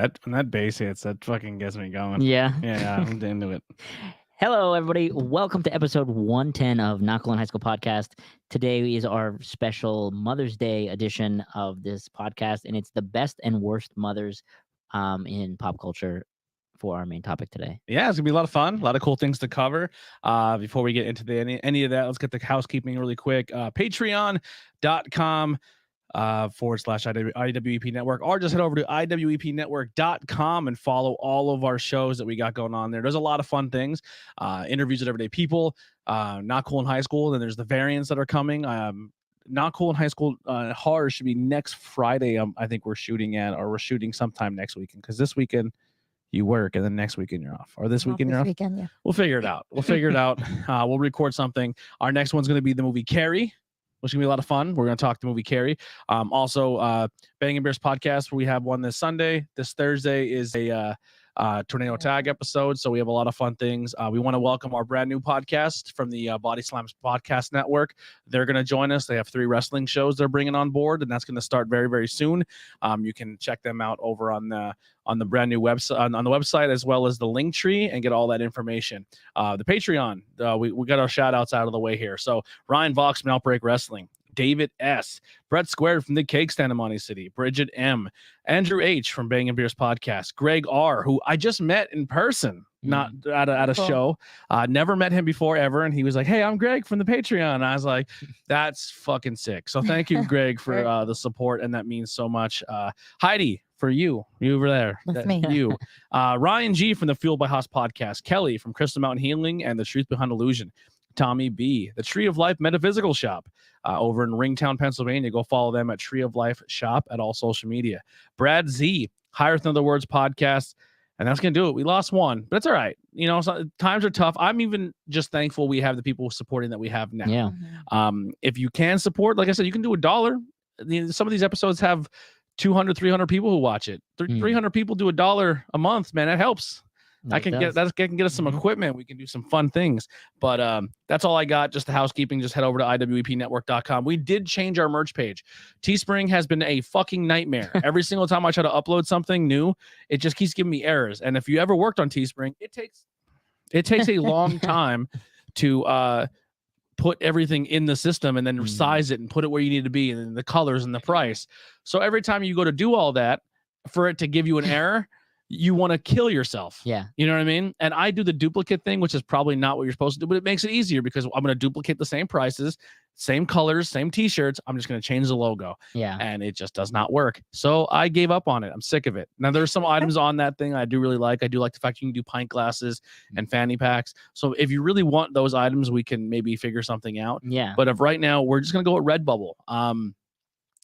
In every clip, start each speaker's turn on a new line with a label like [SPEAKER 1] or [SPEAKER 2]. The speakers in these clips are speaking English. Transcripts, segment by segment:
[SPEAKER 1] when that bass hits, that fucking gets me going.
[SPEAKER 2] Yeah.
[SPEAKER 1] Yeah, I'm into it.
[SPEAKER 2] Hello, everybody. Welcome to episode 110 of Not Cool in High School podcast. Today is our special Mother's Day edition of this podcast, and it's the best and worst mothers in pop culture for our main topic today.
[SPEAKER 1] Yeah, it's gonna be a lot of fun, a lot of cool things to cover. Before we get into any of that, let's get the housekeeping really quick. Patreon.com / IWEP Network, or just head over to IWEPnetwork.com and follow all of our shows that we got going on there. There's a lot of fun things, interviews with everyday people, Not Cool in High School. Then there's the variants that are coming. Not Cool in High School horror should be next Friday. I think we're shooting sometime next weekend, because this weekend you work and then next weekend you're off, or this weekend you're off.
[SPEAKER 3] Yeah.
[SPEAKER 1] We'll figure it out. We'll record something. Our next one's going to be the movie Carrie, which is going to be a lot of fun. We're going to talk the movie Carrie. Also, Bang and Bears podcast, where we have one this Sunday. This Thursday is a Tornado Tag episode, so we have a lot of fun things. We want to welcome our brand new podcast from the Body Slams Podcast Network. They're going to join us. They have 3 wrestling shows they're bringing on board, and that's going to start very, very soon. You can check them out over on the brand new website, on the website, as well as the link tree, and get all that information. The Patreon, we got our shout outs out of the way here. So Ryan Vox from Outbreak Wrestling, David S., Brett Squared from the Cake Stand in Monty City, Bridget M., Andrew H. from Bang and Beers podcast, Greg R., who I just met in person, not at a show. Never met him before ever, and he was like, "Hey, I'm Greg from the Patreon." And I was like, "That's fucking sick." So thank you, Greg, for the support, and that means so much. Heidi, for you over there.
[SPEAKER 3] That's me.
[SPEAKER 1] You. Ryan G. from the Fueled by Haas podcast, Kelly from Crystal Mountain Healing and the Truth Behind Illusion, Tommy B., the Tree of Life Metaphysical Shop over in Ringtown, Pennsylvania. Go follow them at Tree of Life Shop at all social media. Brad Z., Higher Than Other Words podcast. And that's going to do it. We lost one, but it's all right. You know, times are tough. I'm even just thankful we have the people supporting that we have now.
[SPEAKER 2] Yeah.
[SPEAKER 1] If you can support, like I said, you can do $1. Some of these episodes have 200, 300 people who watch it. 300 people do $1 a month, man. That helps. That can get us some equipment. We can do some fun things. But that's all I got. Just the housekeeping. Just head over to IWEPnetwork.com. We did change our merch page. Teespring has been a fucking nightmare. Every single time I try to upload something new, it just keeps giving me errors. And if you ever worked on Teespring, it takes a long time to put everything in the system and then size it and put it where you need to be, and then the colors and the price. So every time you go to do all that, for it to give you an error, you want to kill yourself.
[SPEAKER 2] Yeah.
[SPEAKER 1] You know what I mean? And I do the duplicate thing, which is probably not what you're supposed to do, but it makes it easier because I'm going to duplicate the same prices, same colors, same t-shirts. I'm just going to change the logo.
[SPEAKER 2] Yeah.
[SPEAKER 1] And it just does not work. So I gave up on it. I'm sick of it. Now there's some items on that thing I do really like. I do like the fact you can do pint glasses and fanny packs. So if you really want those items, we can maybe figure something out.
[SPEAKER 2] Yeah.
[SPEAKER 1] But right now, we're just going to go with Redbubble.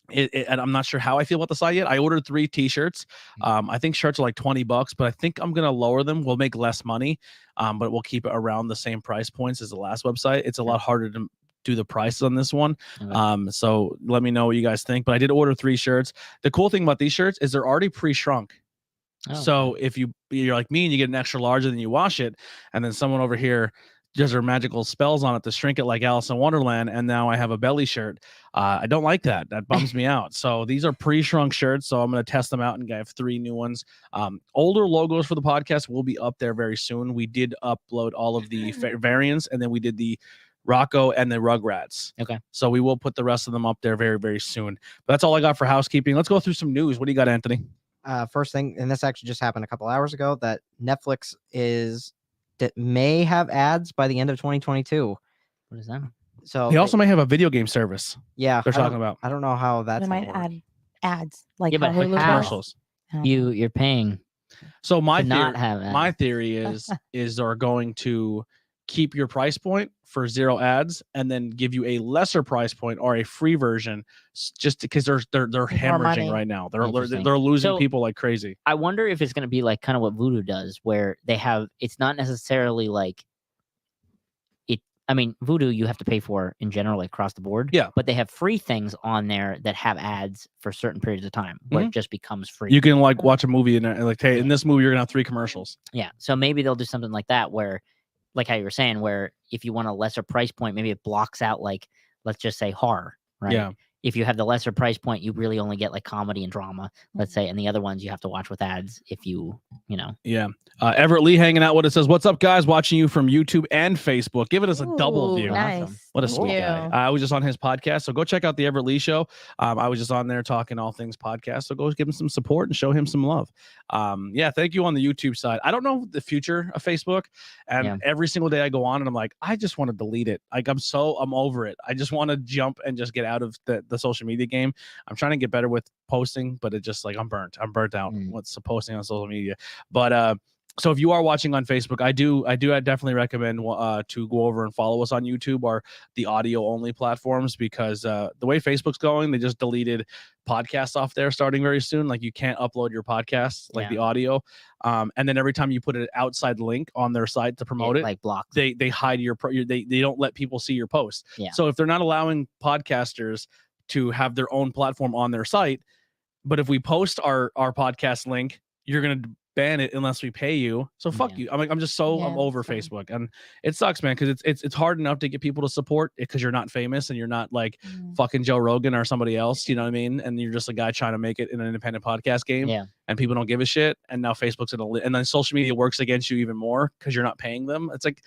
[SPEAKER 1] And I'm not sure how I feel about the site yet. I ordered 3 t-shirts. I think shirts are like $20, but I think I'm gonna lower them. We'll make less money, but we'll keep it around the same price points as the last website. It's a lot harder to do the prices on this one. So let me know what you guys think. But I did order 3 shirts. The cool thing about these shirts is they're already pre-shrunk. So if you're like me and you get an extra large and then you wash it, and then someone over here does her magical spells on it to shrink it like Alice in Wonderland, and now I have a belly shirt. I don't like that. That bums me out. So these are pre-shrunk shirts, so I'm going to test them out, and I have 3 new ones. Older logos for the podcast will be up there very soon. We did upload all of the variants, and then we did the Rocco and the Rugrats.
[SPEAKER 2] Okay.
[SPEAKER 1] So we will put the rest of them up there very, very soon. But that's all I got for housekeeping. Let's go through some news. What do you got, Anthony?
[SPEAKER 4] First thing, and this actually just happened a couple hours ago, that Netflix that may have ads by the end of 2022.
[SPEAKER 2] What is that?
[SPEAKER 4] So
[SPEAKER 1] They also might have a video game service.
[SPEAKER 4] Yeah,
[SPEAKER 1] they're talking about.
[SPEAKER 4] I don't know how that's.
[SPEAKER 3] They might add ads like
[SPEAKER 2] Yeah, but
[SPEAKER 3] how Hulu does.
[SPEAKER 1] commercials.
[SPEAKER 2] You're paying.
[SPEAKER 1] So my
[SPEAKER 2] to not have ads.
[SPEAKER 1] My theory is they're going to keep your price point for 0 ads and then give you a lesser price point or a free version, just because they're hemorrhaging
[SPEAKER 3] money.
[SPEAKER 1] right now. They're
[SPEAKER 2] Interesting.
[SPEAKER 1] losing
[SPEAKER 2] So-
[SPEAKER 1] people like crazy.
[SPEAKER 2] I wonder if it's going to be like kind of what Voodoo does, where they have, it's not necessarily like it. I mean, Voodoo you have to pay for in general, like across the board.
[SPEAKER 1] Yeah.
[SPEAKER 2] But they have free things on there that have ads for certain periods of time where it just becomes free.
[SPEAKER 1] You can like watch a movie and like, hey, in this movie you're gonna have 3 commercials.
[SPEAKER 2] Yeah. So maybe they'll do something like that where, like how you were saying, where if you want a lesser price point, maybe it blocks out, like, let's just say horror, right?
[SPEAKER 1] Yeah.
[SPEAKER 2] if you have the lesser price point, you really only get like comedy and drama, let's say, and the other ones you have to watch with ads if you know.
[SPEAKER 1] Yeah. Everett Lee hanging out with us says, "What's up, guys? Watching you from YouTube and Facebook. Giving us a double
[SPEAKER 3] Ooh,
[SPEAKER 1] view.
[SPEAKER 3] Nice.
[SPEAKER 2] Awesome.
[SPEAKER 1] What a
[SPEAKER 3] Thank
[SPEAKER 1] sweet
[SPEAKER 3] you.
[SPEAKER 1] guy. I was just on his podcast, so go check out the Everett Lee Show. I was just on there talking all things podcast, so go give him some support and show him some love. Yeah, thank you on the YouTube side. I don't know the future of Facebook, and every single day I go on and I'm like, I just want to delete it. Like I'm over it. I just want to jump and just get out of the social media game. I'm trying to get better with posting, but it just like I'm burnt out what's posting on social media. But so if you are watching on Facebook, I definitely recommend to go over and follow us on YouTube or the audio only platforms, because the way Facebook's going, they just deleted podcasts off there starting very soon. Like you can't upload your podcasts, like the audio. And then every time you put an outside link on their site to promote it,
[SPEAKER 2] like blocks.
[SPEAKER 1] They hide they don't let people see your posts.
[SPEAKER 2] Yeah.
[SPEAKER 1] So if they're not allowing podcasters to have their own platform on their site, but if we post our podcast link, you're gonna ban it unless we pay you. So fuck you. I'm like, I'm over Facebook, and it sucks, man, because it's hard enough to get people to support it because you're not famous and you're not like fucking Joe Rogan or somebody else, you know what I mean? And you're just a guy trying to make it in an independent podcast game, and people don't give a shit. And now Facebook's and then social media works against you even more because you're not paying them. It's like,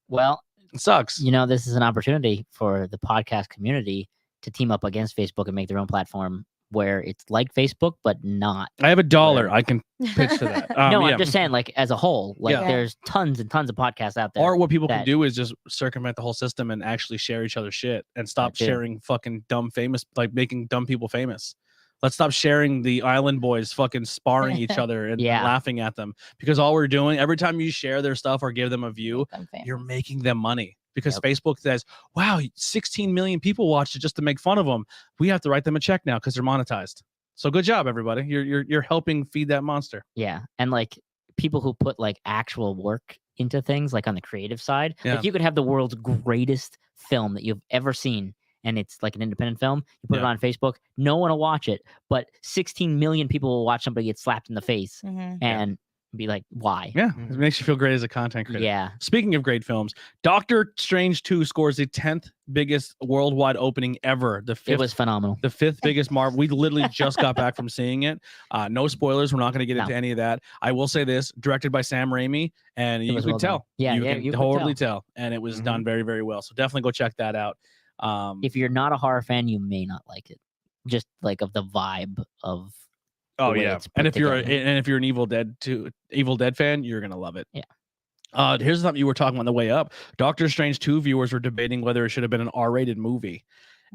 [SPEAKER 2] well,
[SPEAKER 1] it sucks.
[SPEAKER 2] You know, this is an opportunity for the podcast community to team up against Facebook and make their own platform where it's like Facebook, but not.
[SPEAKER 1] I have $1 I can pitch to that.
[SPEAKER 2] No, I'm just saying, like, as a whole, like, there's tons and tons of podcasts out there.
[SPEAKER 1] Or what people can do is just circumvent the whole system and actually share each other's shit and stop sharing fucking dumb famous, like making dumb people famous. Let's stop sharing the Island Boys fucking sparring each other and laughing at them, because all we're doing, every time you share their stuff or give them a view, you're making them money. Because Facebook says, wow, 16 million people watched it just to make fun of them. We have to write them a check now because they're monetized. So good job, everybody. You're helping feed that monster.
[SPEAKER 2] Yeah. And like people who put like actual work into things, like on the creative side, like you could have the world's greatest film that you've ever seen, and it's like an independent film. You put it on Facebook, no one will watch it, but 16 million people will watch somebody get slapped in the face and be like, why?
[SPEAKER 1] Yeah, it makes you feel great as a content creator.
[SPEAKER 2] Yeah.
[SPEAKER 1] Speaking of great films, Doctor Strange 2 scores the 10th biggest worldwide opening ever.
[SPEAKER 2] It was phenomenal.
[SPEAKER 1] The 5th biggest Marvel. We literally just got back from seeing it. No spoilers. We're not going to get into any of that. I will say this: directed by Sam Raimi, and you could tell.
[SPEAKER 2] Yeah,
[SPEAKER 1] you can totally
[SPEAKER 2] tell.
[SPEAKER 1] tell, and it was done very, very well. So definitely go check that out.
[SPEAKER 2] If you're not a horror fan, you may not like it. Just like of the vibe of.
[SPEAKER 1] Oh yeah, and if you're an Evil Dead fan, you're gonna love it.
[SPEAKER 2] Yeah.
[SPEAKER 1] Here's something you were talking about on the way up. Doctor Strange 2 viewers were debating whether it should have been an R-rated movie.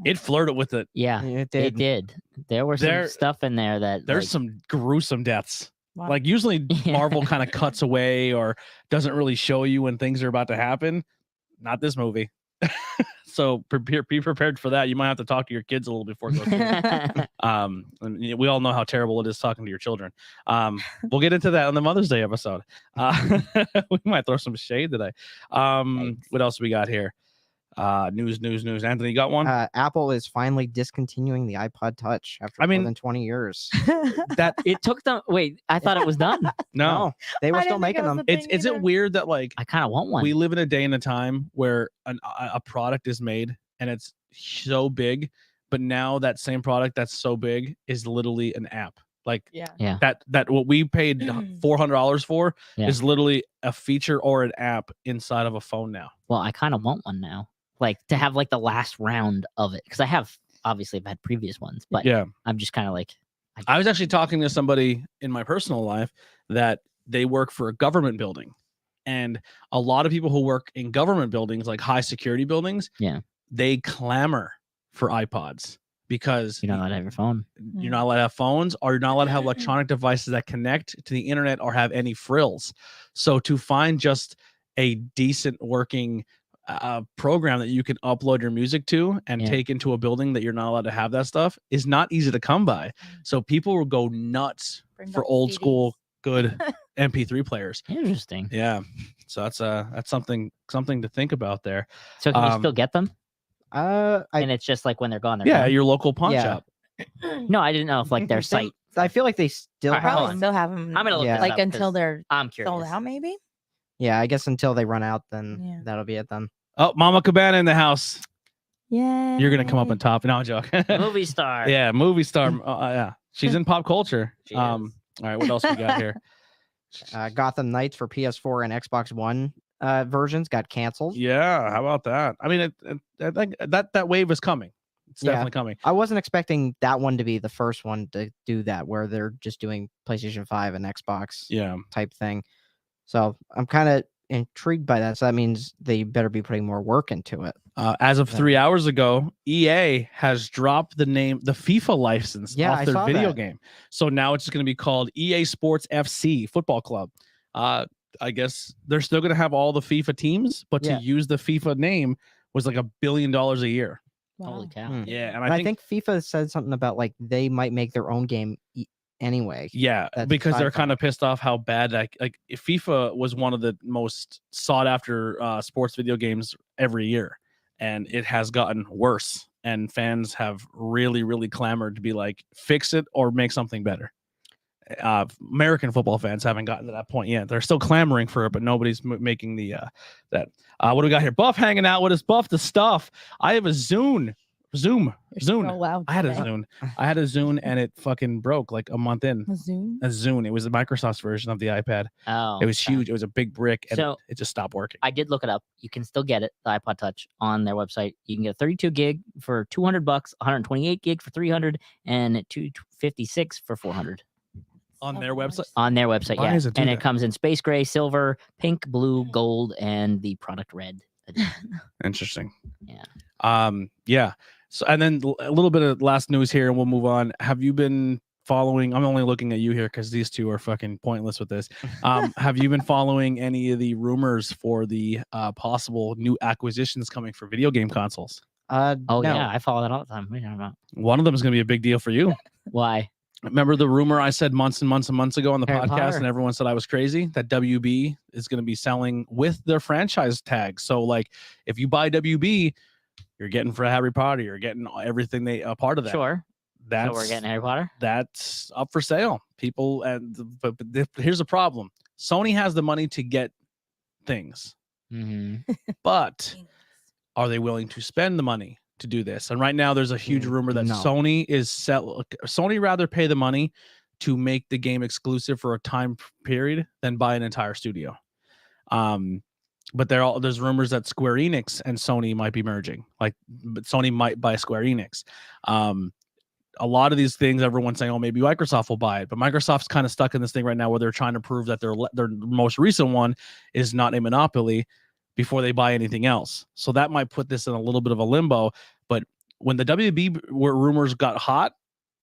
[SPEAKER 1] It flirted with it.
[SPEAKER 2] Yeah, it did. There was some stuff in there that
[SPEAKER 1] there's some gruesome deaths. Wow. Like usually Marvel kind of cuts away or doesn't really show you when things are about to happen. Not this movie. So be prepared for that. You might have to talk to your kids a little before it goes. We all know how terrible it is talking to your children. We'll get into that on the Mother's Day episode. We might throw some shade today. What else we got here? News. Anthony, you got one?
[SPEAKER 4] Apple is finally discontinuing the iPod Touch after more than 20 years.
[SPEAKER 1] That
[SPEAKER 2] it took them. Wait, I thought it was done.
[SPEAKER 1] No,
[SPEAKER 4] they were still making them.
[SPEAKER 1] Is it weird that like
[SPEAKER 2] I kind of want one?
[SPEAKER 1] We live in a day and a time where a product is made and it's so big, but now that same product that's so big is literally an app. Like that what we paid $400 for is literally a feature or an app inside of a phone now.
[SPEAKER 2] Well, I kind of want one now. Like to have like the last round of it, because I have obviously I've had previous ones, but I'm just kind of like
[SPEAKER 1] I was actually talking to somebody in my personal life that they work for a government building, and a lot of people who work in government buildings, like high security buildings, they clamor for iPods because
[SPEAKER 2] you're not allowed to have your phone.
[SPEAKER 1] You're not allowed to have phones, or you're not allowed to have electronic devices that connect to the internet or have any frills. So to find just a decent working program that you can upload your music to and take into a building that you're not allowed to have that stuff is not easy to come by. So people will go nuts for old school good MP3 players.
[SPEAKER 2] Interesting.
[SPEAKER 1] Yeah. So that's something to think about there.
[SPEAKER 2] So can you still get them? And it's just like when they're gone. They're gone?
[SPEAKER 1] Your local pawn shop.
[SPEAKER 2] No, I didn't know if like their site.
[SPEAKER 4] I feel like they still
[SPEAKER 3] probably still have them.
[SPEAKER 2] I'm gonna look
[SPEAKER 3] like until they're
[SPEAKER 2] I'm curious.
[SPEAKER 3] sold out, maybe.
[SPEAKER 4] Yeah, I guess until they run out, then that'll be it then.
[SPEAKER 1] Oh, Mama Cabana in the house.
[SPEAKER 3] Yeah.
[SPEAKER 1] You're gonna come up on top. No, I'm joking.
[SPEAKER 2] Movie star.
[SPEAKER 1] Yeah, movie star. Yeah, she's in pop culture.
[SPEAKER 2] She
[SPEAKER 1] All
[SPEAKER 2] is.
[SPEAKER 1] right, what else we got here?
[SPEAKER 4] Gotham Knights for PS4 and Xbox One versions got canceled.
[SPEAKER 1] Yeah, how about that? I mean, I think that wave is coming. It's
[SPEAKER 4] Yeah.
[SPEAKER 1] definitely coming.
[SPEAKER 4] I wasn't expecting that one to be the first one to do that, where they're just doing PlayStation 5 and Xbox
[SPEAKER 1] Yeah.
[SPEAKER 4] type thing. So I'm kind of intrigued by that. So that means they better be putting more work into it.
[SPEAKER 1] As of
[SPEAKER 4] Yeah.
[SPEAKER 1] 3 hours ago, EA has dropped the FIFA license
[SPEAKER 4] Yeah,
[SPEAKER 1] off
[SPEAKER 4] I
[SPEAKER 1] their
[SPEAKER 4] saw
[SPEAKER 1] video
[SPEAKER 4] that.
[SPEAKER 1] game. So now it's just going to be called EA Sports FC Football Club. I guess they're still going to have all the FIFA teams, but
[SPEAKER 4] Yeah.
[SPEAKER 1] to use the FIFA name was like $1 billion a year.
[SPEAKER 2] Holy cow.
[SPEAKER 1] Yeah, and
[SPEAKER 4] And I think FIFA said something about like they might make their own game anyway.
[SPEAKER 1] yeah,
[SPEAKER 4] that's
[SPEAKER 1] because they're
[SPEAKER 4] sci-fi.
[SPEAKER 1] kind of pissed off how bad like FIFA was one of the most sought after sports video games every year, and it has gotten worse. And fans have really clamored to be like, fix it or make something better. American football fans haven't gotten to that point yet. They're still clamoring for it, but nobody's making the that. What do we got here? Buff hanging out with us. Buff the stuff. I have a Zune.
[SPEAKER 3] You're so
[SPEAKER 1] Zune.
[SPEAKER 3] loud
[SPEAKER 1] I had a
[SPEAKER 3] today.
[SPEAKER 1] Zune. I had a Zune and it fucking broke like a month in.
[SPEAKER 3] A Zoom?
[SPEAKER 1] A Zune. It was the Microsoft's version of the iPad.
[SPEAKER 2] Oh.
[SPEAKER 1] It was
[SPEAKER 2] okay.
[SPEAKER 1] huge. It was a big brick, and
[SPEAKER 2] So-
[SPEAKER 1] it just stopped working.
[SPEAKER 2] I did look it up. You can still get it, the iPod Touch, on their website. You can get 32 gig for $200, 128 gig for $300, and 256 for $400
[SPEAKER 1] On their website.
[SPEAKER 2] on their website.
[SPEAKER 1] Why
[SPEAKER 2] Yeah,
[SPEAKER 1] does it do
[SPEAKER 2] and
[SPEAKER 1] that?
[SPEAKER 2] it comes in space gray, silver, pink, blue, gold, and the product red. edition.
[SPEAKER 1] Interesting.
[SPEAKER 2] Yeah.
[SPEAKER 1] Yeah. So, and then a little bit of last news here, and we'll move on. Have you been following? I'm only looking at you here because these two are fucking pointless with this. Have you been following any of the rumors for the possible new acquisitions coming for video game consoles?
[SPEAKER 2] Oh
[SPEAKER 4] no.
[SPEAKER 2] yeah, I follow that all the time. What are you talking about?
[SPEAKER 1] One of them is going to be a big deal for you.
[SPEAKER 2] Why?
[SPEAKER 1] Remember the rumor I said months and months and months ago on the
[SPEAKER 2] Harry
[SPEAKER 1] podcast,
[SPEAKER 2] Potter.
[SPEAKER 1] and everyone said I was crazy, that WB is going to be selling with their franchise tag. So, like, if you buy WB, you're getting for Harry Potter, you're getting everything a part of that.
[SPEAKER 2] Sure.
[SPEAKER 1] That's
[SPEAKER 2] So we're getting Harry Potter.
[SPEAKER 1] that's up for sale. People, but here's the problem: Sony has the money to get things,
[SPEAKER 2] Mm-hmm.
[SPEAKER 1] but are they willing to spend the money to do this? And right now, there's a huge rumor that
[SPEAKER 4] No.
[SPEAKER 1] Sony rather pay the money to make the game exclusive for a time period than buy an entire studio. But there's rumors that Square Enix and Sony might be merging. But Sony might buy Square Enix. A lot of these things, everyone's saying, "Oh, maybe Microsoft will buy it," but Microsoft's kind of stuck in this thing right now where they're trying to prove that their most recent one is not a monopoly before they buy anything else. So that might put this in a little bit of a limbo. But when the WB rumors got hot,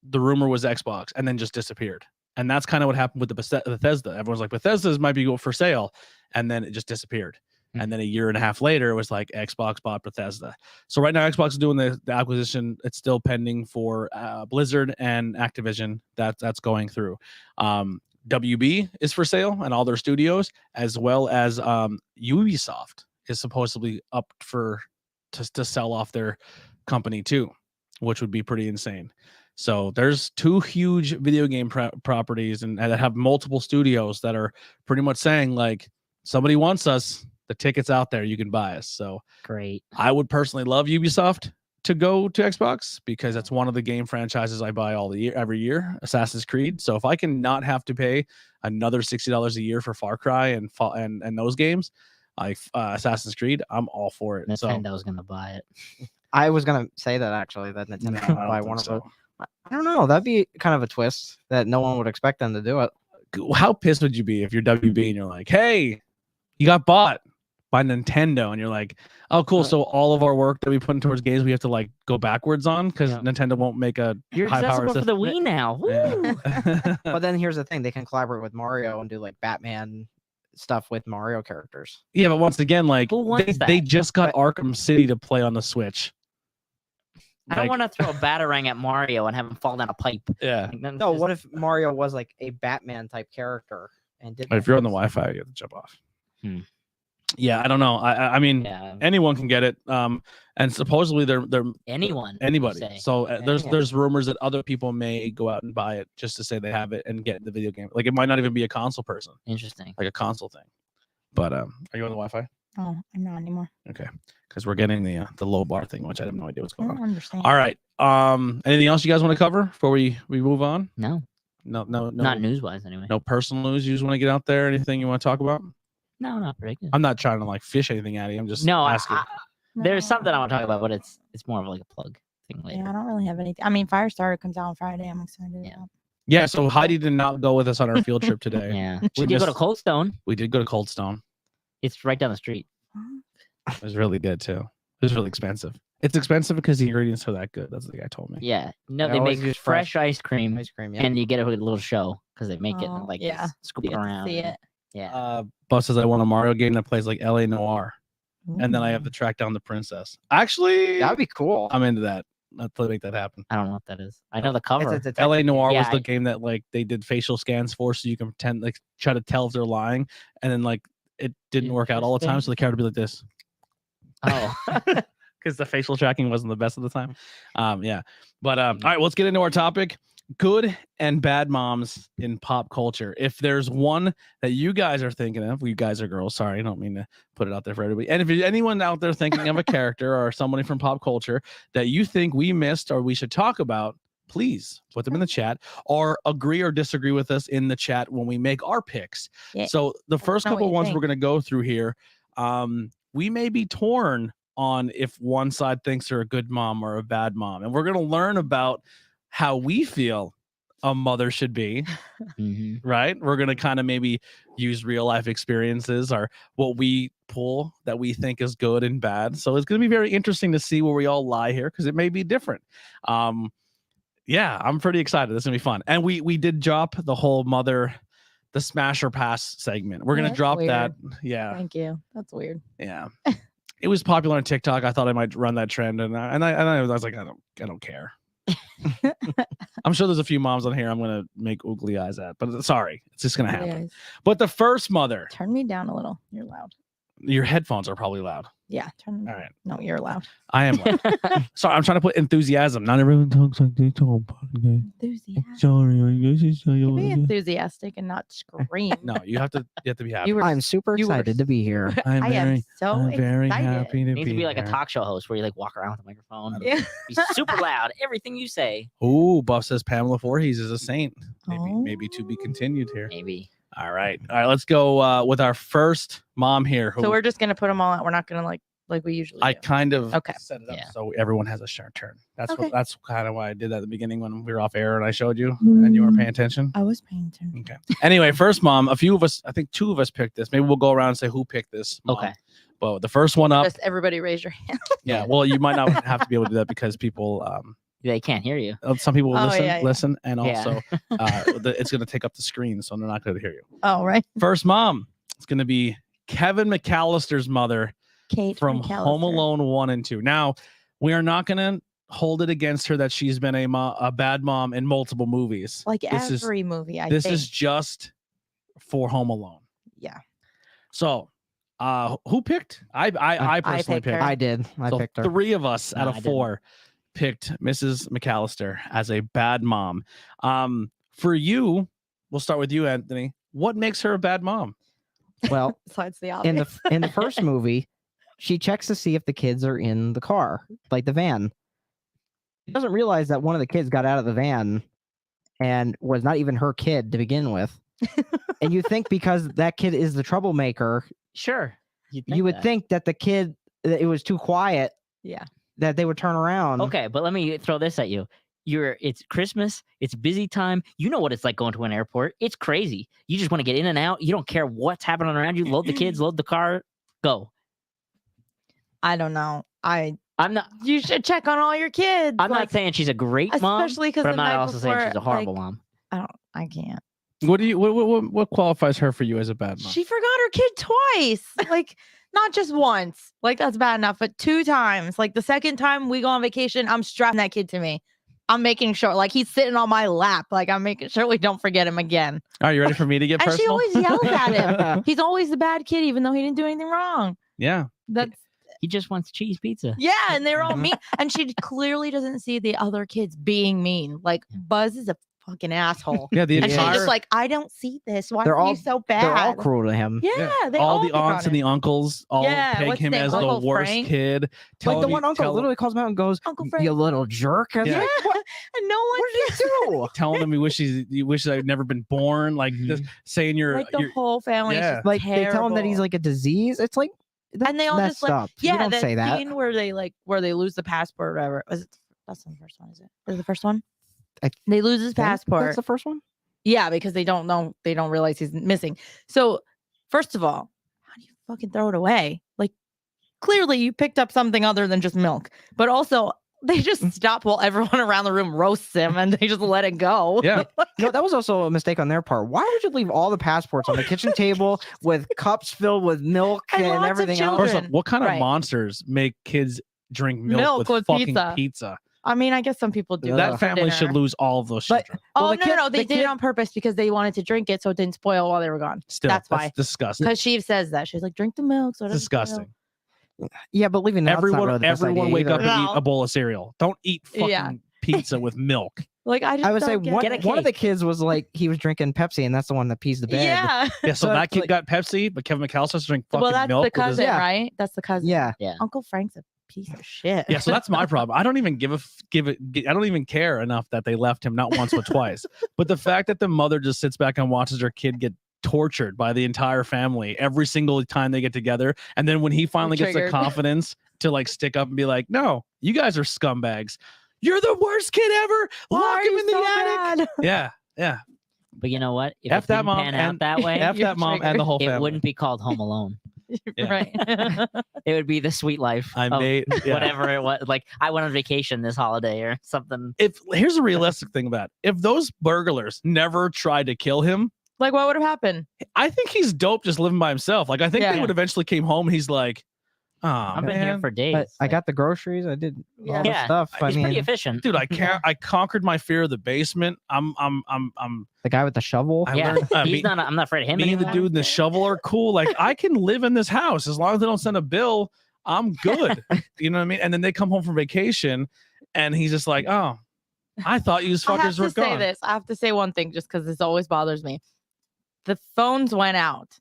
[SPEAKER 1] the rumor was Xbox, and then just disappeared. And that's kind of what happened with the Bethesda. Everyone's like, Bethesda's might be for sale, and then it just disappeared. And then a year and a half later, it was like Xbox bought Bethesda. So right now, Xbox is doing the acquisition. It's still pending for Blizzard and Activision. That's going through. WB is for sale and all their studios, as well as Ubisoft is supposedly up to sell off their company too, which would be pretty insane. So there's two huge video game properties and that have multiple studios that are pretty much saying like, somebody wants us. The ticket's out there. You can buy us. So
[SPEAKER 2] Great.
[SPEAKER 1] I would personally love Ubisoft to go to Xbox because that's one of the game franchises I buy every year, Assassin's Creed. So if I can not have to pay another $60 a year for Far Cry and those games, like Assassin's Creed, I'm all for it.
[SPEAKER 2] Nintendo's gonna buy it.
[SPEAKER 4] I was gonna say that actually, that Nintendo
[SPEAKER 1] I
[SPEAKER 4] would
[SPEAKER 1] don't
[SPEAKER 4] buy
[SPEAKER 1] think
[SPEAKER 4] one of
[SPEAKER 1] so.
[SPEAKER 4] those. I don't know. That'd be kind of a twist that no one would expect them to do it.
[SPEAKER 1] How pissed would you be if you're WB and you're like, hey, you got bought by Nintendo, and you're like, oh, cool. So all of our work that we put in towards games, we have to like go backwards on because
[SPEAKER 2] Yeah.
[SPEAKER 1] Nintendo won't make a
[SPEAKER 2] You're
[SPEAKER 1] high-powered
[SPEAKER 2] accessible for the Wii now. Woo!
[SPEAKER 1] Yeah.
[SPEAKER 4] But then here's the thing: they can collaborate with Mario and do like Batman stuff with Mario characters.
[SPEAKER 1] Yeah, but once again, like
[SPEAKER 2] Who wants
[SPEAKER 1] they
[SPEAKER 2] that?
[SPEAKER 1] just got Arkham City to play on the Switch.
[SPEAKER 2] I don't
[SPEAKER 1] Like,
[SPEAKER 2] want to throw a batarang at Mario and have him fall down a pipe.
[SPEAKER 1] Yeah.
[SPEAKER 2] Like, that's
[SPEAKER 4] No,
[SPEAKER 2] just-
[SPEAKER 4] what if Mario was like a Batman type character and did?
[SPEAKER 1] If you're on the Wi-Fi, you have to jump off.
[SPEAKER 2] Hmm.
[SPEAKER 1] Yeah, I don't know. I mean,
[SPEAKER 2] Yeah,
[SPEAKER 1] anyone can get it. And supposedly they're
[SPEAKER 2] anyone. you
[SPEAKER 1] anybody.
[SPEAKER 2] say.
[SPEAKER 1] So
[SPEAKER 4] Anyone.
[SPEAKER 1] there's rumors that other people may go out and buy it just to say they have it and get the video game. Like it might not even be a console person,
[SPEAKER 2] Interesting.
[SPEAKER 1] like a console thing. But are you on the Wi-Fi?
[SPEAKER 3] Oh, I'm not anymore.
[SPEAKER 1] Okay, because we're getting the low bar thing, which I have no idea what's
[SPEAKER 3] I
[SPEAKER 1] going
[SPEAKER 3] don't
[SPEAKER 1] on.
[SPEAKER 3] understand.
[SPEAKER 1] All right. Anything else you guys want to cover before we move on?
[SPEAKER 2] No,
[SPEAKER 1] No,
[SPEAKER 2] not news wise anyway.
[SPEAKER 1] no personal news you just want to get out there. Anything you want to talk about?
[SPEAKER 2] No, not particularly.
[SPEAKER 1] I'm not trying to like fish anything out of you. I'm just
[SPEAKER 2] No,
[SPEAKER 1] asking.
[SPEAKER 2] there's
[SPEAKER 3] No.
[SPEAKER 2] something I want to talk about, but it's more of like a plug thing later.
[SPEAKER 3] Yeah, I don't really have anything. I mean, Firestarter comes out on Friday. I'm excited.
[SPEAKER 2] Yeah.
[SPEAKER 3] About.
[SPEAKER 1] Yeah, so Heidi did not go with us on our field trip today.
[SPEAKER 2] Yeah,
[SPEAKER 1] She
[SPEAKER 2] we did go to
[SPEAKER 1] missed-
[SPEAKER 2] Cold Stone.
[SPEAKER 1] We did go to Cold Stone.
[SPEAKER 2] It's right down the street.
[SPEAKER 1] It was really good too. It was really expensive. It's expensive because the ingredients are that good. That's what the guy told me.
[SPEAKER 2] Yeah, no,
[SPEAKER 4] They
[SPEAKER 2] they
[SPEAKER 4] always
[SPEAKER 2] make
[SPEAKER 4] use
[SPEAKER 2] fresh ice cream,
[SPEAKER 4] Ice cream, yeah.
[SPEAKER 2] and you get a little show because they make it
[SPEAKER 3] Oh,
[SPEAKER 2] and, like
[SPEAKER 3] yeah.
[SPEAKER 2] scoop
[SPEAKER 3] You
[SPEAKER 2] it
[SPEAKER 3] get to
[SPEAKER 2] around.
[SPEAKER 3] see
[SPEAKER 2] and-
[SPEAKER 3] it.
[SPEAKER 2] Yeah,
[SPEAKER 1] Bus says I want a Mario game that plays like LA Noir, and then I have to track down the princess. Actually,
[SPEAKER 4] That'd be cool.
[SPEAKER 1] I'm into that. Let's make that happen.
[SPEAKER 2] I don't know what that is. I know the cover.
[SPEAKER 4] It's a
[SPEAKER 1] LA Noir
[SPEAKER 2] Yeah,
[SPEAKER 1] was the
[SPEAKER 2] I-
[SPEAKER 1] game that like they did facial scans for, so you can pretend like try to tell if they're lying, and then like it didn't work out all the time, so the character would be like this
[SPEAKER 2] Oh,
[SPEAKER 1] because the facial tracking wasn't the best at the time. Yeah, but all right, let's get into our topic: good and bad moms in pop culture. If there's one that you guys are thinking of, you guys are girls. Sorry, I don't mean to put it out there for everybody. And if there's anyone out there thinking of a character or somebody from pop culture that you think we missed or we should talk about, please put them in the chat or agree or disagree with us in the chat when we make our picks.
[SPEAKER 3] Yeah.
[SPEAKER 1] So the first
[SPEAKER 3] know what
[SPEAKER 1] couple
[SPEAKER 3] you
[SPEAKER 1] ones
[SPEAKER 3] think.
[SPEAKER 1] we're going to go through here, we may be torn on if one side thinks they're a good mom or a bad mom. And we're going to learn about how we feel a mother should be,
[SPEAKER 2] mhm.
[SPEAKER 1] right? We're going to kind of maybe use real life experiences or what we pull that we think is good and bad. So it's going to be very interesting to see where we all lie here because it may be different. Yeah, I'm pretty excited. This is gonna be fun. And we did drop the whole the smash or pass segment. We're
[SPEAKER 3] Yeah,
[SPEAKER 1] gonna
[SPEAKER 3] that's
[SPEAKER 1] drop that. Yeah,
[SPEAKER 3] Thank you. That's weird.
[SPEAKER 1] yeah. It was popular on TikTok. I thought I might run that trend, and I was like, I don't care. I'm sure there's a few moms on here I'm gonna make oogly eyes at, but sorry, it's just gonna happen.
[SPEAKER 3] Yes.
[SPEAKER 1] But the first mother,
[SPEAKER 3] Turn me down a little. You're loud.
[SPEAKER 1] your headphones are probably loud.
[SPEAKER 3] Yeah. Turn.
[SPEAKER 1] All right,
[SPEAKER 3] No, you're loud.
[SPEAKER 1] I am loud. Sorry, I'm trying to put enthusiasm. Not everyone talks like this on podcast.
[SPEAKER 3] Enthusiastic.
[SPEAKER 1] Sorry, I guess it's
[SPEAKER 3] Be enthusiastic and not scream.
[SPEAKER 1] No, you have to be happy.
[SPEAKER 3] You were.
[SPEAKER 4] I'm super
[SPEAKER 3] you were
[SPEAKER 4] excited to be here.
[SPEAKER 1] I'm
[SPEAKER 3] I am so
[SPEAKER 1] I'm very
[SPEAKER 3] excited.
[SPEAKER 1] happy to
[SPEAKER 2] Needs
[SPEAKER 1] be
[SPEAKER 2] to be like
[SPEAKER 1] here.
[SPEAKER 2] a talk show host where you like walk around with a microphone. And
[SPEAKER 3] Yeah.
[SPEAKER 2] be super loud. Everything you say.
[SPEAKER 1] Ooh, Buff says Pamela Voorhees is a saint. Maybe to be continued here.
[SPEAKER 2] Maybe.
[SPEAKER 1] All right. Let's go with our first mom here. Who
[SPEAKER 3] So we're just gonna put them all out. We're not gonna like we usually
[SPEAKER 1] I
[SPEAKER 3] do.
[SPEAKER 1] kind of
[SPEAKER 3] Okay.
[SPEAKER 1] set it up
[SPEAKER 2] Yeah.
[SPEAKER 1] so everyone has a short turn.
[SPEAKER 3] Okay.
[SPEAKER 1] That's kind of why I did that at the beginning when we were off air and I showed you and you weren't paying attention.
[SPEAKER 3] I was paying attention.
[SPEAKER 1] Okay. Anyway, first mom. A few of us, I think 2 of us picked this. Maybe we'll go around and say who picked this. Mom.
[SPEAKER 2] Okay.
[SPEAKER 1] Well, the first one up.
[SPEAKER 3] Just everybody raise your hand.
[SPEAKER 1] Yeah. Well, you might not have to be able to do that because people.
[SPEAKER 2] They can't hear you.
[SPEAKER 1] Some people will
[SPEAKER 3] Oh,
[SPEAKER 1] listen,
[SPEAKER 3] yeah, yeah.
[SPEAKER 1] listen, and
[SPEAKER 2] Yeah.
[SPEAKER 1] also it's going to take up the screen, so they're not going to hear you.
[SPEAKER 3] Oh, right.
[SPEAKER 1] First mom, it's going to be Kevin McAllister's mother
[SPEAKER 3] Kate
[SPEAKER 1] from
[SPEAKER 3] McAllister.
[SPEAKER 1] Home Alone 1 and 2. Now, we are not going to hold it against her that she's been a bad mom in multiple movies.
[SPEAKER 3] Like
[SPEAKER 1] This is-
[SPEAKER 3] every movie, I
[SPEAKER 1] This
[SPEAKER 3] think.
[SPEAKER 1] is just for Home Alone.
[SPEAKER 3] Yeah.
[SPEAKER 1] So, who picked? I personally
[SPEAKER 3] picked
[SPEAKER 1] picked.
[SPEAKER 3] her.
[SPEAKER 4] I did. I
[SPEAKER 1] So
[SPEAKER 4] picked her.
[SPEAKER 1] 3 of us
[SPEAKER 2] No,
[SPEAKER 1] out
[SPEAKER 2] I
[SPEAKER 1] of
[SPEAKER 2] didn't.
[SPEAKER 1] 4 picked Mrs. McAllister as a bad mom. For you, we'll start with you, Anthony. What makes her a bad mom?
[SPEAKER 4] Well,
[SPEAKER 3] Besides the
[SPEAKER 4] in
[SPEAKER 3] obvious.
[SPEAKER 4] the first movie, she checks to see if the kids are in the car, like the van. She doesn't realize that one of the kids got out of the van and was not even her kid to begin with. And you think because that kid is the troublemaker,
[SPEAKER 2] Sure.
[SPEAKER 4] you would think that the kid that it was too quiet
[SPEAKER 3] Yeah.
[SPEAKER 4] that they would turn around.
[SPEAKER 2] Okay, but let me throw this at you. It's Christmas, it's busy time. You know what it's like going to an airport. It's crazy. You just want to get in and out. You don't care what's happening around you. Load the kids, load the car, go.
[SPEAKER 3] I don't know.
[SPEAKER 2] I'm not
[SPEAKER 3] You should check on all your kids.
[SPEAKER 2] I'm
[SPEAKER 3] like,
[SPEAKER 2] not saying she's a great mom,
[SPEAKER 3] especially because
[SPEAKER 2] but
[SPEAKER 3] the
[SPEAKER 2] I'm not
[SPEAKER 3] night
[SPEAKER 2] also saying
[SPEAKER 3] before,
[SPEAKER 2] she's a horrible
[SPEAKER 3] like,
[SPEAKER 2] mom.
[SPEAKER 3] I can't.
[SPEAKER 1] What qualifies her for you as a bad mom?
[SPEAKER 3] She forgot her kid twice. Like, not just once. Like, that's bad enough, but 2 times. Like, the second time we go on vacation, I'm strapping that kid to me. I'm making sure, like, he's sitting on my lap. Like, I'm making sure we don't forget him again.
[SPEAKER 1] Are you ready for me to get
[SPEAKER 3] And she
[SPEAKER 1] personal?
[SPEAKER 3] always yells at him. He's always the bad kid, even though he didn't do anything wrong.
[SPEAKER 1] Yeah.
[SPEAKER 3] That's
[SPEAKER 2] He just wants cheese pizza.
[SPEAKER 3] yeah, and they're all mean. And she clearly doesn't see the other kids being mean. Like, Buzz is a fucking asshole.
[SPEAKER 1] Yeah, the
[SPEAKER 3] And she's
[SPEAKER 1] entire
[SPEAKER 3] just like, I don't see this. Why
[SPEAKER 4] They're
[SPEAKER 3] are
[SPEAKER 4] all-
[SPEAKER 3] you so bad?
[SPEAKER 4] They're all cruel to him.
[SPEAKER 3] Yeah, they
[SPEAKER 1] all the
[SPEAKER 3] pick on
[SPEAKER 1] aunts and the
[SPEAKER 3] him.
[SPEAKER 1] uncles all
[SPEAKER 3] Yeah,
[SPEAKER 1] peg
[SPEAKER 3] what's
[SPEAKER 1] him
[SPEAKER 3] his name?
[SPEAKER 1] as
[SPEAKER 3] Uncle
[SPEAKER 1] the worst
[SPEAKER 3] Frank?
[SPEAKER 1] kid.
[SPEAKER 4] Like
[SPEAKER 1] telling
[SPEAKER 4] the
[SPEAKER 1] me-
[SPEAKER 4] one uncle
[SPEAKER 1] tell-
[SPEAKER 4] literally calls him out and goes,
[SPEAKER 3] Uncle
[SPEAKER 4] "You
[SPEAKER 3] Frank."
[SPEAKER 4] little jerk." I was
[SPEAKER 3] Yeah,
[SPEAKER 4] like, what?
[SPEAKER 3] and no one
[SPEAKER 4] What did he do?
[SPEAKER 1] telling him he wishes I'd never been born. Like just saying
[SPEAKER 3] like the whole family is
[SPEAKER 1] yeah.
[SPEAKER 3] just
[SPEAKER 4] Like they tell him that he's
[SPEAKER 3] terrible.
[SPEAKER 4] like a disease. It's like that's
[SPEAKER 3] And they all
[SPEAKER 4] messed
[SPEAKER 3] just like,
[SPEAKER 4] up. You
[SPEAKER 3] yeah,
[SPEAKER 4] don't
[SPEAKER 3] that
[SPEAKER 4] say that.
[SPEAKER 3] scene where they lose the passport or whatever. Was it? That's not the first one, is it? Is it the first one?
[SPEAKER 4] I
[SPEAKER 3] They lose his
[SPEAKER 4] think
[SPEAKER 3] passport.
[SPEAKER 4] That's the first one.
[SPEAKER 3] Yeah, because they don't know, they don't realize he's missing. So, first of all, how do you fucking throw it away? Like, clearly you picked up something other than just milk. But also, they just stop while everyone around the room roasts him and they just let it go.
[SPEAKER 1] Yeah.
[SPEAKER 4] No, that was also a mistake on their part. Why would you leave all the passports on the kitchen table with cups filled with milk
[SPEAKER 3] And
[SPEAKER 4] and,
[SPEAKER 3] lots of
[SPEAKER 4] everything
[SPEAKER 3] children.
[SPEAKER 1] First
[SPEAKER 4] else?
[SPEAKER 1] off, what kind of
[SPEAKER 3] Right.
[SPEAKER 1] monsters make kids drink milk,
[SPEAKER 3] Milk with
[SPEAKER 1] fucking
[SPEAKER 3] pizza.
[SPEAKER 1] pizza?
[SPEAKER 3] I mean, I guess some people do.
[SPEAKER 4] Yeah.
[SPEAKER 1] That
[SPEAKER 3] for
[SPEAKER 1] family should
[SPEAKER 3] dinner.
[SPEAKER 1] lose all of those
[SPEAKER 4] But-
[SPEAKER 1] children.
[SPEAKER 3] Oh,
[SPEAKER 4] Well, the
[SPEAKER 3] no,
[SPEAKER 4] kid-
[SPEAKER 3] no, no. They
[SPEAKER 4] the
[SPEAKER 3] did it
[SPEAKER 4] kid-
[SPEAKER 3] on purpose because they wanted to drink it so it didn't spoil while they were gone.
[SPEAKER 1] Still,
[SPEAKER 3] that's why.
[SPEAKER 1] disgusting.
[SPEAKER 3] Because she says that. She's like, drink the milk. So it doesn't spoil."
[SPEAKER 1] Disgusting.
[SPEAKER 4] Yeah, but leaving the
[SPEAKER 1] Everyone, everyone wake up and
[SPEAKER 3] No.
[SPEAKER 1] eat a bowl of cereal. Don't eat fucking
[SPEAKER 3] Yeah.
[SPEAKER 1] pizza with milk.
[SPEAKER 3] Like, I just
[SPEAKER 4] I would say
[SPEAKER 3] don't get
[SPEAKER 4] one,
[SPEAKER 3] it.
[SPEAKER 4] one of the kids was like he was drinking Pepsi, and that's the one that pees the bed.
[SPEAKER 3] Yeah.
[SPEAKER 1] Yeah, so
[SPEAKER 4] So
[SPEAKER 1] that
[SPEAKER 4] it's
[SPEAKER 1] kid
[SPEAKER 4] like-
[SPEAKER 1] got Pepsi, but Kevin McAllister has to drink fucking
[SPEAKER 3] Well, that's
[SPEAKER 1] milk.
[SPEAKER 3] the
[SPEAKER 1] with his-
[SPEAKER 3] cousin,
[SPEAKER 4] Yeah.
[SPEAKER 3] right? That's the cousin.
[SPEAKER 4] Yeah.
[SPEAKER 3] Uncle Frank's a piece of shit.
[SPEAKER 1] Yeah, so that's my problem. I don't even I don't even care enough that they left him not once but twice. But the fact that the mother just sits back and watches her kid get tortured by the entire family every single time they get together, and then when he finally gets the
[SPEAKER 3] Triggered.
[SPEAKER 1] confidence to like stick up and be like, "No, you guys are scumbags. You're the worst kid ever.
[SPEAKER 3] Why
[SPEAKER 1] Lock
[SPEAKER 3] are
[SPEAKER 1] him
[SPEAKER 3] you
[SPEAKER 1] in the
[SPEAKER 3] so
[SPEAKER 1] attic."
[SPEAKER 3] bad?
[SPEAKER 1] Yeah, yeah.
[SPEAKER 2] But you know what? If
[SPEAKER 1] F
[SPEAKER 2] it
[SPEAKER 1] that
[SPEAKER 2] didn't
[SPEAKER 1] mom
[SPEAKER 2] pan out
[SPEAKER 1] and
[SPEAKER 2] that way,
[SPEAKER 1] F
[SPEAKER 3] You're
[SPEAKER 1] that mom and the
[SPEAKER 3] triggered.
[SPEAKER 1] whole
[SPEAKER 2] it
[SPEAKER 1] family.
[SPEAKER 2] wouldn't be called Home Alone.
[SPEAKER 1] Yeah.
[SPEAKER 3] Right.
[SPEAKER 2] It would be The Sweet Life.
[SPEAKER 1] I
[SPEAKER 2] of
[SPEAKER 1] made yeah.
[SPEAKER 2] whatever it was. Like I went on vacation this holiday or something.
[SPEAKER 1] If here's a realistic thing about it. If those burglars never tried to kill him,
[SPEAKER 3] Like, what would have happened?
[SPEAKER 1] I think he's dope just living by himself. Like I think
[SPEAKER 3] Yeah.
[SPEAKER 1] they would eventually came home. And he's like, "Oh
[SPEAKER 2] I've been here
[SPEAKER 1] man,
[SPEAKER 2] for days.
[SPEAKER 4] But I
[SPEAKER 2] Like,
[SPEAKER 4] got the groceries. I did all the
[SPEAKER 2] Yeah.
[SPEAKER 4] stuff. I
[SPEAKER 2] he's
[SPEAKER 4] mean,
[SPEAKER 2] pretty efficient.
[SPEAKER 1] dude, I can't. I conquered my fear of the basement. I'm
[SPEAKER 4] the guy with the shovel.
[SPEAKER 1] I
[SPEAKER 2] Yeah,
[SPEAKER 1] learned,
[SPEAKER 2] he's not. I'm not afraid of him
[SPEAKER 1] me and the
[SPEAKER 2] anymore.
[SPEAKER 1] dude in the shovel are cool. Like I can live in this house as long as they don't send a bill. I'm good. You know what I mean? And then they come home from vacation, and he's just like, "Oh, I thought you
[SPEAKER 3] I have
[SPEAKER 1] fuckers were
[SPEAKER 3] to say
[SPEAKER 1] gone."
[SPEAKER 3] this. I have to say one thing just because this always bothers me. The phones went out.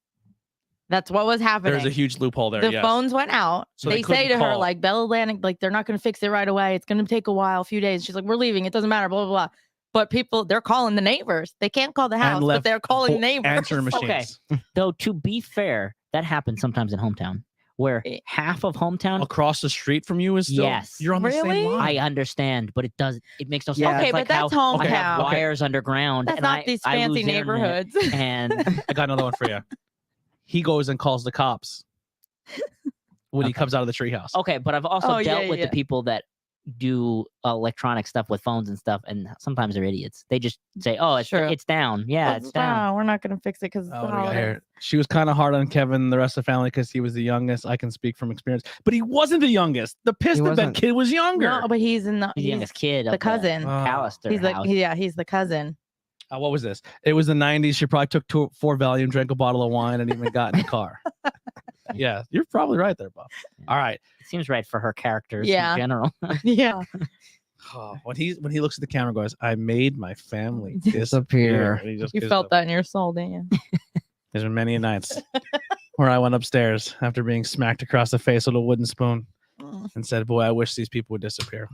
[SPEAKER 3] That's what was happening.
[SPEAKER 1] There's a huge loophole there.
[SPEAKER 3] The
[SPEAKER 1] yes.
[SPEAKER 3] phones went out.
[SPEAKER 1] So they
[SPEAKER 3] they say to
[SPEAKER 1] couldn't
[SPEAKER 3] her,
[SPEAKER 1] call.
[SPEAKER 3] like, Bell Atlantic, like, they're not going to fix it right away. It's going to take a while, a few days. She's like, we're leaving. It doesn't matter, blah, blah, blah. But people, they're calling the neighbors. They can't call the house, but
[SPEAKER 1] left
[SPEAKER 3] they're calling
[SPEAKER 1] Whole
[SPEAKER 3] neighbors.
[SPEAKER 1] answering machines
[SPEAKER 2] Okay. Though to be fair, that happens sometimes in hometown, where
[SPEAKER 3] Eh.
[SPEAKER 2] half of hometown.
[SPEAKER 1] across the street from you is still.
[SPEAKER 2] Yes.
[SPEAKER 1] You're on the
[SPEAKER 3] Really?
[SPEAKER 1] same line.
[SPEAKER 2] I understand, but it does. It makes no sense.
[SPEAKER 4] Yeah.
[SPEAKER 2] It's
[SPEAKER 3] Okay,
[SPEAKER 2] like
[SPEAKER 3] but that's
[SPEAKER 2] how I
[SPEAKER 3] hometown.
[SPEAKER 2] have
[SPEAKER 1] Okay.
[SPEAKER 2] wires underground.
[SPEAKER 3] That's
[SPEAKER 2] and
[SPEAKER 3] not
[SPEAKER 2] I,
[SPEAKER 3] these
[SPEAKER 2] I lose
[SPEAKER 3] fancy
[SPEAKER 2] internet,
[SPEAKER 3] neighborhoods.
[SPEAKER 2] And
[SPEAKER 1] I got another one for you. He goes and calls the cops when he
[SPEAKER 2] Okay.
[SPEAKER 1] comes out of the treehouse.
[SPEAKER 2] okay, but I've also
[SPEAKER 3] Oh, yeah,
[SPEAKER 2] dealt
[SPEAKER 3] yeah,
[SPEAKER 2] with
[SPEAKER 3] yeah.
[SPEAKER 2] the people that do electronic stuff with phones and stuff, and sometimes they're idiots. They just say, "Oh,
[SPEAKER 3] Sure.
[SPEAKER 2] it's down. Yeah, it's down."
[SPEAKER 3] We're not going to fix it because it's
[SPEAKER 1] Oh,
[SPEAKER 3] the
[SPEAKER 1] what do we got
[SPEAKER 3] holidays.
[SPEAKER 1] here? She was kind of hard on Kevin and the rest of the family because he was the youngest. I can speak from experience, but he wasn't the youngest. The pissed bed
[SPEAKER 4] wasn't.
[SPEAKER 1] kid was younger.
[SPEAKER 3] No, but he's in the,
[SPEAKER 2] He's the youngest kid.
[SPEAKER 3] the
[SPEAKER 2] of
[SPEAKER 3] cousin.
[SPEAKER 1] Oh.
[SPEAKER 2] Callister
[SPEAKER 3] He's
[SPEAKER 2] house.
[SPEAKER 3] he's the cousin.
[SPEAKER 1] What was this? It was the 90s. She probably took 4 Valium, drank a bottle of wine, and even got in the car. Yeah, you're probably right there, Bob. All right.
[SPEAKER 2] It seems right for her characters
[SPEAKER 3] Yeah.
[SPEAKER 2] in general.
[SPEAKER 3] Yeah.
[SPEAKER 1] Oh, when he looks at the camera, and goes, "I made my family
[SPEAKER 4] Disappear.
[SPEAKER 1] disappear." And he just
[SPEAKER 3] You
[SPEAKER 1] gives
[SPEAKER 3] felt
[SPEAKER 1] up.
[SPEAKER 3] that in your soul, didn't you?
[SPEAKER 1] There's been many nights where I went upstairs after being smacked across the face with a wooden spoon and said, "Boy, I wish these people would disappear."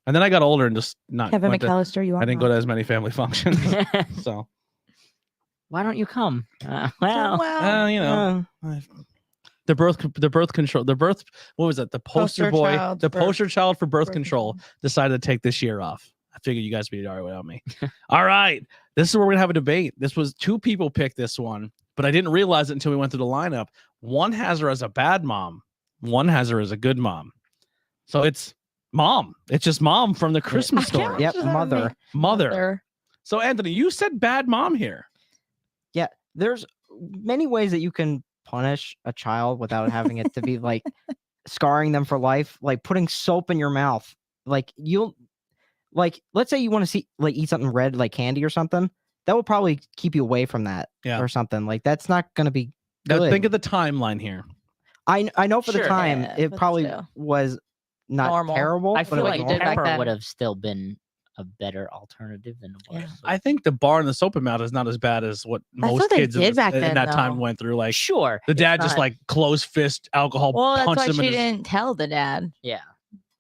[SPEAKER 1] And then I got older and just not.
[SPEAKER 3] Kevin
[SPEAKER 1] went to-
[SPEAKER 3] McAllister, you are.
[SPEAKER 1] I didn't go to as many family functions. So,
[SPEAKER 2] Why don't you come? Well,
[SPEAKER 1] you know, the birth control, what was it? The poster
[SPEAKER 3] Poster
[SPEAKER 1] boy,
[SPEAKER 3] child
[SPEAKER 1] the
[SPEAKER 3] for
[SPEAKER 1] poster child for birth
[SPEAKER 3] birth
[SPEAKER 1] control
[SPEAKER 3] control.
[SPEAKER 1] decided to take this year off. I figured you guys would be all right without me. All right. This is where we're gonna have a debate. This was 2 people picked this one, but I didn't realize it until we went through the lineup. One has her as a bad mom, one has her as a good mom. So it's mom. It's just mom from the Christmas
[SPEAKER 3] I can't
[SPEAKER 1] story.
[SPEAKER 4] Yep,
[SPEAKER 3] Just have
[SPEAKER 4] mother.
[SPEAKER 3] me-
[SPEAKER 1] Mother. So Anthony, you said bad mom here.
[SPEAKER 4] Yeah, there's many ways that you can punish a child without having it to be like scarring them for life, like putting soap in your mouth. Like you'll like let's say you want to see like eat something red like candy or something. That will probably keep you away from that
[SPEAKER 1] Yeah.
[SPEAKER 4] or something. Like that's not going to be
[SPEAKER 1] Now
[SPEAKER 4] good.
[SPEAKER 1] think of the timeline here.
[SPEAKER 4] I know for the
[SPEAKER 2] Sure.
[SPEAKER 4] time
[SPEAKER 3] Yeah,
[SPEAKER 4] it
[SPEAKER 3] but
[SPEAKER 4] probably
[SPEAKER 3] still.
[SPEAKER 4] was not
[SPEAKER 3] Normal.
[SPEAKER 4] terrible.
[SPEAKER 2] I
[SPEAKER 4] but
[SPEAKER 2] feel
[SPEAKER 4] it was
[SPEAKER 2] like
[SPEAKER 3] you did back
[SPEAKER 2] Pepper
[SPEAKER 3] then.
[SPEAKER 2] would have still been a better alternative than a bar
[SPEAKER 3] Yeah.
[SPEAKER 2] of soap.
[SPEAKER 1] I think the bar and the soap amount is not as bad as what
[SPEAKER 3] That's
[SPEAKER 1] most
[SPEAKER 3] what they
[SPEAKER 1] kids
[SPEAKER 3] did back
[SPEAKER 1] in
[SPEAKER 3] then,
[SPEAKER 1] that time
[SPEAKER 3] though.
[SPEAKER 1] went through. Like
[SPEAKER 2] Sure,
[SPEAKER 1] the
[SPEAKER 2] it's
[SPEAKER 1] dad just
[SPEAKER 2] not-
[SPEAKER 1] like closed fist alcohol
[SPEAKER 3] Well, that's
[SPEAKER 1] punched
[SPEAKER 3] why
[SPEAKER 1] him
[SPEAKER 3] she
[SPEAKER 1] in his.
[SPEAKER 3] didn't tell the dad
[SPEAKER 2] yeah.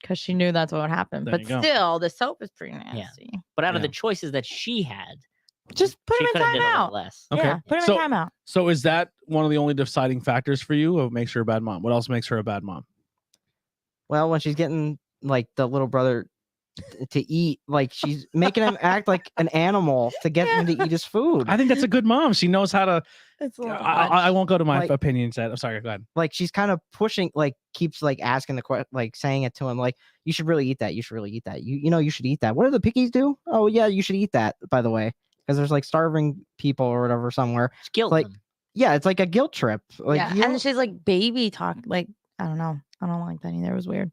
[SPEAKER 3] because she knew that's what would happen.
[SPEAKER 1] There
[SPEAKER 3] But
[SPEAKER 1] you go.
[SPEAKER 3] still, the soap is pretty nasty.
[SPEAKER 2] But out of
[SPEAKER 1] Yeah.
[SPEAKER 2] the choices that she had,
[SPEAKER 3] Just put
[SPEAKER 2] she
[SPEAKER 3] him in
[SPEAKER 2] could have did a little
[SPEAKER 3] timeout.
[SPEAKER 2] less.
[SPEAKER 1] Okay.
[SPEAKER 3] Yeah, put him
[SPEAKER 1] So-
[SPEAKER 3] in timeout.
[SPEAKER 1] So is that one of the only deciding factors for you of makes her a bad mom? What else makes her a bad mom?
[SPEAKER 4] Well, when she's getting like the little brother to eat, like she's making him act like an animal to get him to eat his food.
[SPEAKER 1] I think that's a good mom. She knows how to.
[SPEAKER 3] It's a little
[SPEAKER 1] I won't go to my
[SPEAKER 4] Like-
[SPEAKER 1] opinions yet. I'm sorry. Go ahead.
[SPEAKER 4] Like she's kind of pushing, like keeps like asking the question, like saying it to him, like you should really eat that. You should really eat that. You know you should eat that. What do the piggies do? Oh yeah, you should eat that. By the way, because there's like starving people or whatever somewhere.
[SPEAKER 2] It's guilt
[SPEAKER 4] Like,
[SPEAKER 2] them.
[SPEAKER 4] Yeah, it's like a guilt trip. Like
[SPEAKER 3] yeah,
[SPEAKER 4] you
[SPEAKER 3] and
[SPEAKER 4] don't-
[SPEAKER 3] she's like baby talk. Like I don't know. I don't like that either. It was weird.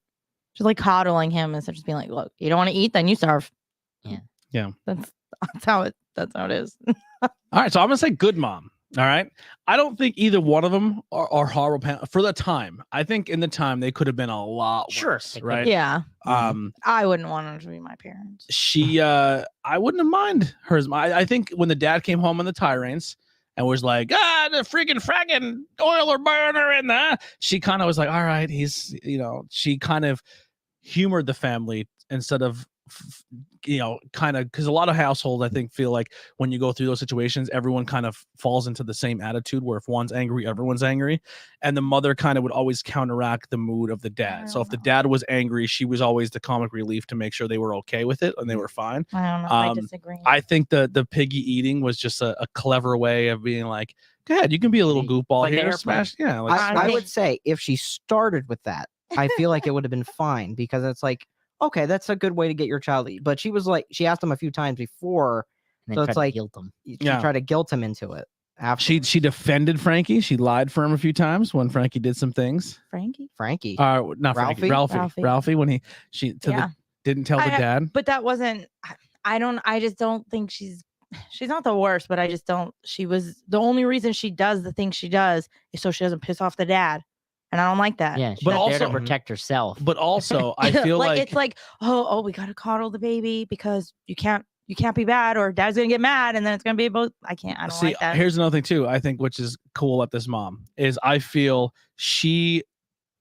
[SPEAKER 3] She's like coddling him instead of just being like, "Look, you don't want to eat, then you starve."
[SPEAKER 2] Yeah.
[SPEAKER 1] Yeah.
[SPEAKER 3] That's how it. That's how it is.
[SPEAKER 1] All right. So I'm gonna say good mom. All right. I don't think either one of them are horrible for the time. I think in the time they could have been a lot
[SPEAKER 2] Sure,
[SPEAKER 1] worse.
[SPEAKER 2] they could
[SPEAKER 1] Right.
[SPEAKER 2] have.
[SPEAKER 3] Yeah,
[SPEAKER 1] I
[SPEAKER 3] I wouldn't want them to be my parents.
[SPEAKER 1] she I wouldn't have mind hers. I think when the dad came home on the tirades and was like, the freaking fragging oiler burner in there, she kind of was like, all right, he's, she kind of humored the family instead of kind of, because a lot of households I think feel like when you go through those situations, everyone kind of falls into the same attitude where if one's angry, everyone's angry, and the mother kind of would always counteract the mood of the dad. So if the dad was angry, she was always the comic relief to make sure they were okay with it and they were fine.
[SPEAKER 3] I don't know. I disagree.
[SPEAKER 1] I think the piggy eating was just a clever way of being like, go ahead, you can be a little goofball
[SPEAKER 2] Like the
[SPEAKER 1] here,
[SPEAKER 2] airplane.
[SPEAKER 1] smash, yeah. Like,
[SPEAKER 3] I
[SPEAKER 4] I
[SPEAKER 3] think-
[SPEAKER 4] would say if she started with that, I feel like it would have been fine because it's like, okay, that's a good way to get your child to eat. But she was like, she asked him a few times before.
[SPEAKER 2] And
[SPEAKER 4] So
[SPEAKER 2] then
[SPEAKER 4] it's
[SPEAKER 2] tried
[SPEAKER 4] like-
[SPEAKER 2] to guilt them.
[SPEAKER 4] She
[SPEAKER 1] Yeah.
[SPEAKER 4] tried to guilt him into it.
[SPEAKER 1] she defended Frankie. She lied for him a few times when Frankie did some things.
[SPEAKER 3] Frankie.
[SPEAKER 4] Frankie.
[SPEAKER 1] Not Frankie,
[SPEAKER 3] Ralphie.
[SPEAKER 1] Ralphie when
[SPEAKER 3] Yeah.
[SPEAKER 1] didn't tell the
[SPEAKER 3] I-
[SPEAKER 1] dad.
[SPEAKER 3] But that wasn't. I just don't think she's not the worst, but I just don't. She was the only reason she does the things she does is so she doesn't piss off the dad, and I don't like that.
[SPEAKER 2] Yeah, she's
[SPEAKER 1] But
[SPEAKER 2] not there to
[SPEAKER 1] also-
[SPEAKER 2] protect herself.
[SPEAKER 1] But also, I feel like
[SPEAKER 3] it's like oh we gotta coddle the baby because you can't be bad or dad's gonna get mad and then it's gonna be both. I don't
[SPEAKER 1] see,
[SPEAKER 3] like that.
[SPEAKER 1] here's another thing too. I think which is cool at this mom is I feel she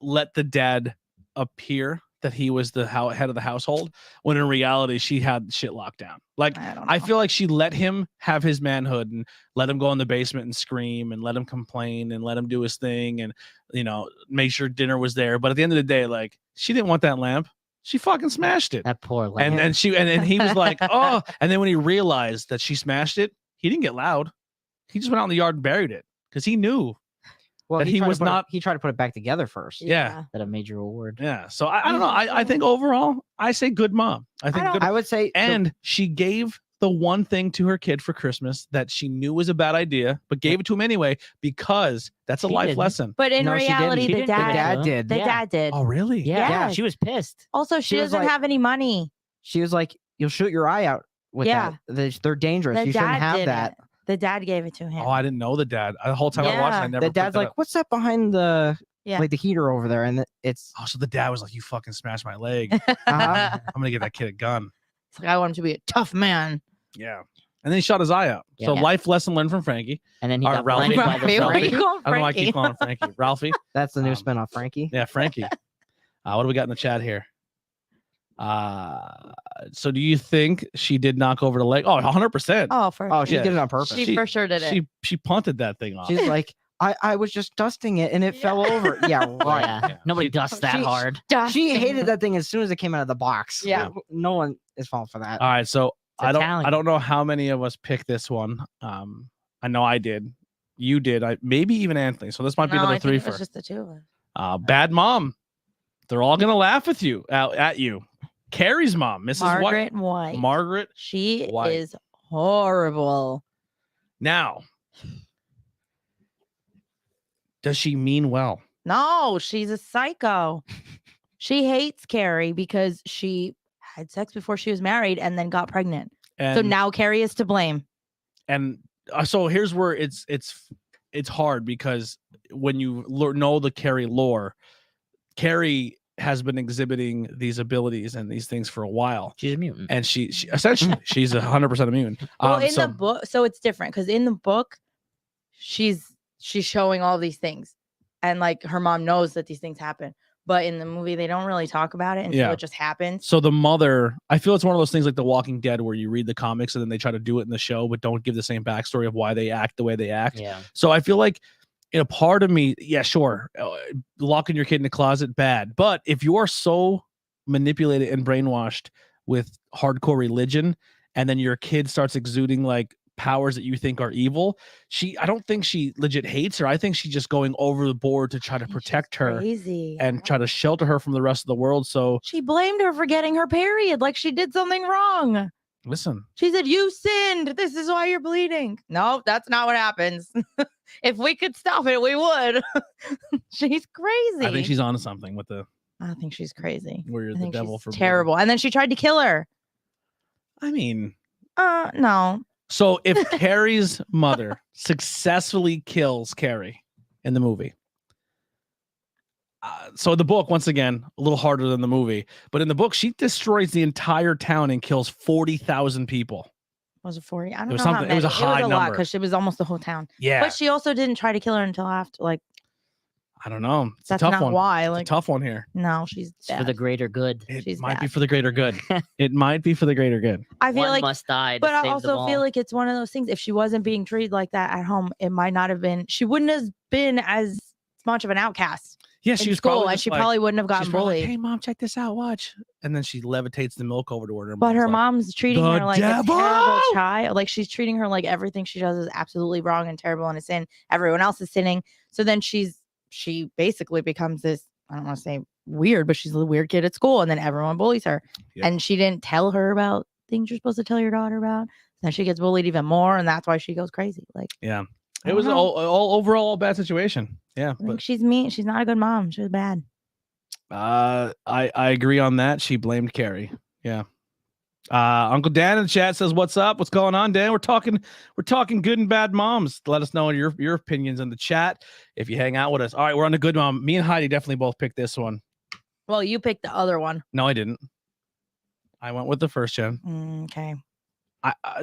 [SPEAKER 1] let the dad appear that he was the head of the household when in reality she had shit locked down. Like
[SPEAKER 3] I don't
[SPEAKER 1] I
[SPEAKER 3] know.
[SPEAKER 1] feel like she let him have his manhood and let him go in the basement and scream and let him complain and let him do his thing and make sure dinner was there. But at the end of the day, like she didn't want that lamp. She fucking smashed it.
[SPEAKER 2] That poor lad.
[SPEAKER 1] And then he was like, oh, and then when he realized that she smashed it, he didn't get loud. He just went out in the yard and buried it because he knew.
[SPEAKER 4] Well,
[SPEAKER 1] that he
[SPEAKER 4] tried to
[SPEAKER 1] was
[SPEAKER 4] put it-
[SPEAKER 1] not-
[SPEAKER 4] He tried to put it back together first.
[SPEAKER 1] Yeah.
[SPEAKER 2] that a major award.
[SPEAKER 1] Yeah. So I don't know. I think overall, I say good mom. I think
[SPEAKER 3] don't-
[SPEAKER 1] good.
[SPEAKER 4] I would say,
[SPEAKER 1] And she gave the one thing to her kid for Christmas that she knew was a bad idea, but gave it to him anyway because that's a
[SPEAKER 2] She
[SPEAKER 1] life
[SPEAKER 2] didn't.
[SPEAKER 1] lesson.
[SPEAKER 3] But in
[SPEAKER 4] No, she didn't.
[SPEAKER 3] reality,
[SPEAKER 2] She
[SPEAKER 3] the
[SPEAKER 2] didn't give it to
[SPEAKER 3] dad
[SPEAKER 2] him.
[SPEAKER 4] did.
[SPEAKER 3] the
[SPEAKER 2] Yeah.
[SPEAKER 3] dad did.
[SPEAKER 1] Oh, really?
[SPEAKER 2] Yeah,
[SPEAKER 3] Yes.
[SPEAKER 2] she was pissed.
[SPEAKER 3] Also,
[SPEAKER 4] She
[SPEAKER 3] she
[SPEAKER 4] was
[SPEAKER 3] doesn't
[SPEAKER 4] like-
[SPEAKER 3] have any money.
[SPEAKER 4] she was like, "You'll shoot your eye out with
[SPEAKER 3] Yeah.
[SPEAKER 4] that. They're dangerous.
[SPEAKER 3] The
[SPEAKER 4] You shouldn't
[SPEAKER 3] dad
[SPEAKER 4] have
[SPEAKER 3] did
[SPEAKER 4] that."
[SPEAKER 3] it. The dad gave it to him.
[SPEAKER 1] Oh, I didn't know the dad. The whole time I watched, it, I
[SPEAKER 3] Yeah.
[SPEAKER 1] never.
[SPEAKER 4] The dad's
[SPEAKER 1] picked it
[SPEAKER 4] like,
[SPEAKER 1] up.
[SPEAKER 4] "What's that behind the
[SPEAKER 3] Yeah.
[SPEAKER 4] like the heater over there?" And it's
[SPEAKER 1] Oh, so the dad was like, "You fucking smashed my leg.
[SPEAKER 4] Uh-huh.
[SPEAKER 1] I'm gonna get that kid a gun."
[SPEAKER 3] It's like I want him to be a tough man.
[SPEAKER 1] Yeah. And then he shot his eye out. So
[SPEAKER 2] Yeah.
[SPEAKER 1] life lesson learned from Frankie.
[SPEAKER 2] And then he
[SPEAKER 1] All
[SPEAKER 2] got
[SPEAKER 1] right, Ralphie.
[SPEAKER 2] blinded by the
[SPEAKER 3] Ralphie, why are you
[SPEAKER 2] selfie.
[SPEAKER 3] calling
[SPEAKER 1] I don't know why I
[SPEAKER 3] Frankie?
[SPEAKER 1] keep calling him Frankie. Ralphie.
[SPEAKER 4] that's the new
[SPEAKER 1] Um,
[SPEAKER 4] spinoff, Frankie.
[SPEAKER 1] Yeah, Frankie. What do we got in the chat here? So do you think she did knock over the leg? Oh, 100%.
[SPEAKER 3] Oh, for
[SPEAKER 4] Oh, she
[SPEAKER 1] Yeah.
[SPEAKER 4] did it on purpose.
[SPEAKER 3] she for sure did it.
[SPEAKER 1] She punted that thing off.
[SPEAKER 4] She's like, I was just dusting it and it fell over. Yeah, right.
[SPEAKER 2] Yeah.
[SPEAKER 1] Yeah.
[SPEAKER 2] Nobody
[SPEAKER 1] She-
[SPEAKER 2] dusts that
[SPEAKER 4] she-
[SPEAKER 2] hard.
[SPEAKER 4] She hated that thing as soon as it came out of the box.
[SPEAKER 3] Yeah.
[SPEAKER 4] No one is falling for that.
[SPEAKER 1] All right, so
[SPEAKER 2] It's
[SPEAKER 1] I
[SPEAKER 2] Italian.
[SPEAKER 1] don't know how many of us picked this one. I know I did. You did. Maybe even Anthony. So this might be
[SPEAKER 3] No,
[SPEAKER 1] another
[SPEAKER 3] I think
[SPEAKER 1] three
[SPEAKER 3] it was
[SPEAKER 1] for
[SPEAKER 3] just the two of us.
[SPEAKER 1] bad mom. They're all gonna laugh with you at you. Carrie's mom, Mrs.
[SPEAKER 3] Margaret White.
[SPEAKER 1] Margaret.
[SPEAKER 3] She
[SPEAKER 1] White.
[SPEAKER 3] is horrible.
[SPEAKER 1] Now, does she mean well?
[SPEAKER 3] No, she's a psycho. She hates Carrie because she had sex before she was married and then got pregnant.
[SPEAKER 1] And
[SPEAKER 3] So now Carrie is to blame.
[SPEAKER 1] and so here's where it's hard because when you know the Carrie lore, Carrie has been exhibiting these abilities and these things for a while,
[SPEAKER 2] She's a mutant.
[SPEAKER 1] and she essentially she's 100% immune.
[SPEAKER 3] Well, in
[SPEAKER 1] so
[SPEAKER 3] the book, so it's different because in the book, she's showing all these things, and like her mom knows that these things happen. But in the movie, they don't really talk about it until it just happens.
[SPEAKER 1] So the mother, I feel it's one of those things like The Walking Dead where you read the comics and then they try to do it in the show, but don't give the same backstory of why they act the way they act.
[SPEAKER 2] Yeah.
[SPEAKER 1] So I feel like, part of me, yeah, sure, locking your kid in a closet, bad. But if you are so manipulated and brainwashed with hardcore religion, and then your kid starts exuding like powers that you think are evil, I don't think she legit hates her. I think she's just going over the board to try to protect her
[SPEAKER 3] Crazy.
[SPEAKER 1] and try to shelter her from the rest of the world. So
[SPEAKER 3] She blamed her for getting her period, like she did something wrong.
[SPEAKER 1] listen,
[SPEAKER 3] She said, "You sinned. This is why you're bleeding." No, that's not what happens. If we could stop it, we would. She's crazy.
[SPEAKER 1] I think she's onto something with
[SPEAKER 3] I think she's crazy.
[SPEAKER 1] where you're
[SPEAKER 3] I
[SPEAKER 1] the
[SPEAKER 3] think
[SPEAKER 1] devil
[SPEAKER 3] she's
[SPEAKER 1] for
[SPEAKER 3] terrible. And then she tried to kill her.
[SPEAKER 1] I mean,
[SPEAKER 3] No.
[SPEAKER 1] so if Carrie's mother successfully kills Carrie in the movie, so the book, once again, a little harder than the movie, but in the book, she destroys the entire town and kills 40,000 people.
[SPEAKER 3] Was it 40? I don't
[SPEAKER 1] was
[SPEAKER 3] know. How
[SPEAKER 1] something- it was
[SPEAKER 3] many.
[SPEAKER 1] a high
[SPEAKER 3] lot
[SPEAKER 1] number.
[SPEAKER 3] because it was almost the whole town.
[SPEAKER 1] Yeah,
[SPEAKER 3] But she also didn't try to kill her until after. Like,
[SPEAKER 1] I don't know. It's
[SPEAKER 3] that's
[SPEAKER 1] a tough
[SPEAKER 3] not
[SPEAKER 1] one.
[SPEAKER 3] why.
[SPEAKER 1] It's
[SPEAKER 3] Like,
[SPEAKER 1] a tough one here.
[SPEAKER 3] no, she's
[SPEAKER 2] It's for the
[SPEAKER 3] bad.
[SPEAKER 2] greater good.
[SPEAKER 1] It
[SPEAKER 3] She's
[SPEAKER 1] might be
[SPEAKER 3] bad.
[SPEAKER 1] for the greater good. It might be for the greater good.
[SPEAKER 3] I feel
[SPEAKER 2] One
[SPEAKER 3] like,
[SPEAKER 2] must die. To
[SPEAKER 3] but I
[SPEAKER 2] save them
[SPEAKER 3] also feel
[SPEAKER 2] all.
[SPEAKER 3] like it's one of those things. If she wasn't being treated like that at home, it might not have been. She wouldn't have been as much of an outcast
[SPEAKER 1] Yeah,
[SPEAKER 3] in
[SPEAKER 1] she was
[SPEAKER 3] school,
[SPEAKER 1] probably
[SPEAKER 3] and
[SPEAKER 1] just
[SPEAKER 3] she
[SPEAKER 1] like-
[SPEAKER 3] probably wouldn't have
[SPEAKER 1] she's
[SPEAKER 3] gotten
[SPEAKER 1] probably
[SPEAKER 3] bullied.
[SPEAKER 1] like, "Hey, mom, check this out. Watch," and then she levitates the milk over to her.
[SPEAKER 3] But her
[SPEAKER 1] like,
[SPEAKER 3] mom's treating
[SPEAKER 1] "The
[SPEAKER 3] her like a
[SPEAKER 1] devil!"
[SPEAKER 3] terrible child. Like she's treating her like everything she does is absolutely wrong and terrible and a sin. Everyone else is sinning. So then she basically becomes this, I don't want to say weird, but she's a weird kid at school, and then everyone bullies her.
[SPEAKER 1] Yeah.
[SPEAKER 3] And she didn't tell her about things you're supposed to tell your daughter about. Then she gets bullied even more, and that's why she goes crazy. Like,
[SPEAKER 1] yeah,
[SPEAKER 3] I
[SPEAKER 1] it was
[SPEAKER 3] don't know.
[SPEAKER 1] all overall a bad situation. Yeah,
[SPEAKER 3] I think
[SPEAKER 1] but
[SPEAKER 3] she's mean. She's not a good mom. She's bad.
[SPEAKER 1] I agree on that. She blamed Carrie. Yeah. Uncle Dan in the chat says, "What's up? What's going on, Dan? We're talking good and bad moms. Let us know your opinions in the chat if you hang out with us." All right, we're on the good mom. Me and Heidi definitely both picked this one.
[SPEAKER 3] Well, you picked the other one.
[SPEAKER 1] No, I didn't. I went with the first gen.
[SPEAKER 3] Okay.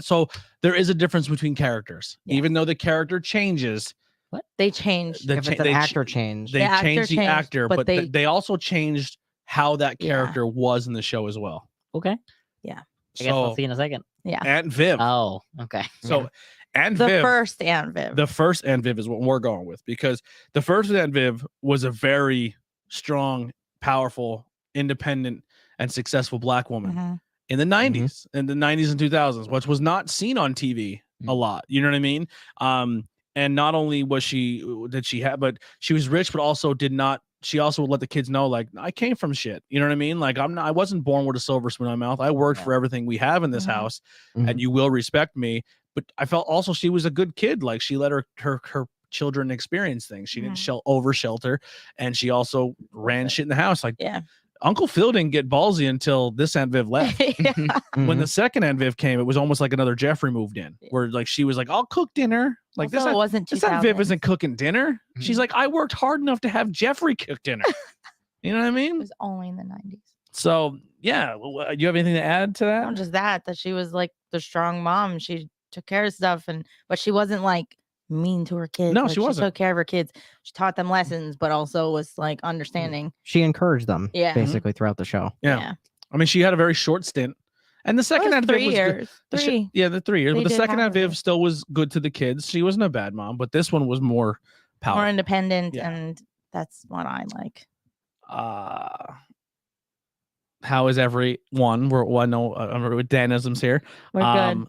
[SPEAKER 1] So there is a difference between characters,
[SPEAKER 3] Yes.
[SPEAKER 1] even though the character changes.
[SPEAKER 3] They changed.
[SPEAKER 1] The
[SPEAKER 4] If
[SPEAKER 1] cha-
[SPEAKER 4] it's an
[SPEAKER 1] they ch-
[SPEAKER 4] actor change,
[SPEAKER 1] They
[SPEAKER 3] The actor
[SPEAKER 1] changed the
[SPEAKER 3] changed,
[SPEAKER 1] actor,
[SPEAKER 3] but
[SPEAKER 1] but they also changed how that
[SPEAKER 3] Yeah.
[SPEAKER 1] character was in the show as well.
[SPEAKER 2] Okay. I guess we'll
[SPEAKER 1] So
[SPEAKER 2] see in a second.
[SPEAKER 3] Yeah.
[SPEAKER 1] Aunt Viv.
[SPEAKER 2] Oh, okay.
[SPEAKER 1] So Aunt
[SPEAKER 3] The
[SPEAKER 1] Viv.
[SPEAKER 3] first Aunt Viv.
[SPEAKER 1] The first Aunt Viv is what we're going with, because the first Aunt Viv was a very strong, powerful, independent, and successful Black woman
[SPEAKER 3] Mhm.
[SPEAKER 1] in the 90s, in the 90s and 2000s, which was not seen on TV a lot. You know what I mean? And not only was did she have, but she was rich, but also did not. She also would let the kids know, like, I came from shit. You know what I mean? Like, I wasn't born with a silver spoon in my mouth. I worked
[SPEAKER 2] Yeah.
[SPEAKER 1] for everything we have in this
[SPEAKER 3] Mhm.
[SPEAKER 1] house,
[SPEAKER 4] Mhm.
[SPEAKER 1] and you will respect me. But I felt also she was a good kid. Like, she let her children experience things. She didn't over shelter, and she also ran shit in the house. Like,
[SPEAKER 3] Yeah.
[SPEAKER 1] Uncle Phil didn't get ballsy until this Aunt Viv left.
[SPEAKER 3] Yeah.
[SPEAKER 1] When
[SPEAKER 4] Mhm.
[SPEAKER 1] the second Aunt Viv came, it was almost like another Jeffrey moved in,
[SPEAKER 3] Yeah.
[SPEAKER 1] where like she was like, "I'll cook dinner." Like
[SPEAKER 3] Also, it
[SPEAKER 1] this
[SPEAKER 3] wasn't
[SPEAKER 1] Aunt Viv
[SPEAKER 3] 2000.
[SPEAKER 1] isn't cooking dinner. She's
[SPEAKER 2] Mhm.
[SPEAKER 1] like, "I worked hard enough to have Jeffrey cook dinner." You know what I
[SPEAKER 3] It
[SPEAKER 1] mean?
[SPEAKER 3] was only in the 90s.
[SPEAKER 1] So yeah, you have anything to add to that?
[SPEAKER 3] Not just that she was like the strong mom. She took care of stuff, but she wasn't like mean to her kids.
[SPEAKER 1] No,
[SPEAKER 3] Like,
[SPEAKER 1] she wasn't.
[SPEAKER 3] took care of her kids. She taught them lessons, but also was like understanding.
[SPEAKER 4] she encouraged them
[SPEAKER 3] Yeah.
[SPEAKER 4] basically throughout the show.
[SPEAKER 1] Yeah. I mean, she had a very short stint, and the
[SPEAKER 3] It
[SPEAKER 1] second
[SPEAKER 3] was
[SPEAKER 1] Aunt Viv
[SPEAKER 3] 3
[SPEAKER 1] was good.
[SPEAKER 3] years.
[SPEAKER 1] The sh-
[SPEAKER 3] 3.
[SPEAKER 1] Yeah, the 3 years.
[SPEAKER 3] They
[SPEAKER 1] But the
[SPEAKER 3] did
[SPEAKER 1] second
[SPEAKER 3] half
[SPEAKER 1] Aunt
[SPEAKER 3] of
[SPEAKER 1] Viv
[SPEAKER 3] it.
[SPEAKER 1] still was good to the kids. She wasn't a bad mom, but this one was more powerful.
[SPEAKER 3] More independent,
[SPEAKER 1] Yeah.
[SPEAKER 3] and that's what I like.
[SPEAKER 1] How is everyone? I know with Danisms here.
[SPEAKER 3] We're good.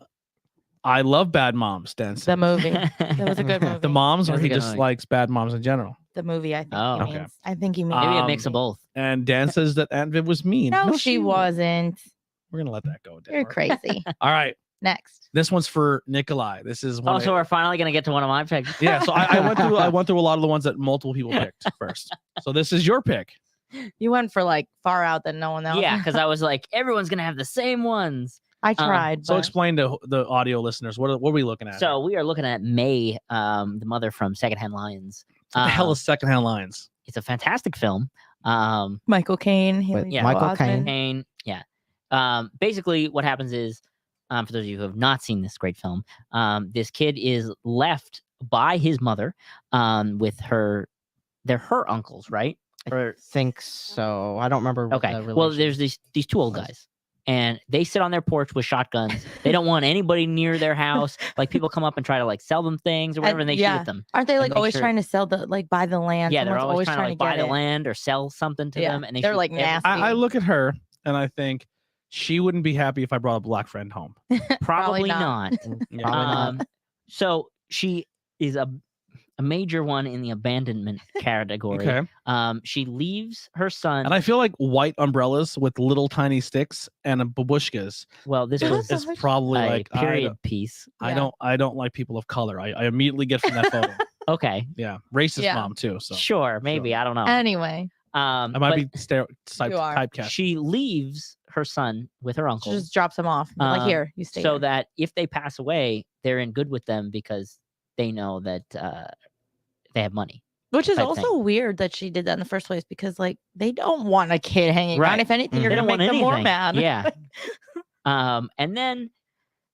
[SPEAKER 1] I love Bad Moms. Dan
[SPEAKER 3] The
[SPEAKER 1] said.
[SPEAKER 3] movie. That was a good movie.
[SPEAKER 1] The moms, or
[SPEAKER 2] That's a
[SPEAKER 1] he
[SPEAKER 2] good
[SPEAKER 1] just
[SPEAKER 2] movie.
[SPEAKER 1] likes Bad Moms in general.
[SPEAKER 3] The movie, I think
[SPEAKER 2] Oh,
[SPEAKER 3] he
[SPEAKER 1] okay.
[SPEAKER 3] means. I think he means.
[SPEAKER 2] Maybe a mix of both.
[SPEAKER 1] And Dan says that Aunt Viv was mean.
[SPEAKER 3] No, she wasn't.
[SPEAKER 1] We're gonna let that go. Dan.
[SPEAKER 3] You're crazy.
[SPEAKER 1] All right,
[SPEAKER 3] Next.
[SPEAKER 1] this one's for Nikolai. This is one.
[SPEAKER 2] Oh, so we're finally gonna get to one of my picks.
[SPEAKER 1] Yeah, so I went through a lot of the ones that multiple people picked first. So this is your pick.
[SPEAKER 3] You went for like far out that no one else.
[SPEAKER 2] Yeah, because I was like, everyone's gonna have the same ones.
[SPEAKER 3] I tried.
[SPEAKER 1] So
[SPEAKER 3] but
[SPEAKER 1] explain to the audio listeners what are we looking at?
[SPEAKER 2] So we are looking at May, the mother from Secondhand Lions.
[SPEAKER 1] what the hell is Secondhand Lines?
[SPEAKER 2] It's a fantastic film.
[SPEAKER 3] Michael Caine, Haley
[SPEAKER 4] Yeah,
[SPEAKER 3] Joel
[SPEAKER 4] Michael
[SPEAKER 3] Osment.
[SPEAKER 4] Caine.
[SPEAKER 2] Kane, yeah. Basically, what happens is, for those of you who have not seen this great film, this kid is left by his mother, with her. They're her uncles, right? Or
[SPEAKER 4] Think so. I don't remember. What
[SPEAKER 2] okay.
[SPEAKER 4] the
[SPEAKER 2] Well,
[SPEAKER 4] relation-
[SPEAKER 2] there's these two old guys, and they sit on their porch with shotguns. They don't want anybody near their house. Like people come up and try to like sell them things or whatever, and they shoot
[SPEAKER 3] yeah.
[SPEAKER 2] at them.
[SPEAKER 3] Aren't they like
[SPEAKER 2] make
[SPEAKER 3] always
[SPEAKER 2] sure-
[SPEAKER 3] trying to sell buy the land?
[SPEAKER 2] Yeah, they're
[SPEAKER 3] Someone's
[SPEAKER 2] always trying to like buy
[SPEAKER 3] get
[SPEAKER 2] the
[SPEAKER 3] it.
[SPEAKER 2] land or sell something to
[SPEAKER 3] Yeah,
[SPEAKER 2] them, and
[SPEAKER 3] they're,
[SPEAKER 2] shoot
[SPEAKER 3] like, nasty.
[SPEAKER 1] I look at her and I think she wouldn't be happy if I brought a black friend home.
[SPEAKER 2] Probably
[SPEAKER 3] not.
[SPEAKER 2] not.
[SPEAKER 1] Yeah.
[SPEAKER 4] Probably not.
[SPEAKER 2] So she is a major one in the abandonment category.
[SPEAKER 1] Okay.
[SPEAKER 2] She leaves her son.
[SPEAKER 1] And I feel like white umbrellas with little tiny sticks and babushkas
[SPEAKER 2] well, this
[SPEAKER 3] What
[SPEAKER 2] was
[SPEAKER 3] the
[SPEAKER 1] is
[SPEAKER 3] heck?
[SPEAKER 1] probably
[SPEAKER 2] a
[SPEAKER 1] like
[SPEAKER 2] period piece.
[SPEAKER 3] Yeah.
[SPEAKER 1] I don't like people of color. I immediately get from that photo.
[SPEAKER 2] Okay,
[SPEAKER 1] Yeah, racist
[SPEAKER 3] Yeah.
[SPEAKER 1] mom too. So
[SPEAKER 2] sure, maybe
[SPEAKER 1] Sure.
[SPEAKER 2] I don't know.
[SPEAKER 3] Anyway,
[SPEAKER 1] I
[SPEAKER 2] But
[SPEAKER 1] might be
[SPEAKER 3] You are.
[SPEAKER 1] typecast.
[SPEAKER 2] she leaves her son with her
[SPEAKER 3] she
[SPEAKER 2] uncle,
[SPEAKER 3] just drops them off. Like
[SPEAKER 2] Um,
[SPEAKER 3] here, you stay.
[SPEAKER 2] so
[SPEAKER 3] here.
[SPEAKER 2] that if they pass away, they're in good with them because they know that they have money.
[SPEAKER 3] Which is
[SPEAKER 2] type
[SPEAKER 3] also
[SPEAKER 2] thing.
[SPEAKER 3] weird that she did that in the first place because like they don't want a kid hanging around.
[SPEAKER 2] Right.
[SPEAKER 3] If anything, you're
[SPEAKER 2] They
[SPEAKER 3] gonna
[SPEAKER 2] don't
[SPEAKER 3] make
[SPEAKER 2] want
[SPEAKER 3] them more
[SPEAKER 2] anything.
[SPEAKER 3] mad.
[SPEAKER 2] Yeah. And then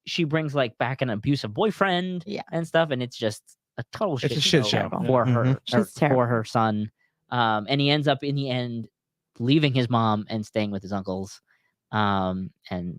[SPEAKER 2] she brings like back an abusive boyfriend
[SPEAKER 3] Yeah.
[SPEAKER 2] and stuff, and it's just a total
[SPEAKER 1] It's
[SPEAKER 2] shit
[SPEAKER 1] a shit
[SPEAKER 2] show
[SPEAKER 1] show.
[SPEAKER 2] for her
[SPEAKER 4] Mhm.
[SPEAKER 2] or
[SPEAKER 3] She's
[SPEAKER 2] for
[SPEAKER 3] terrible.
[SPEAKER 2] her son. And he ends up in the end leaving his mom and staying with his uncles. And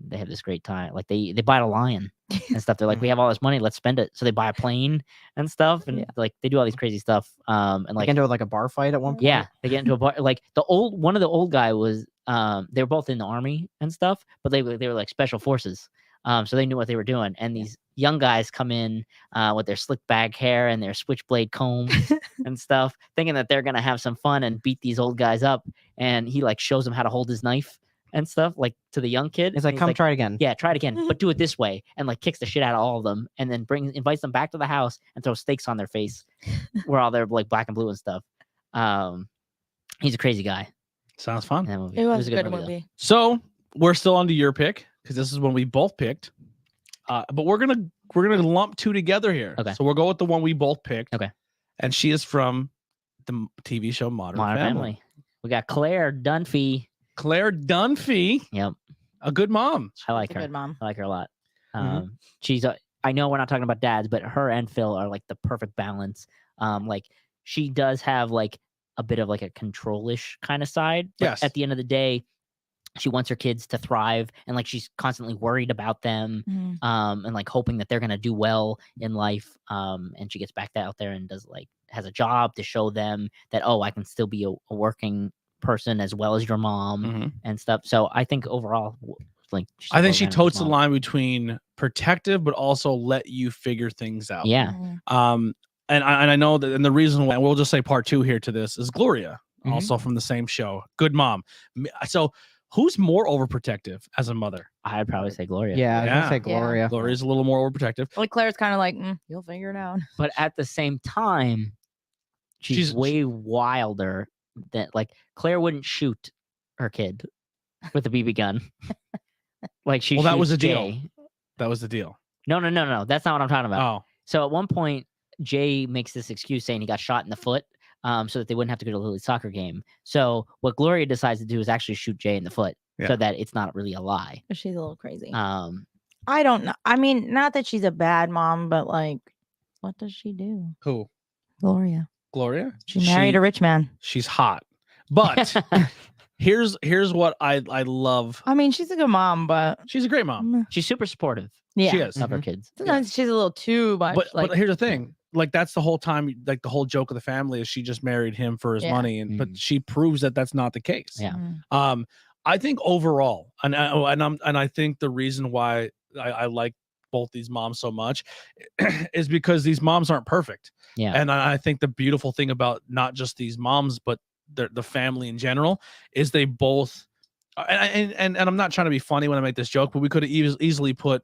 [SPEAKER 2] they have this great time. Like they buy a lion and stuff. They're like, we have all this money, let's spend it. So they buy a plane and stuff, and
[SPEAKER 3] Yeah.
[SPEAKER 2] like they do all these crazy stuff. And
[SPEAKER 4] Like
[SPEAKER 2] like
[SPEAKER 4] into like a bar fight at one point.
[SPEAKER 2] yeah, they get into a bar. Like one of the old guy was they were both in the army and stuff, but they were like special forces. So they knew what they were doing. And these young guys come in with their slick back hair and their switchblade combs and stuff, thinking that they're gonna have some fun and beat these old guys up. And he like shows them how to hold his knife and stuff, like to the young kid.
[SPEAKER 4] It's
[SPEAKER 2] And
[SPEAKER 4] like, come try it again.
[SPEAKER 2] yeah, try it again, but do it this way, and like kicks the shit out of all of them, and then invites them back to the house and throws steaks on their face, where all they're like black and blue and stuff. He's a crazy guy.
[SPEAKER 1] Sounds fun.
[SPEAKER 2] In that movie.
[SPEAKER 3] It was a good
[SPEAKER 2] though.
[SPEAKER 3] movie.
[SPEAKER 1] So we're still on to your pick because this is when we both picked. But we're gonna lump two together here.
[SPEAKER 2] Okay.
[SPEAKER 1] So we'll go with the one we both picked.
[SPEAKER 2] Okay.
[SPEAKER 1] And she is from the TV show Modern Family.
[SPEAKER 2] We got Claire Dunphy.
[SPEAKER 1] Claire Dunphy,
[SPEAKER 2] Yep,
[SPEAKER 1] a good mom.
[SPEAKER 2] I like
[SPEAKER 3] It's a
[SPEAKER 2] her.
[SPEAKER 3] good mom.
[SPEAKER 2] I like her a lot.
[SPEAKER 1] Mhm.
[SPEAKER 2] She's I know we're not talking about dads, but her and Phil are like the perfect balance. Like she does have like a bit of like a control-ish kind of side. But
[SPEAKER 1] Yes.
[SPEAKER 2] at the end of the day, she wants her kids to thrive, and like she's constantly worried about them,
[SPEAKER 3] Mhm.
[SPEAKER 2] and like hoping that they're gonna do well in life. And she gets back out there and has a job to show them that, oh, I can still be a working person as well as your mom
[SPEAKER 1] Mhm.
[SPEAKER 2] and stuff. So I think overall, like she's a
[SPEAKER 1] I think she
[SPEAKER 2] well-managed
[SPEAKER 1] totes the
[SPEAKER 2] mom.
[SPEAKER 1] line between protective but also let you figure things out.
[SPEAKER 2] Yeah.
[SPEAKER 3] Mhm.
[SPEAKER 1] And I know that, and the reason why we'll just say part two here to this is Gloria,
[SPEAKER 2] Mhm.
[SPEAKER 1] also from the same show. Good mom. So who's more overprotective as a mother?
[SPEAKER 2] I'd probably say Gloria.
[SPEAKER 4] Yeah, I was
[SPEAKER 1] Yeah.
[SPEAKER 4] gonna say Gloria.
[SPEAKER 1] Gloria's a little more overprotective.
[SPEAKER 3] Like Claire's kind of like, you'll figure it out.
[SPEAKER 2] But at the same time, she's
[SPEAKER 1] She's-
[SPEAKER 2] way wilder than like Claire wouldn't shoot her kid with a BB gun. Like she
[SPEAKER 1] Well, that was
[SPEAKER 2] shoots
[SPEAKER 1] the deal.
[SPEAKER 2] Jay.
[SPEAKER 1] That was the deal.
[SPEAKER 2] No. That's not what I'm talking about.
[SPEAKER 1] Oh,
[SPEAKER 2] So at one point, Jay makes this excuse saying he got shot in the foot, so that they wouldn't have to go to Lily's soccer game. So what Gloria decides to do is actually shoot Jay in the foot,
[SPEAKER 1] Yeah.
[SPEAKER 2] so that it's not really a lie.
[SPEAKER 3] She's a little crazy.
[SPEAKER 2] Um,
[SPEAKER 3] I don't know. I mean, not that she's a bad mom, but like, what does she do?
[SPEAKER 1] who?
[SPEAKER 3] Gloria.
[SPEAKER 1] Gloria?
[SPEAKER 3] She married a rich man.
[SPEAKER 1] She's hot. But here's what I love.
[SPEAKER 3] I mean, she's a good mom, but
[SPEAKER 1] She's a great mom.
[SPEAKER 2] she's super supportive
[SPEAKER 3] yeah.
[SPEAKER 1] She is.
[SPEAKER 2] of her
[SPEAKER 4] Mhm.
[SPEAKER 2] kids.
[SPEAKER 3] Sometimes she's a little too much.
[SPEAKER 1] But here's the thing. Like that's the whole time, like the whole joke of the family is she just married him for his
[SPEAKER 3] Yeah.
[SPEAKER 1] money, and but
[SPEAKER 2] Mhm.
[SPEAKER 1] she proves that that's not the case.
[SPEAKER 2] Yeah.
[SPEAKER 1] I think overall, and I think the reason why I like both these moms so much is because these moms aren't perfect.
[SPEAKER 2] Yeah.
[SPEAKER 1] And I think the beautiful thing about not just these moms, but the family in general is they both. And I'm not trying to be funny when I make this joke, but we could have easily put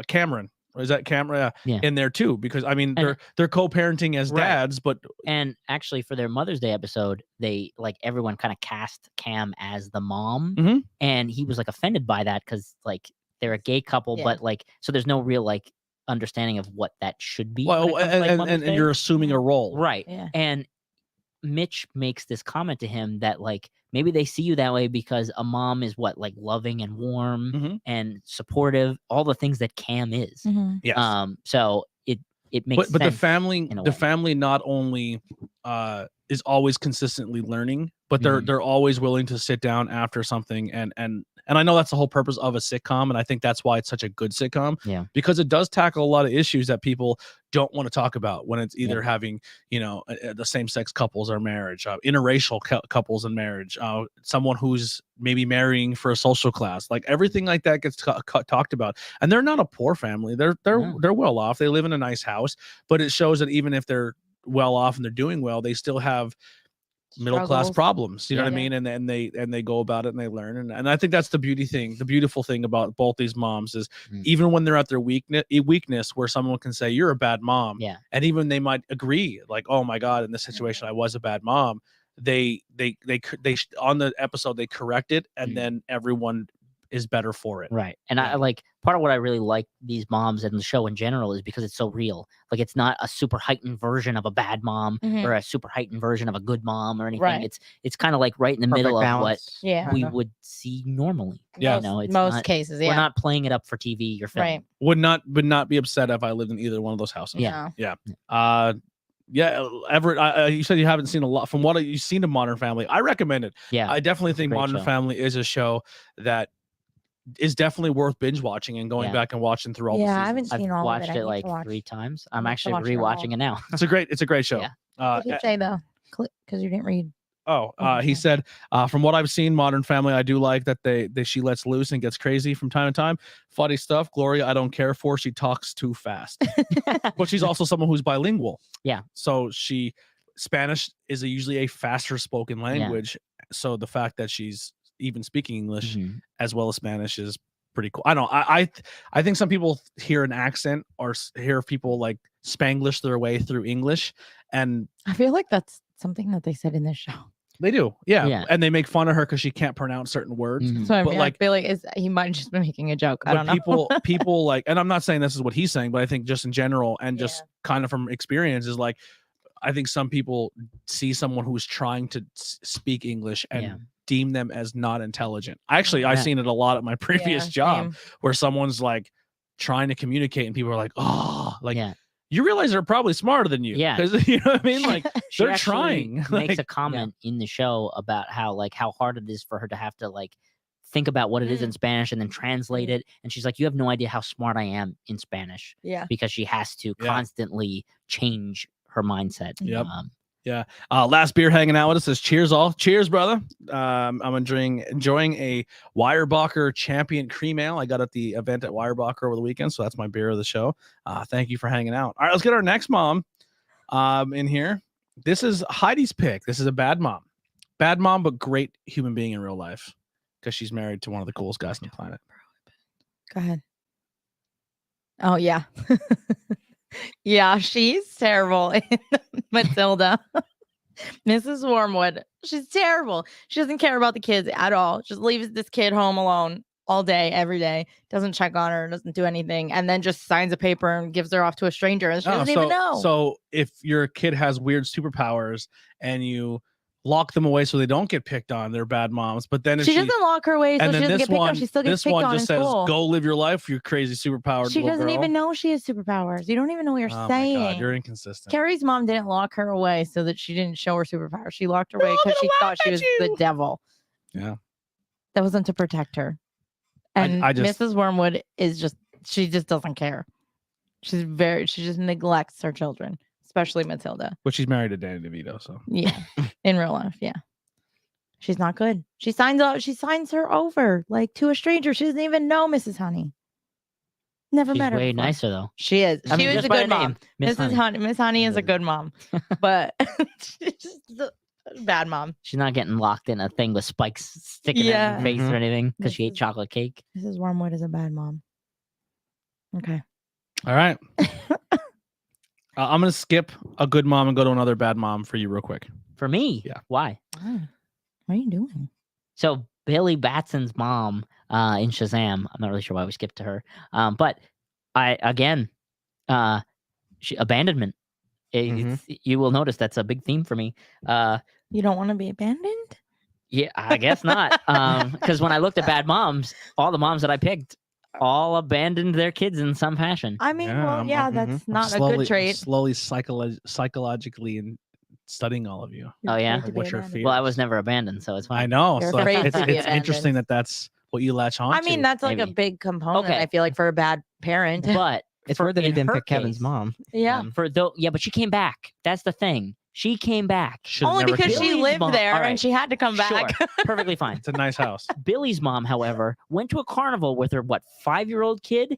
[SPEAKER 1] Cameron. Or is that Cameron?
[SPEAKER 2] Yeah.
[SPEAKER 1] In there too, because I mean
[SPEAKER 2] And-
[SPEAKER 1] they're co-parenting as
[SPEAKER 2] Right.
[SPEAKER 1] dads, but
[SPEAKER 2] And actually, for their Mother's Day episode, they like everyone kind of cast Cam as the mom,
[SPEAKER 1] Mhm.
[SPEAKER 2] and he was like offended by that because like they're a gay couple,
[SPEAKER 3] Yeah.
[SPEAKER 2] but like so there's no real like understanding of what that should be.
[SPEAKER 1] well,
[SPEAKER 2] when it comes to, like, Mother's
[SPEAKER 1] and
[SPEAKER 2] Day.
[SPEAKER 1] you're assuming a role,
[SPEAKER 2] right,
[SPEAKER 3] Yeah.
[SPEAKER 2] and Mitch makes this comment to him that like maybe they see you that way because a mom is what, like, loving and warm
[SPEAKER 1] Mhm.
[SPEAKER 2] and supportive, all the things that Cam is.
[SPEAKER 3] Mhm.
[SPEAKER 1] Yes.
[SPEAKER 2] So it makes
[SPEAKER 1] But the
[SPEAKER 2] sense
[SPEAKER 1] family
[SPEAKER 2] in a way.
[SPEAKER 1] not only is always consistently learning, but
[SPEAKER 2] Mhm.
[SPEAKER 1] they're always willing to sit down after something and I know that's the whole purpose of a sitcom, and I think that's why it's such a good sitcom.
[SPEAKER 2] Yeah.
[SPEAKER 1] Because it does tackle a lot of issues that people don't want to talk about when it's either
[SPEAKER 2] Yep.
[SPEAKER 1] having, you know, the same sex couples or marriage, interracial couples and marriage, someone who's maybe marrying for a social class, like everything like that gets talked about. And they're not a poor family. They're
[SPEAKER 2] No.
[SPEAKER 1] well off. They live in a nice house, but it shows that even if they're well off and they're doing well, they still have middle class
[SPEAKER 3] Struggles.
[SPEAKER 1] problems. You know
[SPEAKER 2] Yeah.
[SPEAKER 1] what I mean? And they go about it and they learn. And I think that's the beautiful thing about both these moms is
[SPEAKER 2] Mm.
[SPEAKER 1] even when they're at their weakness, where someone can say you're a bad mom,
[SPEAKER 2] Yeah.
[SPEAKER 1] and even they might agree, like, oh my god, in this situation I was a bad mom. They on the episode they correct it, and
[SPEAKER 2] Mm.
[SPEAKER 1] then everyone is better for it.
[SPEAKER 2] Right. And
[SPEAKER 1] Yeah.
[SPEAKER 2] I like part of what I really like these moms and the show in general is because it's so real. Like it's not a super heightened version of a bad mom
[SPEAKER 3] Mhm.
[SPEAKER 2] or a super heightened version of a good mom or anything.
[SPEAKER 3] Right.
[SPEAKER 2] It's kind of like right in the
[SPEAKER 4] Perfect
[SPEAKER 2] middle of what
[SPEAKER 4] balance.
[SPEAKER 3] Yeah.
[SPEAKER 2] we
[SPEAKER 4] kinda.
[SPEAKER 2] would see normally.
[SPEAKER 1] Yeah.
[SPEAKER 2] You know, it's
[SPEAKER 3] most
[SPEAKER 2] not,
[SPEAKER 3] cases,
[SPEAKER 2] we're
[SPEAKER 3] yeah.
[SPEAKER 2] not playing it up for TV or film.
[SPEAKER 3] Right.
[SPEAKER 1] Would not be upset if I lived in either one of those houses.
[SPEAKER 2] Yeah.
[SPEAKER 3] No.
[SPEAKER 1] Yeah, Everett, you said you haven't seen a lot. From what you've seen of Modern Family, I recommend it.
[SPEAKER 2] Yeah.
[SPEAKER 1] I definitely think
[SPEAKER 2] great
[SPEAKER 1] Modern
[SPEAKER 2] show.
[SPEAKER 1] Family is a show that is definitely worth binge watching and going
[SPEAKER 2] Yeah.
[SPEAKER 1] back and watching through all
[SPEAKER 3] Yeah, I
[SPEAKER 1] the
[SPEAKER 3] haven't
[SPEAKER 1] seasons.
[SPEAKER 2] I've
[SPEAKER 3] seen all of
[SPEAKER 2] watched
[SPEAKER 3] it. I
[SPEAKER 2] it
[SPEAKER 3] need
[SPEAKER 2] like
[SPEAKER 3] to watch.
[SPEAKER 2] 3 times.
[SPEAKER 3] I
[SPEAKER 2] I'm
[SPEAKER 3] need to
[SPEAKER 2] actually
[SPEAKER 3] watch it all.
[SPEAKER 2] rewatching it now.
[SPEAKER 1] It's a great show.
[SPEAKER 2] Yeah.
[SPEAKER 3] What did he say though? Because you didn't read.
[SPEAKER 1] He said, from what I've seen, Modern Family, I do like that she lets loose and gets crazy from time to time. Funny stuff. Gloria, I don't care for. She talks too fast, but she's also someone who's bilingual.
[SPEAKER 2] Yeah.
[SPEAKER 1] So Spanish is usually a faster spoken language. So the fact that she's even speaking English
[SPEAKER 2] Mhm.
[SPEAKER 1] as well as Spanish is pretty cool. I don't know. I think some people hear an accent or hear people like Spanglish their way through English, and
[SPEAKER 3] I feel like that's something that they said in this show.
[SPEAKER 1] they do, yeah.
[SPEAKER 2] Yeah.
[SPEAKER 1] And they make fun of her because she can't pronounce certain words.
[SPEAKER 2] Mhm.
[SPEAKER 3] So I
[SPEAKER 1] But,
[SPEAKER 3] mean,
[SPEAKER 1] like-
[SPEAKER 3] I feel like he might just be making a joke. I
[SPEAKER 1] But
[SPEAKER 3] don't know.
[SPEAKER 1] people like, and I'm not saying this is what he's saying, but I think just in general and just
[SPEAKER 3] Yeah.
[SPEAKER 1] kind of from experience is like, I think some people see someone who's trying to speak English and
[SPEAKER 2] Yeah.
[SPEAKER 1] deem them as not intelligent. Actually,
[SPEAKER 2] Yeah.
[SPEAKER 1] I've seen it a lot at my previous
[SPEAKER 3] Yeah,
[SPEAKER 1] job
[SPEAKER 3] same.
[SPEAKER 1] where someone's like trying to communicate and people are like, oh, like
[SPEAKER 2] Yeah.
[SPEAKER 1] you realize they're probably smarter than you.
[SPEAKER 2] Yeah.
[SPEAKER 1] Because you know what I mean? Like
[SPEAKER 2] She
[SPEAKER 1] they're
[SPEAKER 2] actually
[SPEAKER 1] trying.
[SPEAKER 2] makes
[SPEAKER 1] Like,
[SPEAKER 2] a comment in the show about how hard it is for her to have to like think about what it is in Spanish and then translate it. And she's like, you have no idea how smart I am in Spanish
[SPEAKER 3] Yeah.
[SPEAKER 2] because she has to
[SPEAKER 1] Yeah.
[SPEAKER 2] constantly change her mindset.
[SPEAKER 1] Yep.
[SPEAKER 2] Um,
[SPEAKER 1] Last beer hanging out with us says cheers all. Cheers, brother. I'm enjoying a Weyerbacher Champion Cream Ale I got at the event at Weyerbacher over the weekend, so that's my beer of the show. Thank you for hanging out. All right, let's get our next mom in here. This is Heidi's pick. This is a bad mom, but great human being in real life because she's married to one of the coolest guys on the planet.
[SPEAKER 3] Go ahead. Oh yeah. Yeah, she's terrible in Matilda. Mrs. Wormwood. She's terrible. She doesn't care about the kids at all. Just leaves this kid home alone all day, every day. Doesn't check on her, doesn't do anything, and then just signs a paper and gives her off to a stranger, and she doesn't even know.
[SPEAKER 1] So if your kid has weird superpowers and you lock them away so they don't get picked on, they're bad moms. But then if
[SPEAKER 3] she doesn't lock her away, so
[SPEAKER 1] and
[SPEAKER 3] she
[SPEAKER 1] then
[SPEAKER 3] doesn't
[SPEAKER 1] this
[SPEAKER 3] get picked
[SPEAKER 1] one,
[SPEAKER 3] on. She still gets
[SPEAKER 1] this
[SPEAKER 3] picked
[SPEAKER 1] one
[SPEAKER 3] on in
[SPEAKER 1] just says,
[SPEAKER 3] school.
[SPEAKER 1] "Go live your life, you crazy superpowered
[SPEAKER 3] She
[SPEAKER 1] little
[SPEAKER 3] doesn't
[SPEAKER 1] girl."
[SPEAKER 3] even know she has superpowers. You don't even know what you're
[SPEAKER 1] Oh my
[SPEAKER 3] saying.
[SPEAKER 1] God, you're inconsistent.
[SPEAKER 3] Carrie's mom didn't lock her away so that she didn't show her superpowers. She locked her away because she thought she was the devil.
[SPEAKER 1] Yeah.
[SPEAKER 3] That wasn't to protect her.
[SPEAKER 1] I
[SPEAKER 3] And
[SPEAKER 1] just-
[SPEAKER 3] Mrs. Wormwood is she just doesn't care. She just neglects her children, especially Matilda.
[SPEAKER 1] But she's married to Danny DeVito, so
[SPEAKER 3] Yeah. In real life, yeah. She's not good. She signs her over like to a stranger. She doesn't even know Mrs. Honey. Never
[SPEAKER 2] she's
[SPEAKER 3] met her
[SPEAKER 2] way
[SPEAKER 3] before.
[SPEAKER 2] nicer though.
[SPEAKER 3] She is.
[SPEAKER 2] I
[SPEAKER 3] She
[SPEAKER 2] mean,
[SPEAKER 3] was
[SPEAKER 2] just
[SPEAKER 3] a
[SPEAKER 2] by
[SPEAKER 3] good
[SPEAKER 2] her
[SPEAKER 3] mom.
[SPEAKER 2] name, Miss Honey.
[SPEAKER 3] Miss Honey is a
[SPEAKER 2] Yeah.
[SPEAKER 3] good mom, but she's just a bad mom.
[SPEAKER 2] She's not getting locked in a thing with spikes sticking in
[SPEAKER 3] Yeah.
[SPEAKER 2] her face
[SPEAKER 4] Mhm.
[SPEAKER 2] or anything because she ate
[SPEAKER 3] Mrs.
[SPEAKER 2] chocolate cake.
[SPEAKER 3] Mrs. Wormwood is a bad mom. Okay.
[SPEAKER 1] all right. I'm gonna skip a good mom and go to another bad mom for you real quick.
[SPEAKER 2] For me,
[SPEAKER 1] Yeah.
[SPEAKER 2] Why?
[SPEAKER 3] What are you doing?
[SPEAKER 2] So Billy Batson's mom in Shazam. I'm not really sure why we skipped to her. But abandonment. You will notice that's a big theme for me.
[SPEAKER 3] You don't want to be abandoned?
[SPEAKER 2] Yeah, I guess not. Because when I looked at bad moms, all the moms that I picked all abandoned their kids in some fashion.
[SPEAKER 3] I mean,
[SPEAKER 1] Yeah,
[SPEAKER 3] well,
[SPEAKER 1] I'm-
[SPEAKER 3] yeah,
[SPEAKER 1] I'm-
[SPEAKER 3] that's not a
[SPEAKER 1] slowly,
[SPEAKER 3] good trait.
[SPEAKER 1] slowly psychologically and studying all of you.
[SPEAKER 3] You're
[SPEAKER 2] Oh, yeah?
[SPEAKER 3] afraid to be
[SPEAKER 1] What's your
[SPEAKER 3] abandoned.
[SPEAKER 1] fear?
[SPEAKER 2] Well, I was never abandoned, so it's fine.
[SPEAKER 1] I know.
[SPEAKER 3] You're
[SPEAKER 1] So
[SPEAKER 3] afraid
[SPEAKER 1] it's
[SPEAKER 3] to be
[SPEAKER 1] interesting
[SPEAKER 3] abandoned.
[SPEAKER 1] that's what you latch on
[SPEAKER 3] I mean,
[SPEAKER 1] to.
[SPEAKER 3] that's like a
[SPEAKER 2] maybe.
[SPEAKER 3] big component.
[SPEAKER 2] Okay.
[SPEAKER 3] I feel like for a bad parent.
[SPEAKER 2] But
[SPEAKER 4] It's
[SPEAKER 2] for-
[SPEAKER 4] weird that he
[SPEAKER 2] in
[SPEAKER 4] didn't
[SPEAKER 2] her
[SPEAKER 4] pick Kevin's
[SPEAKER 2] case,
[SPEAKER 4] mom.
[SPEAKER 3] yeah.
[SPEAKER 2] But she came back. That's the thing. She came back.
[SPEAKER 1] Should've
[SPEAKER 3] Only
[SPEAKER 1] never
[SPEAKER 3] because
[SPEAKER 1] came
[SPEAKER 3] she
[SPEAKER 1] back.
[SPEAKER 2] Billy's
[SPEAKER 3] lived
[SPEAKER 2] mom-
[SPEAKER 3] there
[SPEAKER 2] all right.
[SPEAKER 3] and she had to come back.
[SPEAKER 2] Sure, perfectly fine.
[SPEAKER 1] It's a nice house.
[SPEAKER 2] Billy's mom, however, went to a carnival with her 5-year-old kid,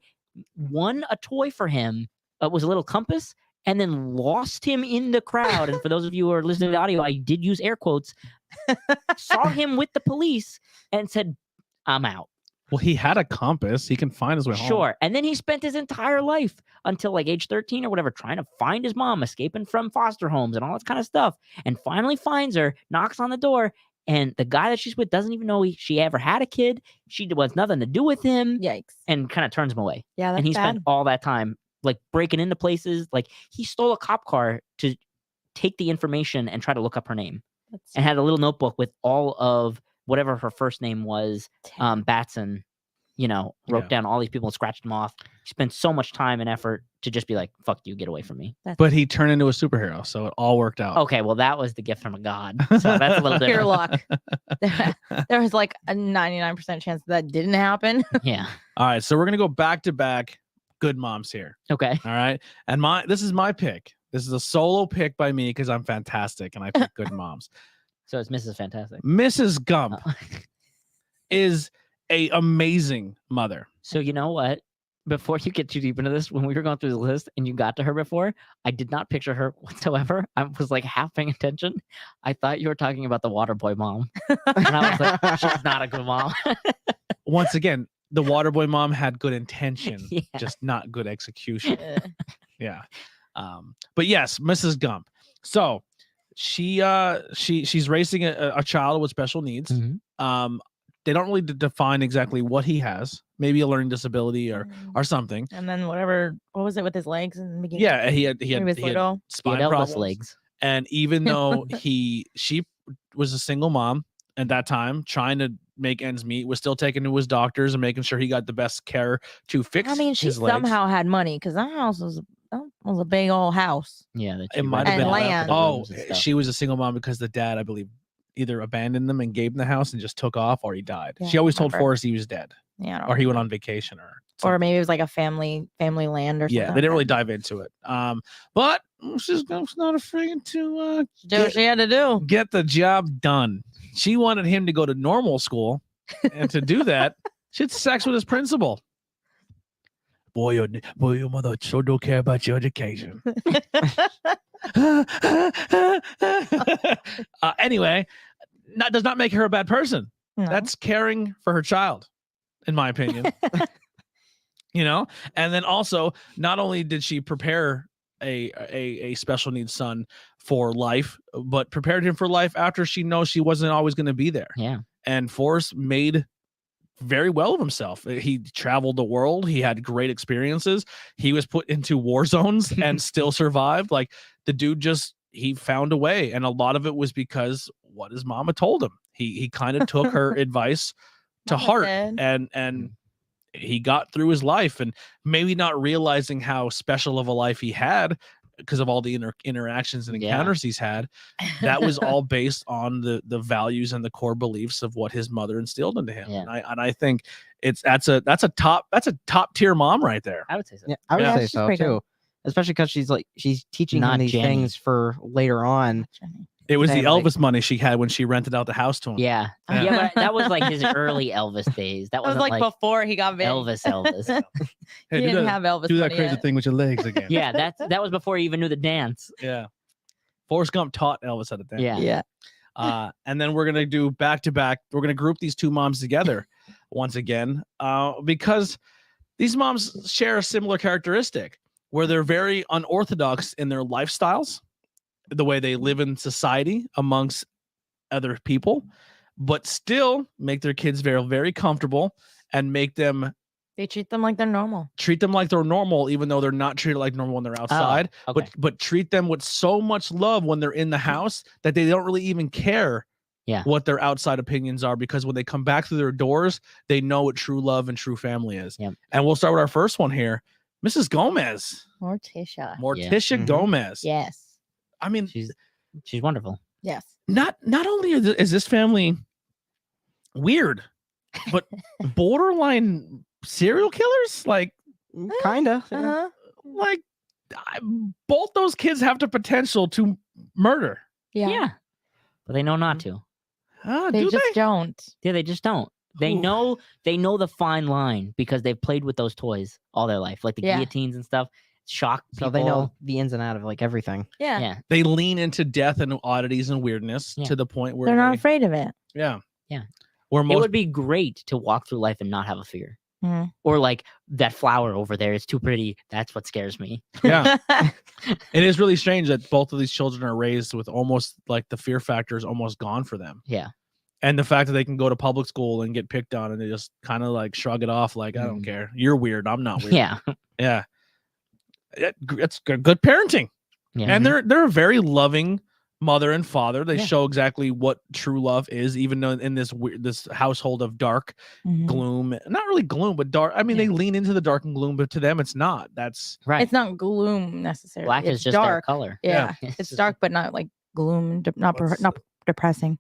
[SPEAKER 2] won a toy for him. It was a little compass, and then lost him in the crowd. And for those of you who are listening to the audio, I did use air quotes. Saw him with the police and said, "I'm out."
[SPEAKER 1] Well, he had a compass. He can find his way home.
[SPEAKER 2] Sure. And then he spent his entire life until like age 13 or whatever, trying to find his mom, escaping from foster homes and all that kind of stuff. And finally finds her, knocks on the door, and the guy that she's with doesn't even know she ever had a kid. She wants nothing to do with him,
[SPEAKER 3] Yikes.
[SPEAKER 2] and kind of turns him away.
[SPEAKER 3] Yeah, that's
[SPEAKER 2] And he
[SPEAKER 3] bad.
[SPEAKER 2] spent all that time like breaking into places. Like he stole a cop car to take the information and try to look up her name,
[SPEAKER 3] That's
[SPEAKER 2] and had a little notebook with all of whatever her first name was,
[SPEAKER 3] terrible.
[SPEAKER 2] Batson, wrote
[SPEAKER 1] Yeah.
[SPEAKER 2] down all these people and scratched them off. He spent so much time and effort to just be like, "Fuck you, get away from me."
[SPEAKER 1] But he turned into a superhero, so it all worked out.
[SPEAKER 2] Okay, well, that was the gift from a god. So that's a little
[SPEAKER 3] Pure
[SPEAKER 2] different.
[SPEAKER 3] luck. There was like a 99% chance that didn't happen.
[SPEAKER 2] Yeah.
[SPEAKER 1] All right, so we're gonna go back to back good moms here.
[SPEAKER 2] Okay.
[SPEAKER 1] All right. And this is my pick. This is a solo pick by me because I'm fantastic and I pick good moms.
[SPEAKER 2] So it's Mrs. Fantastic.
[SPEAKER 1] Mrs. Gump is a amazing mother.
[SPEAKER 2] So you know what? Before you get too deep into this, when we were going through the list and you got to her before, I did not picture her whatsoever. I was like half paying attention. I thought you were talking about the water boy mom. And I was like, she's not a good mom.
[SPEAKER 1] Once again, the Waterboy mom had good intention,
[SPEAKER 2] Yeah.
[SPEAKER 1] just not good execution.
[SPEAKER 3] Uh,
[SPEAKER 1] Yeah. But yes, Mrs. Gump. So she's raising a child with special needs.
[SPEAKER 2] Mhm.
[SPEAKER 1] They don't really define exactly what he has. Maybe a learning disability or something.
[SPEAKER 3] And then what was it with his legs in the beginning?
[SPEAKER 1] Yeah, he had
[SPEAKER 3] When he was little.
[SPEAKER 2] He
[SPEAKER 1] spine
[SPEAKER 2] had Elvis
[SPEAKER 1] problems.
[SPEAKER 2] legs.
[SPEAKER 1] And even though she was a single mom at that time, trying to make ends meet, was still taking to his doctors and making sure he got the best care to fix
[SPEAKER 3] I mean, she
[SPEAKER 1] his legs.
[SPEAKER 3] somehow had money because that house was a big old house.
[SPEAKER 2] Yeah. That
[SPEAKER 1] It
[SPEAKER 2] she
[SPEAKER 1] might
[SPEAKER 2] rented
[SPEAKER 1] have been
[SPEAKER 3] And
[SPEAKER 2] out for
[SPEAKER 3] land.
[SPEAKER 2] the
[SPEAKER 1] Oh,
[SPEAKER 2] rooms and stuff.
[SPEAKER 1] she was a single mom because the dad, I believe, either abandoned them and gave them the house and just took off, or he died.
[SPEAKER 3] Yeah,
[SPEAKER 1] She always told
[SPEAKER 3] remember.
[SPEAKER 1] Forrest he was dead,
[SPEAKER 3] Yeah, I don't
[SPEAKER 1] or he went
[SPEAKER 3] remember.
[SPEAKER 1] on vacation, or
[SPEAKER 3] Or maybe it was like a family land or something.
[SPEAKER 1] yeah. They didn't really dive into it. But Mrs. Gump's not afraid to
[SPEAKER 3] do what she had to do.
[SPEAKER 1] get the job done. She wanted him to go to normal school, and to do that, she had sex with his principal. Boy, your mother sure don't care about your education. Anyway, that does not make her a bad person.
[SPEAKER 3] No.
[SPEAKER 1] That's caring for her child, in my opinion. And then also, not only did she prepare a special needs son for life, but prepared him for life after she knows she wasn't always going to be there.
[SPEAKER 2] Yeah.
[SPEAKER 1] And Forrest made very well of himself. He traveled the world. He had great experiences. He was put into war zones and still survived. Like, the dude he found a way. And a lot of it was because what his mama told him. He kind of took her advice to
[SPEAKER 3] Mama
[SPEAKER 1] heart,
[SPEAKER 3] said.
[SPEAKER 1] and he got through his life, and maybe not realizing how special of a life he had because of all the interactions and
[SPEAKER 2] Yeah.
[SPEAKER 1] encounters he's had. That was all based on the values and the core beliefs of what his mother instilled into him.
[SPEAKER 2] Yeah.
[SPEAKER 1] And I think that's a top tier mom right there.
[SPEAKER 2] I would say so.
[SPEAKER 4] Yeah, I would
[SPEAKER 1] Yeah.
[SPEAKER 4] say
[SPEAKER 3] She's
[SPEAKER 4] so
[SPEAKER 3] pretty
[SPEAKER 4] too.
[SPEAKER 3] good.
[SPEAKER 4] Especially because she's teaching
[SPEAKER 2] Not
[SPEAKER 4] him these
[SPEAKER 2] Jenny.
[SPEAKER 4] things for later on.
[SPEAKER 1] It was the
[SPEAKER 4] Same, like-
[SPEAKER 1] Elvis money she had when she rented out the house to him.
[SPEAKER 2] Yeah.
[SPEAKER 1] Yeah.
[SPEAKER 2] Yeah, but that was like his early Elvis days. That
[SPEAKER 3] That was
[SPEAKER 2] wasn't
[SPEAKER 3] like
[SPEAKER 2] like
[SPEAKER 3] before he got big.
[SPEAKER 2] Elvis.
[SPEAKER 1] Hey,
[SPEAKER 3] He
[SPEAKER 1] do
[SPEAKER 3] didn't
[SPEAKER 1] that,
[SPEAKER 3] have Elvis
[SPEAKER 1] do that
[SPEAKER 3] money
[SPEAKER 1] crazy
[SPEAKER 3] yet.
[SPEAKER 1] thing with your legs again.
[SPEAKER 2] Yeah, that was before he even knew the dance.
[SPEAKER 1] Yeah. Forrest Gump taught Elvis how to dance.
[SPEAKER 2] Yeah.
[SPEAKER 3] Yeah.
[SPEAKER 1] And then we're gonna do back to back. We're gonna group these two moms together once again, because these moms share a similar characteristic where they're very unorthodox in their lifestyles, the way they live in society amongst other people, but still make their kids very, very comfortable and make them
[SPEAKER 3] They treat them like they're normal.
[SPEAKER 1] Treat them like they're normal, even though they're not treated like normal when they're outside.
[SPEAKER 2] okay.
[SPEAKER 1] But treat them with so much love when they're in the house that they don't really even care
[SPEAKER 2] Yeah.
[SPEAKER 1] what their outside opinions are, because when they come back through their doors, they know what true love and true family is.
[SPEAKER 2] Yep.
[SPEAKER 1] And we'll start with our first one here. Mrs. Gomez.
[SPEAKER 3] Morticia.
[SPEAKER 1] Morticia
[SPEAKER 4] Mhm.
[SPEAKER 1] Gomez.
[SPEAKER 3] Yes.
[SPEAKER 1] I mean,
[SPEAKER 2] She's wonderful.
[SPEAKER 3] Yes.
[SPEAKER 1] not only is this family weird, but borderline serial killers. Like
[SPEAKER 4] Kinda. yeah.
[SPEAKER 3] Uh-huh.
[SPEAKER 1] like both those kids have the potential to murder.
[SPEAKER 3] Yeah.
[SPEAKER 2] But they know not to.
[SPEAKER 3] They
[SPEAKER 1] Do
[SPEAKER 3] just
[SPEAKER 1] they?
[SPEAKER 2] Yeah, they just don't. They
[SPEAKER 1] Ooh.
[SPEAKER 2] know the fine line because they've played with those toys all their life, like the
[SPEAKER 3] Yeah.
[SPEAKER 2] guillotines and stuff. Shock people.
[SPEAKER 4] So they know the ins and out of like everything.
[SPEAKER 3] Yeah.
[SPEAKER 2] Yeah.
[SPEAKER 1] They lean into death and oddities and weirdness
[SPEAKER 2] Yeah.
[SPEAKER 1] to the point where
[SPEAKER 3] They're not
[SPEAKER 1] they-
[SPEAKER 3] afraid of it.
[SPEAKER 1] yeah.
[SPEAKER 2] Yeah.
[SPEAKER 1] Where
[SPEAKER 2] It
[SPEAKER 1] most
[SPEAKER 2] would be great to walk through life and not have a fear.
[SPEAKER 3] Mhm.
[SPEAKER 2] Or like that flower over there is too pretty. That's what scares me.
[SPEAKER 1] yeah. It is really strange that both of these children are raised with almost like the fear factor is almost gone for them.
[SPEAKER 2] Yeah.
[SPEAKER 1] And the fact that they can go to public school and get picked on and they just kind of like shrug it off like, I don't
[SPEAKER 2] Mm.
[SPEAKER 1] care. You're weird. I'm not weird.
[SPEAKER 2] Yeah.
[SPEAKER 1] Yeah. It's good parenting.
[SPEAKER 2] Yeah.
[SPEAKER 1] And they're a very loving mother and father. They
[SPEAKER 2] Yeah.
[SPEAKER 1] show exactly what true love is, even though in this this household of dark
[SPEAKER 3] Mhm.
[SPEAKER 1] gloom, not really gloom, but dark. I mean,
[SPEAKER 2] Yeah.
[SPEAKER 1] they lean into the dark and gloom, but to them, it's not. That's
[SPEAKER 2] Right.
[SPEAKER 3] It's not gloom necessarily.
[SPEAKER 2] Black
[SPEAKER 3] it's
[SPEAKER 2] is just their
[SPEAKER 3] dark.
[SPEAKER 2] color.
[SPEAKER 3] Yeah.
[SPEAKER 2] It's
[SPEAKER 3] It's
[SPEAKER 2] just-
[SPEAKER 3] dark, but not like gloom. Not
[SPEAKER 1] What's-
[SPEAKER 3] not depressing.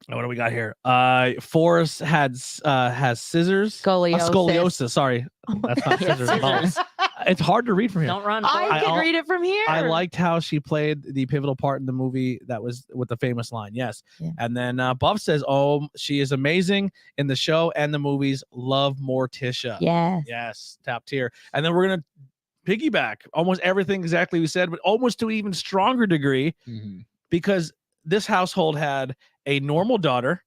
[SPEAKER 1] what do we got here? Forrest has scissors.
[SPEAKER 3] Scoliosis.
[SPEAKER 1] Scoliosis. Sorry, that's not scissors at all. It's hard to read from here.
[SPEAKER 2] Don't run.
[SPEAKER 3] I
[SPEAKER 2] Forrest.
[SPEAKER 3] can
[SPEAKER 1] I-
[SPEAKER 3] read it from here.
[SPEAKER 1] I liked how she played the pivotal part in the movie that was with the famous line. Yes.
[SPEAKER 3] Yeah.
[SPEAKER 1] And then Buff says, oh, she is amazing in the show and the movies. Love Morticia.
[SPEAKER 3] Yes.
[SPEAKER 1] Yes. Top tier. And then we're going to piggyback almost everything exactly we said, but almost to an even stronger degree
[SPEAKER 2] Mhm.
[SPEAKER 1] because this household had a normal daughter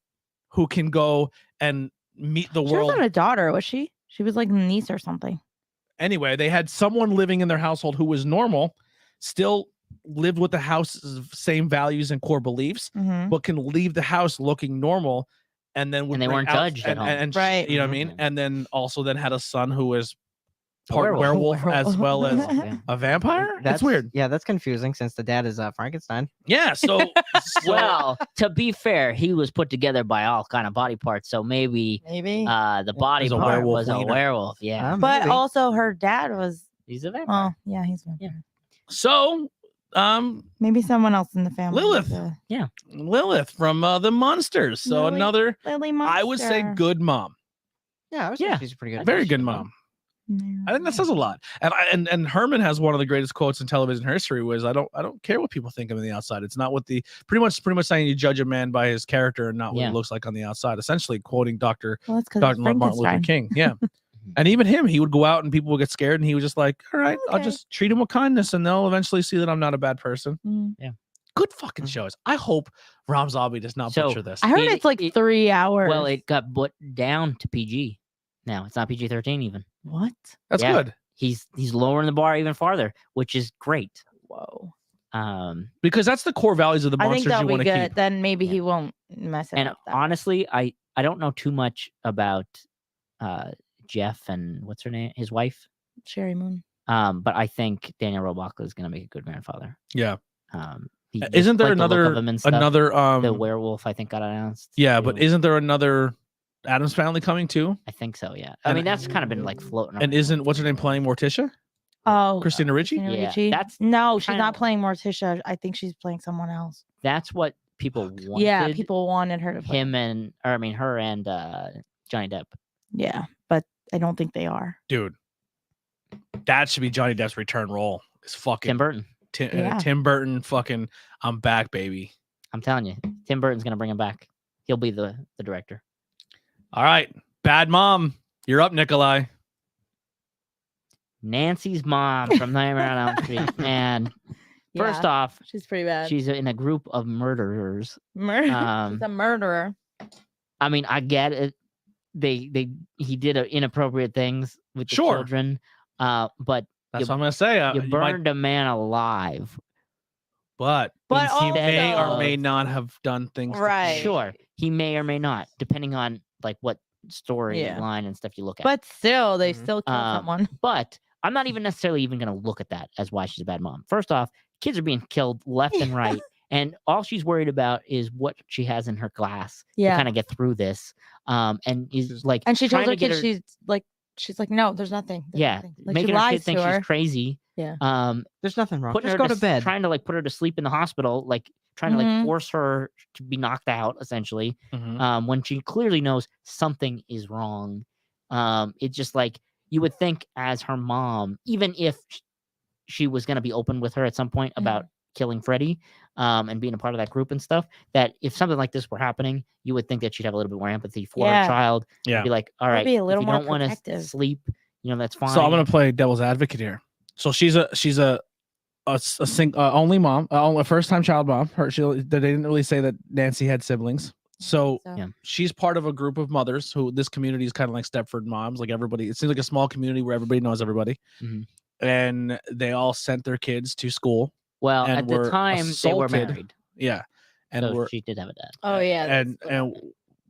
[SPEAKER 1] who can go and meet the
[SPEAKER 3] She
[SPEAKER 1] world.
[SPEAKER 3] wasn't a daughter, was she? She was like a niece or something.
[SPEAKER 1] Anyway, they had someone living in their household who was normal, still lived with the house's same values and core beliefs,
[SPEAKER 3] Mhm.
[SPEAKER 1] but can leave the house looking normal, and then would
[SPEAKER 2] And they
[SPEAKER 1] bring
[SPEAKER 2] weren't
[SPEAKER 1] out-
[SPEAKER 2] judged at home.
[SPEAKER 1] and
[SPEAKER 3] Right.
[SPEAKER 1] you know what I mean,
[SPEAKER 2] Mhm.
[SPEAKER 1] and then also then had a son who was
[SPEAKER 2] A
[SPEAKER 1] part
[SPEAKER 2] werewolf.
[SPEAKER 1] werewolf as well as
[SPEAKER 2] Yeah.
[SPEAKER 1] a vampire. That's
[SPEAKER 4] That's
[SPEAKER 1] weird.
[SPEAKER 4] Yeah, that's confusing since the dad is Frankenstein.
[SPEAKER 1] Yeah. So,
[SPEAKER 2] Well, to be fair, he was put together by all kind of body parts, so maybe
[SPEAKER 3] Maybe.
[SPEAKER 2] the body
[SPEAKER 1] As a
[SPEAKER 2] part
[SPEAKER 1] werewolf
[SPEAKER 2] was a
[SPEAKER 1] wiener.
[SPEAKER 2] werewolf. Yeah.
[SPEAKER 3] but
[SPEAKER 4] Maybe.
[SPEAKER 3] also her dad was.
[SPEAKER 2] He's a vampire.
[SPEAKER 3] Oh, yeah, he's a vampire.
[SPEAKER 1] so
[SPEAKER 3] Maybe someone else in the family.
[SPEAKER 1] Lilith.
[SPEAKER 3] was
[SPEAKER 1] Lilith from the Monsters. So
[SPEAKER 3] Lily
[SPEAKER 1] another,
[SPEAKER 3] Lily
[SPEAKER 1] I would say,
[SPEAKER 3] Monster.
[SPEAKER 1] good mom.
[SPEAKER 4] Yeah, I was
[SPEAKER 2] Yeah.
[SPEAKER 4] she's pretty good.
[SPEAKER 1] Very
[SPEAKER 2] she's
[SPEAKER 1] good
[SPEAKER 2] good.
[SPEAKER 1] mom.
[SPEAKER 3] Yeah.
[SPEAKER 1] I think that says a lot. And Herman has one of the greatest quotes in television history was I don't care what people think of him on the outside. It's not what the pretty much saying you judge a man by his character and not what
[SPEAKER 2] Yeah.
[SPEAKER 1] he looks like on the outside. Essentially quoting Dr.
[SPEAKER 3] Well, it's because
[SPEAKER 1] Martin Luther King. Yeah. And even him, he would go out and people would get scared and he was just like, all right, I'll
[SPEAKER 3] Okay.
[SPEAKER 1] just treat him with kindness and they'll eventually see that I'm not a bad person. Good fucking
[SPEAKER 4] Mhm.
[SPEAKER 1] shows. I hope Ram Zombie does not
[SPEAKER 2] So,
[SPEAKER 1] butcher this.
[SPEAKER 3] I heard
[SPEAKER 2] It-
[SPEAKER 3] it's like
[SPEAKER 2] it-
[SPEAKER 3] 3 hours.
[SPEAKER 2] Well, it got put down to PG. Now it's not PG-13 even.
[SPEAKER 3] what?
[SPEAKER 1] That's
[SPEAKER 2] yeah.
[SPEAKER 1] good.
[SPEAKER 2] He's lowering the bar even farther, which is great.
[SPEAKER 3] Whoa.
[SPEAKER 1] Because that's the core values of the
[SPEAKER 3] I think
[SPEAKER 1] monsters
[SPEAKER 3] that'll
[SPEAKER 1] you
[SPEAKER 3] be
[SPEAKER 1] want to
[SPEAKER 3] good.
[SPEAKER 1] keep.
[SPEAKER 3] Then maybe
[SPEAKER 2] Yeah.
[SPEAKER 3] he won't mess it
[SPEAKER 2] And
[SPEAKER 3] up. that much.
[SPEAKER 2] honestly, I don't know too much about Jeff and what's her name, his wife.
[SPEAKER 3] Sherry Moon.
[SPEAKER 2] But I think Daniel Roebuck is gonna make a good grandfather.
[SPEAKER 1] Yeah.
[SPEAKER 2] Just
[SPEAKER 1] Isn't there
[SPEAKER 2] like the look of
[SPEAKER 1] another
[SPEAKER 2] him and stuff.
[SPEAKER 1] another
[SPEAKER 2] the werewolf? I think got announced.
[SPEAKER 1] yeah, but
[SPEAKER 2] too.
[SPEAKER 1] isn't there another Adams Family coming too?
[SPEAKER 2] I think so. Yeah. I
[SPEAKER 1] and-
[SPEAKER 2] mean, that's kind of been like floating.
[SPEAKER 1] And
[SPEAKER 2] around.
[SPEAKER 1] isn't what's her name playing Morticia?
[SPEAKER 3] Oh,
[SPEAKER 1] Christina Ricci?
[SPEAKER 3] Christina
[SPEAKER 2] Yeah,
[SPEAKER 3] Ricci?
[SPEAKER 2] that's
[SPEAKER 3] no, she's
[SPEAKER 2] kinda-
[SPEAKER 3] not playing Morticia. I think she's playing someone else.
[SPEAKER 2] That's what people wanted.
[SPEAKER 3] Yeah, people wanted her to play.
[SPEAKER 2] her and Johnny Depp.
[SPEAKER 3] Yeah, but I don't think they are.
[SPEAKER 1] Dude, that should be Johnny Depp's return role. It's fucking
[SPEAKER 2] Tim Burton.
[SPEAKER 3] Yeah.
[SPEAKER 1] Tim Burton. Fucking, I'm back, baby.
[SPEAKER 2] I'm telling you, Tim Burton's gonna bring him back. He'll be the director.
[SPEAKER 1] All right, bad mom. You're up, Nikolai.
[SPEAKER 2] Nancy's mom from Nightmare on Elm Street. Man, first
[SPEAKER 3] Yeah,
[SPEAKER 2] off,
[SPEAKER 3] she's pretty bad.
[SPEAKER 2] she's in a group of murderers.
[SPEAKER 3] She's a murderer.
[SPEAKER 2] I mean, I get it. He did inappropriate things with the
[SPEAKER 1] Sure.
[SPEAKER 2] children. But
[SPEAKER 1] That's what I'm gonna say.
[SPEAKER 2] you
[SPEAKER 1] You might-
[SPEAKER 2] burned a man alive.
[SPEAKER 1] but
[SPEAKER 3] But
[SPEAKER 1] he may or
[SPEAKER 2] also-
[SPEAKER 1] may not have done things. to
[SPEAKER 3] Right.
[SPEAKER 1] kill.
[SPEAKER 2] Sure, he may or may not, depending on like what storyline and stuff you look at.
[SPEAKER 3] But still, they
[SPEAKER 1] Mhm.
[SPEAKER 3] still kill someone.
[SPEAKER 2] But I'm not even necessarily even going to look at that as why she's a bad mom. First off, kids are being killed left and right, and all she's worried about is what she has in her glass to
[SPEAKER 3] Yeah.
[SPEAKER 2] kind of get through this. And is like,
[SPEAKER 3] And she
[SPEAKER 2] trying
[SPEAKER 3] told
[SPEAKER 2] to
[SPEAKER 3] her
[SPEAKER 2] get
[SPEAKER 3] kid she's like, no, there's nothing. There's
[SPEAKER 2] yeah,
[SPEAKER 3] nothing. Like,
[SPEAKER 2] making
[SPEAKER 3] she
[SPEAKER 2] her
[SPEAKER 3] lies
[SPEAKER 2] kid think
[SPEAKER 3] to her.
[SPEAKER 2] she's crazy.
[SPEAKER 3] Yeah.
[SPEAKER 4] There's nothing wrong.
[SPEAKER 2] Putting
[SPEAKER 4] Just
[SPEAKER 2] her
[SPEAKER 4] go to bed.
[SPEAKER 2] trying to like put her to sleep in the hospital, like trying to like
[SPEAKER 3] Mhm.
[SPEAKER 2] force her to be knocked out, essentially.
[SPEAKER 1] Mhm.
[SPEAKER 2] When she clearly knows something is wrong. It's just like you would think as her mom, even if she was going to be open with her at some point about killing Freddie, and being a part of that group and stuff, that if something like this were happening, you would think that she'd have a little bit more empathy for her
[SPEAKER 3] Yeah.
[SPEAKER 2] child.
[SPEAKER 1] Yeah.
[SPEAKER 2] And be like, all
[SPEAKER 3] Or
[SPEAKER 2] right,
[SPEAKER 3] be a
[SPEAKER 2] if
[SPEAKER 3] little
[SPEAKER 2] you
[SPEAKER 3] more
[SPEAKER 2] don't want to
[SPEAKER 3] protective.
[SPEAKER 2] sleep, that's fine.
[SPEAKER 1] So I'm gonna play devil's advocate here. So she's a only mom, a first time child mom. They didn't really say that Nancy had siblings. So
[SPEAKER 2] Yeah.
[SPEAKER 1] she's part of a group of mothers who this community is kind of like Stepford moms. Like everybody, it seems like a small community where everybody knows everybody,
[SPEAKER 2] Mhm.
[SPEAKER 1] and they all sent their kids to school.
[SPEAKER 2] Well,
[SPEAKER 1] and
[SPEAKER 2] at the
[SPEAKER 1] were
[SPEAKER 2] time they were
[SPEAKER 1] assaulted.
[SPEAKER 2] married,
[SPEAKER 1] Yeah, and
[SPEAKER 2] so she did have a dad.
[SPEAKER 3] Oh yeah.
[SPEAKER 1] and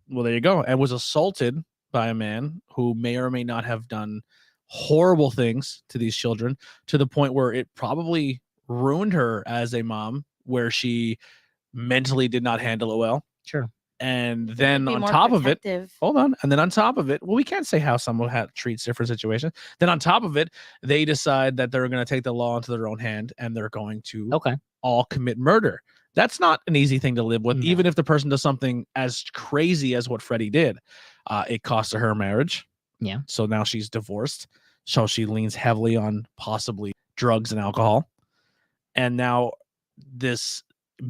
[SPEAKER 1] well, there you go. And was assaulted by a man who may or may not have done horrible things to these children, to the point where it probably ruined her as a mom, where she mentally did not handle it well.
[SPEAKER 2] Sure.
[SPEAKER 1] And then on top of it, hold on. And then on top of it, well, we can't say how someone treats different situations. Then on top of it, they decide that they're going to take the law into their own hand and they're going to all commit murder. That's not an easy thing to live with,
[SPEAKER 2] No.
[SPEAKER 1] even if the person does something as crazy as what Freddie did. It cost her marriage.
[SPEAKER 2] Yeah.
[SPEAKER 1] So now she's divorced. So she leans heavily on possibly drugs and alcohol. And now this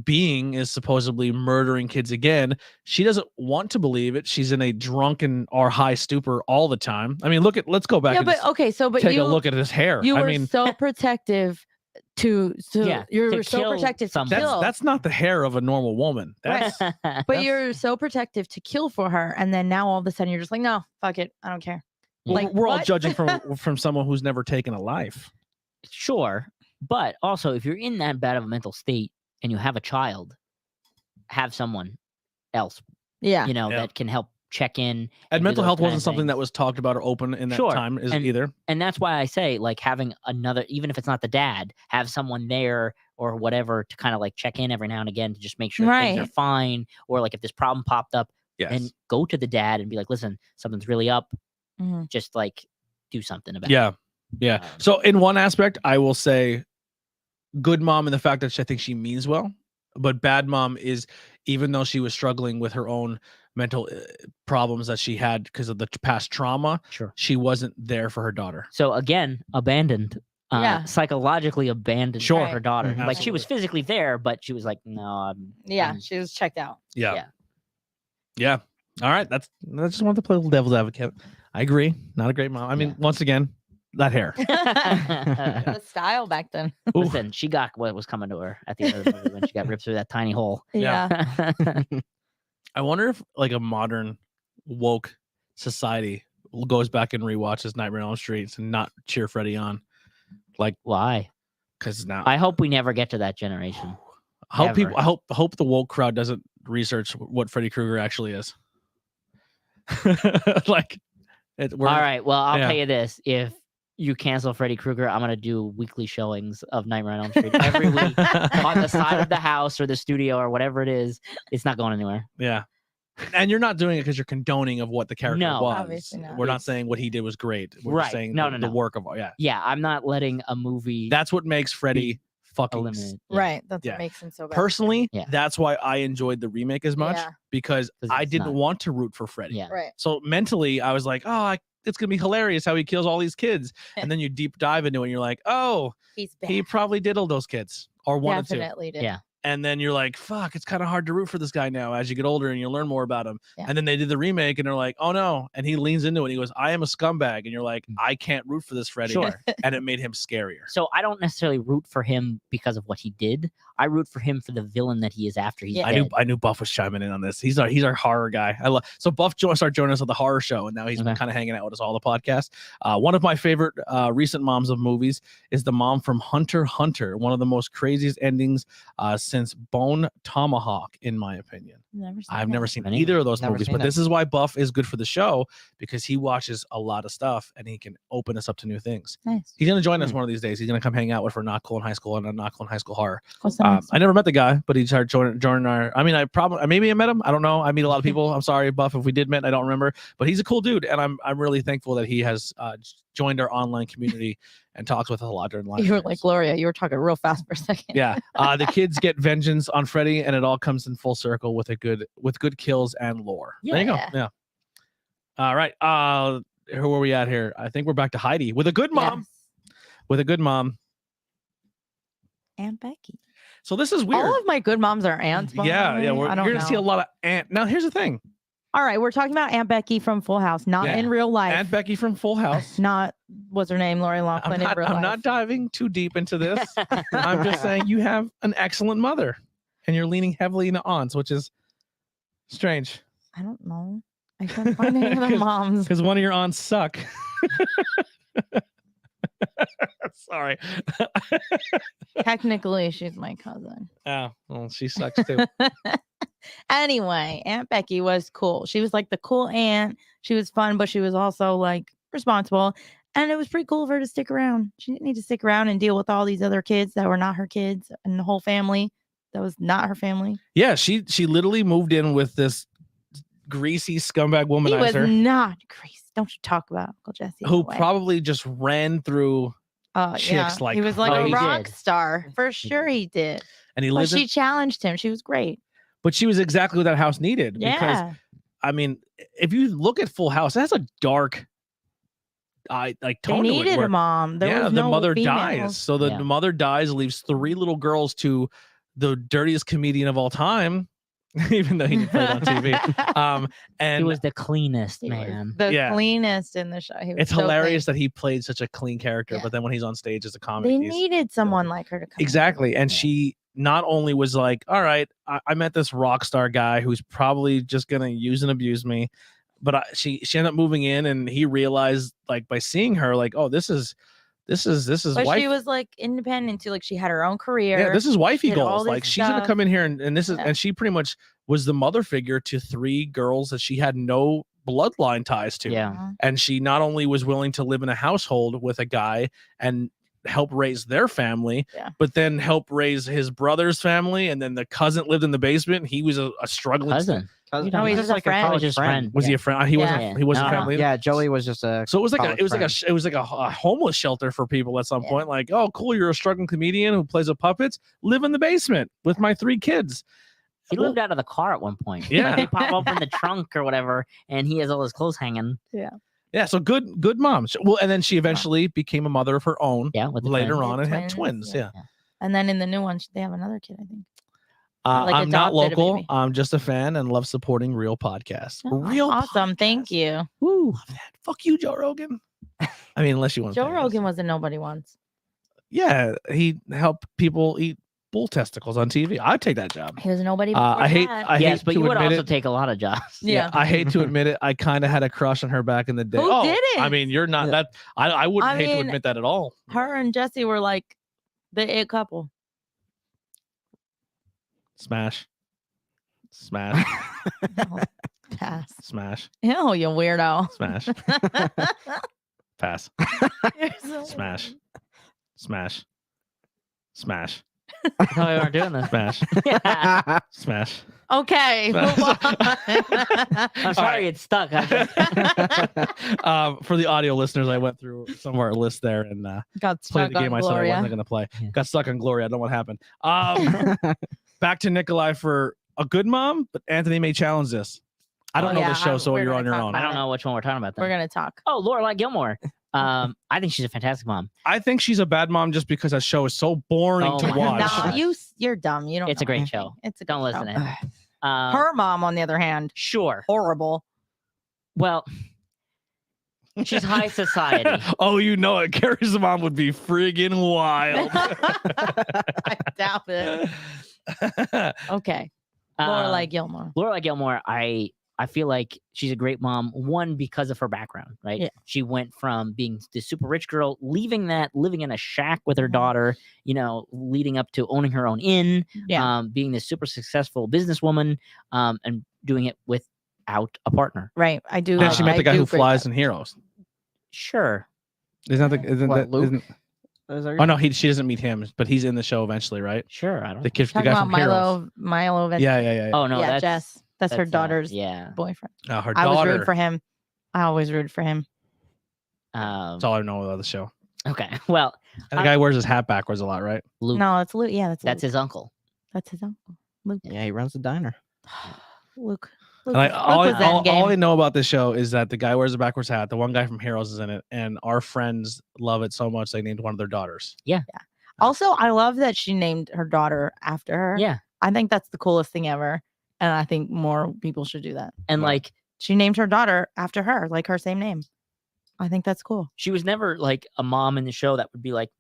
[SPEAKER 1] being is supposedly murdering kids again. She doesn't want to believe it. She's in a drunken or high stupor all the time. I mean, let's go back.
[SPEAKER 3] Yeah,
[SPEAKER 1] and
[SPEAKER 3] but okay, so but
[SPEAKER 1] take a look at his hair.
[SPEAKER 3] You
[SPEAKER 1] I
[SPEAKER 3] were
[SPEAKER 1] mean,
[SPEAKER 3] so protective you were so
[SPEAKER 2] kill
[SPEAKER 3] protective to
[SPEAKER 2] someone.
[SPEAKER 3] kill.
[SPEAKER 1] that's not the hair of a normal woman. That's
[SPEAKER 3] But you're so protective to kill for her, and then now all of a sudden you're just like, no, fuck it, I don't care. Like,
[SPEAKER 1] we're all
[SPEAKER 3] what?
[SPEAKER 1] judging from someone who's never taken a life.
[SPEAKER 2] Sure, but also if you're in that bad of a mental state and you have a child, have someone else,
[SPEAKER 3] Yeah.
[SPEAKER 2] that can help check in.
[SPEAKER 1] And
[SPEAKER 2] do
[SPEAKER 1] mental
[SPEAKER 2] those
[SPEAKER 1] health
[SPEAKER 2] kind
[SPEAKER 1] wasn't
[SPEAKER 2] of
[SPEAKER 1] something that
[SPEAKER 2] things.
[SPEAKER 1] was talked about or open in that
[SPEAKER 2] Sure,
[SPEAKER 1] time
[SPEAKER 2] and-
[SPEAKER 1] either.
[SPEAKER 2] And that's why I say, like, having another, even if it's not the dad, have someone there or whatever to kind of like check in every now and again to just make sure things are
[SPEAKER 3] Right.
[SPEAKER 2] fine. Or like if this problem popped up,
[SPEAKER 1] Yes.
[SPEAKER 2] then go to the dad and be like, listen, something's really up.
[SPEAKER 3] Mhm.
[SPEAKER 2] Just like do something about it.
[SPEAKER 1] Yeah. So in one aspect, I will say good mom in the fact that I think she means well, but bad mom is, even though she was struggling with her own mental problems that she had because of the past trauma,
[SPEAKER 2] Sure.
[SPEAKER 1] she wasn't there for her daughter.
[SPEAKER 2] So again, abandoned.
[SPEAKER 3] Yeah.
[SPEAKER 2] Psychologically abandoned
[SPEAKER 1] Sure.
[SPEAKER 2] her daughter.
[SPEAKER 4] Mhm.
[SPEAKER 2] Like she was physically there, but she was like, no, I'm
[SPEAKER 3] She was checked out.
[SPEAKER 1] Yeah. All right. I just want to play a little devil's advocate. I agree. Not a great mom. I mean, once again, that hair.
[SPEAKER 3] The style back then.
[SPEAKER 1] Ooh.
[SPEAKER 2] Listen, she got what was coming to her at the end of the movie when she got ripped through that tiny hole.
[SPEAKER 1] Yeah. I wonder if like a modern woke society goes back and rewatches Nightmare on Elm Street and not cheer Freddy on. Like,
[SPEAKER 2] Why?
[SPEAKER 1] because now
[SPEAKER 2] I hope we never get to that generation.
[SPEAKER 1] I hope
[SPEAKER 2] ever.
[SPEAKER 1] people. I hope the woke crowd doesn't research what Freddy Krueger actually is. Like,
[SPEAKER 2] All right. Well, I'll
[SPEAKER 1] yeah.
[SPEAKER 2] tell you this: if you cancel Freddy Krueger, I'm gonna do weekly showings of Nightmare on Elm Street every week on the side of the house or the studio or whatever it is. It's not going anywhere.
[SPEAKER 1] Yeah. And you're not doing it because you're condoning of what the character
[SPEAKER 2] No.
[SPEAKER 1] was.
[SPEAKER 3] Obviously not.
[SPEAKER 1] We're not
[SPEAKER 2] It's-
[SPEAKER 1] saying what he did was great. We're
[SPEAKER 2] Right.
[SPEAKER 1] just saying
[SPEAKER 2] No,
[SPEAKER 1] the
[SPEAKER 2] no.
[SPEAKER 1] work of
[SPEAKER 2] Yeah, I'm not letting a movie
[SPEAKER 1] That's what makes Freddy fucking
[SPEAKER 2] eliminate. Yeah.
[SPEAKER 3] Right. That's
[SPEAKER 1] Yeah.
[SPEAKER 3] what makes him so bad.
[SPEAKER 1] Personally,
[SPEAKER 2] Yeah.
[SPEAKER 1] that's why I enjoyed the remake as much,
[SPEAKER 3] Yeah.
[SPEAKER 1] because
[SPEAKER 2] 'Cause
[SPEAKER 1] I
[SPEAKER 2] it's
[SPEAKER 1] didn't
[SPEAKER 2] not-
[SPEAKER 1] want to root for Freddy.
[SPEAKER 2] Yeah.
[SPEAKER 3] Right.
[SPEAKER 1] So mentally, I was like, oh, it's going to be hilarious how he kills all these kids. And then you deep dive into it and you're like, oh,
[SPEAKER 3] He's bad.
[SPEAKER 1] he probably diddled those kids or wanted to.
[SPEAKER 3] Definitely did.
[SPEAKER 2] Yeah.
[SPEAKER 1] And then you're like, fuck, it's kind of hard to root for this guy now as you get older and you learn more about him.
[SPEAKER 3] Yeah.
[SPEAKER 1] And then they did the remake and they're like, oh no. And he leans into it and he goes, I am a scumbag. And you're like, I can't root for this Freddy.
[SPEAKER 2] Sure.
[SPEAKER 1] And it made him scarier.
[SPEAKER 2] So I don't necessarily root for him because of what he did. I root for him for the villain that he is after he's
[SPEAKER 3] Yeah.
[SPEAKER 2] dead.
[SPEAKER 1] I knew Buff was chiming in on this. He's our horror guy. I love so Buff started joining us on the horror show, and now he's been
[SPEAKER 2] Okay.
[SPEAKER 1] kind of hanging out with us all the podcast. One of my favorite recent moms of movies is the mom from Hunter x Hunter, one of the most craziest endings since Bone Tomahawk, in my opinion. I've never seen
[SPEAKER 2] Neither.
[SPEAKER 1] either of those
[SPEAKER 4] Never
[SPEAKER 1] movies,
[SPEAKER 4] seen
[SPEAKER 1] but
[SPEAKER 4] it.
[SPEAKER 1] this is why Buff is good for the show, because he watches a lot of stuff and he can open us up to new things.
[SPEAKER 3] Nice.
[SPEAKER 1] He's going to join us
[SPEAKER 4] Hmm.
[SPEAKER 1] one of these days. He's going to come hang out with for Not Cool in High School and a Not Cool in High School horror.
[SPEAKER 3] What's the next
[SPEAKER 1] I never met the guy, but he started joining our. I mean, maybe I met him. I don't know. I meet a lot of people. I'm sorry, Buff, if we did meet. I don't remember, but he's a cool dude, and I'm really thankful that he has joined our online community and talks with us a lot during live.
[SPEAKER 3] You were
[SPEAKER 1] streams.
[SPEAKER 3] like Gloria. You were talking real fast for a second.
[SPEAKER 1] Yeah, the kids get vengeance on Freddy, and it all comes in full circle with good kills and lore. There you go.
[SPEAKER 3] Yeah.
[SPEAKER 1] Yeah. All right. Who are we at here? I think we're back to Heidi with a good mom.
[SPEAKER 3] Yes.
[SPEAKER 1] With a good mom.
[SPEAKER 3] Aunt Becky.
[SPEAKER 1] So this is weird.
[SPEAKER 3] All of my good moms are aunts. by the
[SPEAKER 1] Yeah.
[SPEAKER 3] way.
[SPEAKER 1] You're
[SPEAKER 3] I don't
[SPEAKER 1] gonna see a
[SPEAKER 3] know.
[SPEAKER 1] lot of aunt. Now here's the thing.
[SPEAKER 3] All right, we're talking about Aunt Becky from Full House, not
[SPEAKER 1] Yeah.
[SPEAKER 3] in real life.
[SPEAKER 1] Aunt Becky from Full House.
[SPEAKER 3] Not what's her name, Lori Loughlin in real
[SPEAKER 1] I'm
[SPEAKER 3] life.
[SPEAKER 1] not diving too deep into this. I'm just saying you have an excellent mother, and you're leaning heavily into aunts, which is strange
[SPEAKER 3] I don't know. I couldn't find any other moms.
[SPEAKER 1] because one of your aunts suck. Sorry.
[SPEAKER 3] Technically, she's my cousin.
[SPEAKER 1] Oh, well, she sucks too.
[SPEAKER 3] Anyway, Aunt Becky was cool. She was like the cool aunt. She was fun, but she was also like responsible. And it was pretty cool of her to stick around. She didn't need to stick around and deal with all these other kids that were not her kids and the whole family that was not her family.
[SPEAKER 1] Yeah, she literally moved in with this greasy scumbag
[SPEAKER 3] He was
[SPEAKER 1] womanizer
[SPEAKER 3] not Grace. Don't you talk about Uncle Jesse.
[SPEAKER 1] who
[SPEAKER 3] that way.
[SPEAKER 1] probably just ran through, chicks like
[SPEAKER 3] he was like
[SPEAKER 1] crazy.
[SPEAKER 3] a rock
[SPEAKER 2] did.
[SPEAKER 3] star. For
[SPEAKER 2] He
[SPEAKER 3] sure he did.
[SPEAKER 1] and he
[SPEAKER 3] But
[SPEAKER 1] lived.
[SPEAKER 3] she challenged him. She was great.
[SPEAKER 1] But she was exactly what that house needed. Because
[SPEAKER 3] Yeah.
[SPEAKER 1] I mean, if you look at Full House, it has a dark, like
[SPEAKER 3] They
[SPEAKER 1] tone to it.
[SPEAKER 3] needed
[SPEAKER 1] where-
[SPEAKER 3] a mom. There
[SPEAKER 1] yeah,
[SPEAKER 3] was
[SPEAKER 1] the
[SPEAKER 3] no
[SPEAKER 1] mother
[SPEAKER 3] females.
[SPEAKER 1] dies. So the
[SPEAKER 2] Yeah.
[SPEAKER 1] mother dies, leaves 3 little girls to the dirtiest comedian of all time, even though he didn't play it on TV.
[SPEAKER 2] He
[SPEAKER 1] And
[SPEAKER 2] was the cleanest
[SPEAKER 3] He was
[SPEAKER 2] man.
[SPEAKER 3] the
[SPEAKER 1] Yeah.
[SPEAKER 3] cleanest in the show. He was
[SPEAKER 1] it's
[SPEAKER 3] so
[SPEAKER 1] hilarious
[SPEAKER 3] clean.
[SPEAKER 1] that he played such a clean character,
[SPEAKER 3] Yeah.
[SPEAKER 1] but then when he's on stage as a comic,
[SPEAKER 3] They
[SPEAKER 1] he's
[SPEAKER 3] needed someone like her to come. in.
[SPEAKER 1] exactly. And
[SPEAKER 3] Yeah.
[SPEAKER 1] she not only was like, all right, I met this rock star guy who's probably just gonna use and abuse me, but she ended up moving in, and he realized, like, by seeing her, like, oh, this is
[SPEAKER 3] But
[SPEAKER 1] wife.
[SPEAKER 3] she was like independent too. Like she had her own career.
[SPEAKER 1] Yeah, this is wifey
[SPEAKER 3] did all
[SPEAKER 1] goals.
[SPEAKER 3] this
[SPEAKER 1] Like she's gonna
[SPEAKER 3] stuff.
[SPEAKER 1] come in here and this is
[SPEAKER 3] Yeah.
[SPEAKER 1] and she pretty much was the mother figure to 3 girls that she had no bloodline ties to.
[SPEAKER 2] Yeah.
[SPEAKER 3] Mhm.
[SPEAKER 1] And she not only was willing to live in a household with a guy and help raise their family,
[SPEAKER 3] Yeah.
[SPEAKER 1] but then help raise his brother's family. And then the cousin lived in the basement. And he was a struggling
[SPEAKER 2] Cousin.
[SPEAKER 4] Cousin-
[SPEAKER 3] No, he's
[SPEAKER 4] he's
[SPEAKER 3] just a
[SPEAKER 4] like
[SPEAKER 3] friend.
[SPEAKER 4] college
[SPEAKER 2] Just friend.
[SPEAKER 1] Was he a friend? He
[SPEAKER 3] Yeah.
[SPEAKER 1] wasn't. He wasn't
[SPEAKER 2] No.
[SPEAKER 1] family.
[SPEAKER 4] Yeah, Joey was just a.
[SPEAKER 1] So it was like
[SPEAKER 4] college friend.
[SPEAKER 1] it was like a homeless shelter for people at some
[SPEAKER 3] Yeah.
[SPEAKER 1] point. Like, oh, cool, you're a struggling comedian who plays with puppets. Live in the basement with my 3 kids.
[SPEAKER 2] He lived out of the car at one point.
[SPEAKER 1] Yeah.
[SPEAKER 2] Like, they pop open the trunk or whatever, and he has all his clothes hanging.
[SPEAKER 1] Yeah, so good mom. Well, and then she eventually became a mother of her own
[SPEAKER 2] Yeah, with the
[SPEAKER 1] later
[SPEAKER 2] twins.
[SPEAKER 1] on and had
[SPEAKER 3] Twins,
[SPEAKER 1] twins.
[SPEAKER 3] yeah.
[SPEAKER 1] Yeah.
[SPEAKER 3] And then in the new one, they have another kid. I think. Like
[SPEAKER 1] I'm not
[SPEAKER 3] adopted a
[SPEAKER 1] local.
[SPEAKER 3] baby.
[SPEAKER 1] I'm just a fan and love supporting real podcasts.
[SPEAKER 3] Oh,
[SPEAKER 1] Real
[SPEAKER 3] awesome. Thank
[SPEAKER 1] podcasts.
[SPEAKER 3] you.
[SPEAKER 1] Woo, love that. Fuck you, Joe Rogan. I mean, unless you want
[SPEAKER 3] Joe Rogan was a nobody once.
[SPEAKER 1] Yeah, he helped people eat bull testicles on TV. I'd take that job.
[SPEAKER 3] He was a nobody.
[SPEAKER 1] I
[SPEAKER 3] before
[SPEAKER 1] hate.
[SPEAKER 3] that.
[SPEAKER 1] I
[SPEAKER 2] Yes,
[SPEAKER 1] hate
[SPEAKER 2] but
[SPEAKER 1] to
[SPEAKER 2] you would
[SPEAKER 1] admit
[SPEAKER 2] also
[SPEAKER 1] it.
[SPEAKER 2] take a lot of jobs.
[SPEAKER 3] Yeah.
[SPEAKER 1] I hate to admit it. I kind of had a crush on her back in the day.
[SPEAKER 3] Who
[SPEAKER 1] I
[SPEAKER 3] didn't?
[SPEAKER 1] mean, you're not
[SPEAKER 4] Yeah.
[SPEAKER 1] that. I wouldn't
[SPEAKER 3] I
[SPEAKER 1] hate to
[SPEAKER 3] mean,
[SPEAKER 1] admit that at all.
[SPEAKER 3] Her and Jesse were like the it couple.
[SPEAKER 1] Smash. Smash.
[SPEAKER 3] No, pass.
[SPEAKER 1] Smash.
[SPEAKER 3] Ew, you weirdo.
[SPEAKER 1] Smash. Pass.
[SPEAKER 3] You're so
[SPEAKER 1] Smash.
[SPEAKER 3] weird.
[SPEAKER 1] Smash. Smash.
[SPEAKER 2] No, we aren't doing this.
[SPEAKER 1] Smash.
[SPEAKER 2] Yeah.
[SPEAKER 1] Smash.
[SPEAKER 3] Okay.
[SPEAKER 1] Smash.
[SPEAKER 3] Move
[SPEAKER 2] I'm
[SPEAKER 3] on.
[SPEAKER 2] sorry, it's stuck.
[SPEAKER 1] For the audio listeners, I went through some of our list there and
[SPEAKER 3] Got
[SPEAKER 1] played
[SPEAKER 3] stuck
[SPEAKER 1] the game
[SPEAKER 3] on
[SPEAKER 1] I said I
[SPEAKER 3] Gloria.
[SPEAKER 1] wasn't going to play.
[SPEAKER 2] Yeah.
[SPEAKER 1] Got stuck on Gloria. I don't know what happened. Back to Nikolai for a good mom, but Anthony may challenge this. I don't
[SPEAKER 3] Oh,
[SPEAKER 1] know
[SPEAKER 3] yeah,
[SPEAKER 1] the show, so
[SPEAKER 3] we're
[SPEAKER 1] you're
[SPEAKER 3] gonna
[SPEAKER 1] on your
[SPEAKER 3] talk
[SPEAKER 1] own.
[SPEAKER 2] I
[SPEAKER 3] about
[SPEAKER 2] don't know which one we're talking about. Then.
[SPEAKER 3] We're gonna talk.
[SPEAKER 2] Oh, Lorelai Gilmore. I think she's a fantastic mom.
[SPEAKER 1] I think she's a bad mom just because that show is so boring
[SPEAKER 2] Oh
[SPEAKER 1] to
[SPEAKER 2] my
[SPEAKER 1] watch.
[SPEAKER 2] gosh.
[SPEAKER 3] No, you're dumb. You don't.
[SPEAKER 2] It's a
[SPEAKER 3] know
[SPEAKER 2] great
[SPEAKER 3] anything.
[SPEAKER 2] show.
[SPEAKER 3] It's a
[SPEAKER 2] Don't
[SPEAKER 3] good
[SPEAKER 2] listen
[SPEAKER 3] show.
[SPEAKER 2] to him.
[SPEAKER 3] Her mom, on the other hand,
[SPEAKER 2] Sure.
[SPEAKER 3] horrible.
[SPEAKER 2] Well, she's high society.
[SPEAKER 1] Oh, you know it. Carrie's mom would be friggin' wild.
[SPEAKER 3] I doubt it. Okay. Lorelai Gilmore.
[SPEAKER 2] Lorelai Gilmore, I I feel like she's a great mom. One, because of her background, right?
[SPEAKER 3] Yeah.
[SPEAKER 2] She went from being the super rich girl, leaving that, living in a shack with her
[SPEAKER 3] Mhm.
[SPEAKER 2] daughter, leading up to owning her own inn,
[SPEAKER 3] Yeah.
[SPEAKER 2] being this super successful businesswoman, and doing it without a partner.
[SPEAKER 3] Right. I do.
[SPEAKER 1] Then
[SPEAKER 3] like,
[SPEAKER 1] she met
[SPEAKER 3] I
[SPEAKER 1] the guy
[SPEAKER 3] do
[SPEAKER 1] who
[SPEAKER 3] agree
[SPEAKER 1] flies
[SPEAKER 3] with
[SPEAKER 1] in Heroes.
[SPEAKER 2] Sure.
[SPEAKER 1] Isn't that the? Isn't
[SPEAKER 4] What,
[SPEAKER 1] that?
[SPEAKER 4] Luke?
[SPEAKER 1] Isn't,
[SPEAKER 4] Is that
[SPEAKER 1] oh no, she doesn't meet him, but he's in the show eventually, right?
[SPEAKER 2] Sure. I don't
[SPEAKER 1] The kid, the
[SPEAKER 3] Talking
[SPEAKER 1] guy
[SPEAKER 3] about
[SPEAKER 1] from Heroes.
[SPEAKER 3] Milo.
[SPEAKER 1] Yeah, yeah, yeah.
[SPEAKER 2] Oh no,
[SPEAKER 3] yeah,
[SPEAKER 2] that's
[SPEAKER 3] Jess. That's her daughter's
[SPEAKER 2] yeah.
[SPEAKER 3] boyfriend.
[SPEAKER 1] Her
[SPEAKER 3] I was rooting
[SPEAKER 1] daughter.
[SPEAKER 3] for him. I always rooted for him.
[SPEAKER 1] That's all I know about the show.
[SPEAKER 2] Okay. Well,
[SPEAKER 1] And the guy wears his hat backwards a lot, right?
[SPEAKER 2] Luke.
[SPEAKER 3] No, it's Luke. Yeah, that's
[SPEAKER 2] That's
[SPEAKER 3] Luke.
[SPEAKER 2] his uncle.
[SPEAKER 3] That's his uncle. Luke.
[SPEAKER 4] Yeah, he runs the diner.
[SPEAKER 3] Luke.
[SPEAKER 1] And all
[SPEAKER 3] was
[SPEAKER 1] I
[SPEAKER 3] Endgame.
[SPEAKER 1] know about this show is that the guy wears a backwards hat. The one guy from Heroes is in it, and our friends love it so much they named one of their daughters.
[SPEAKER 3] Also, I love that she named her daughter after her.
[SPEAKER 2] Yeah.
[SPEAKER 3] I think that's the coolest thing ever. And I think more people should do that.
[SPEAKER 2] And
[SPEAKER 1] Wow.
[SPEAKER 2] like
[SPEAKER 3] She named her daughter after her, like her same name. I think that's cool.
[SPEAKER 2] she was never like a mom in the show that would be like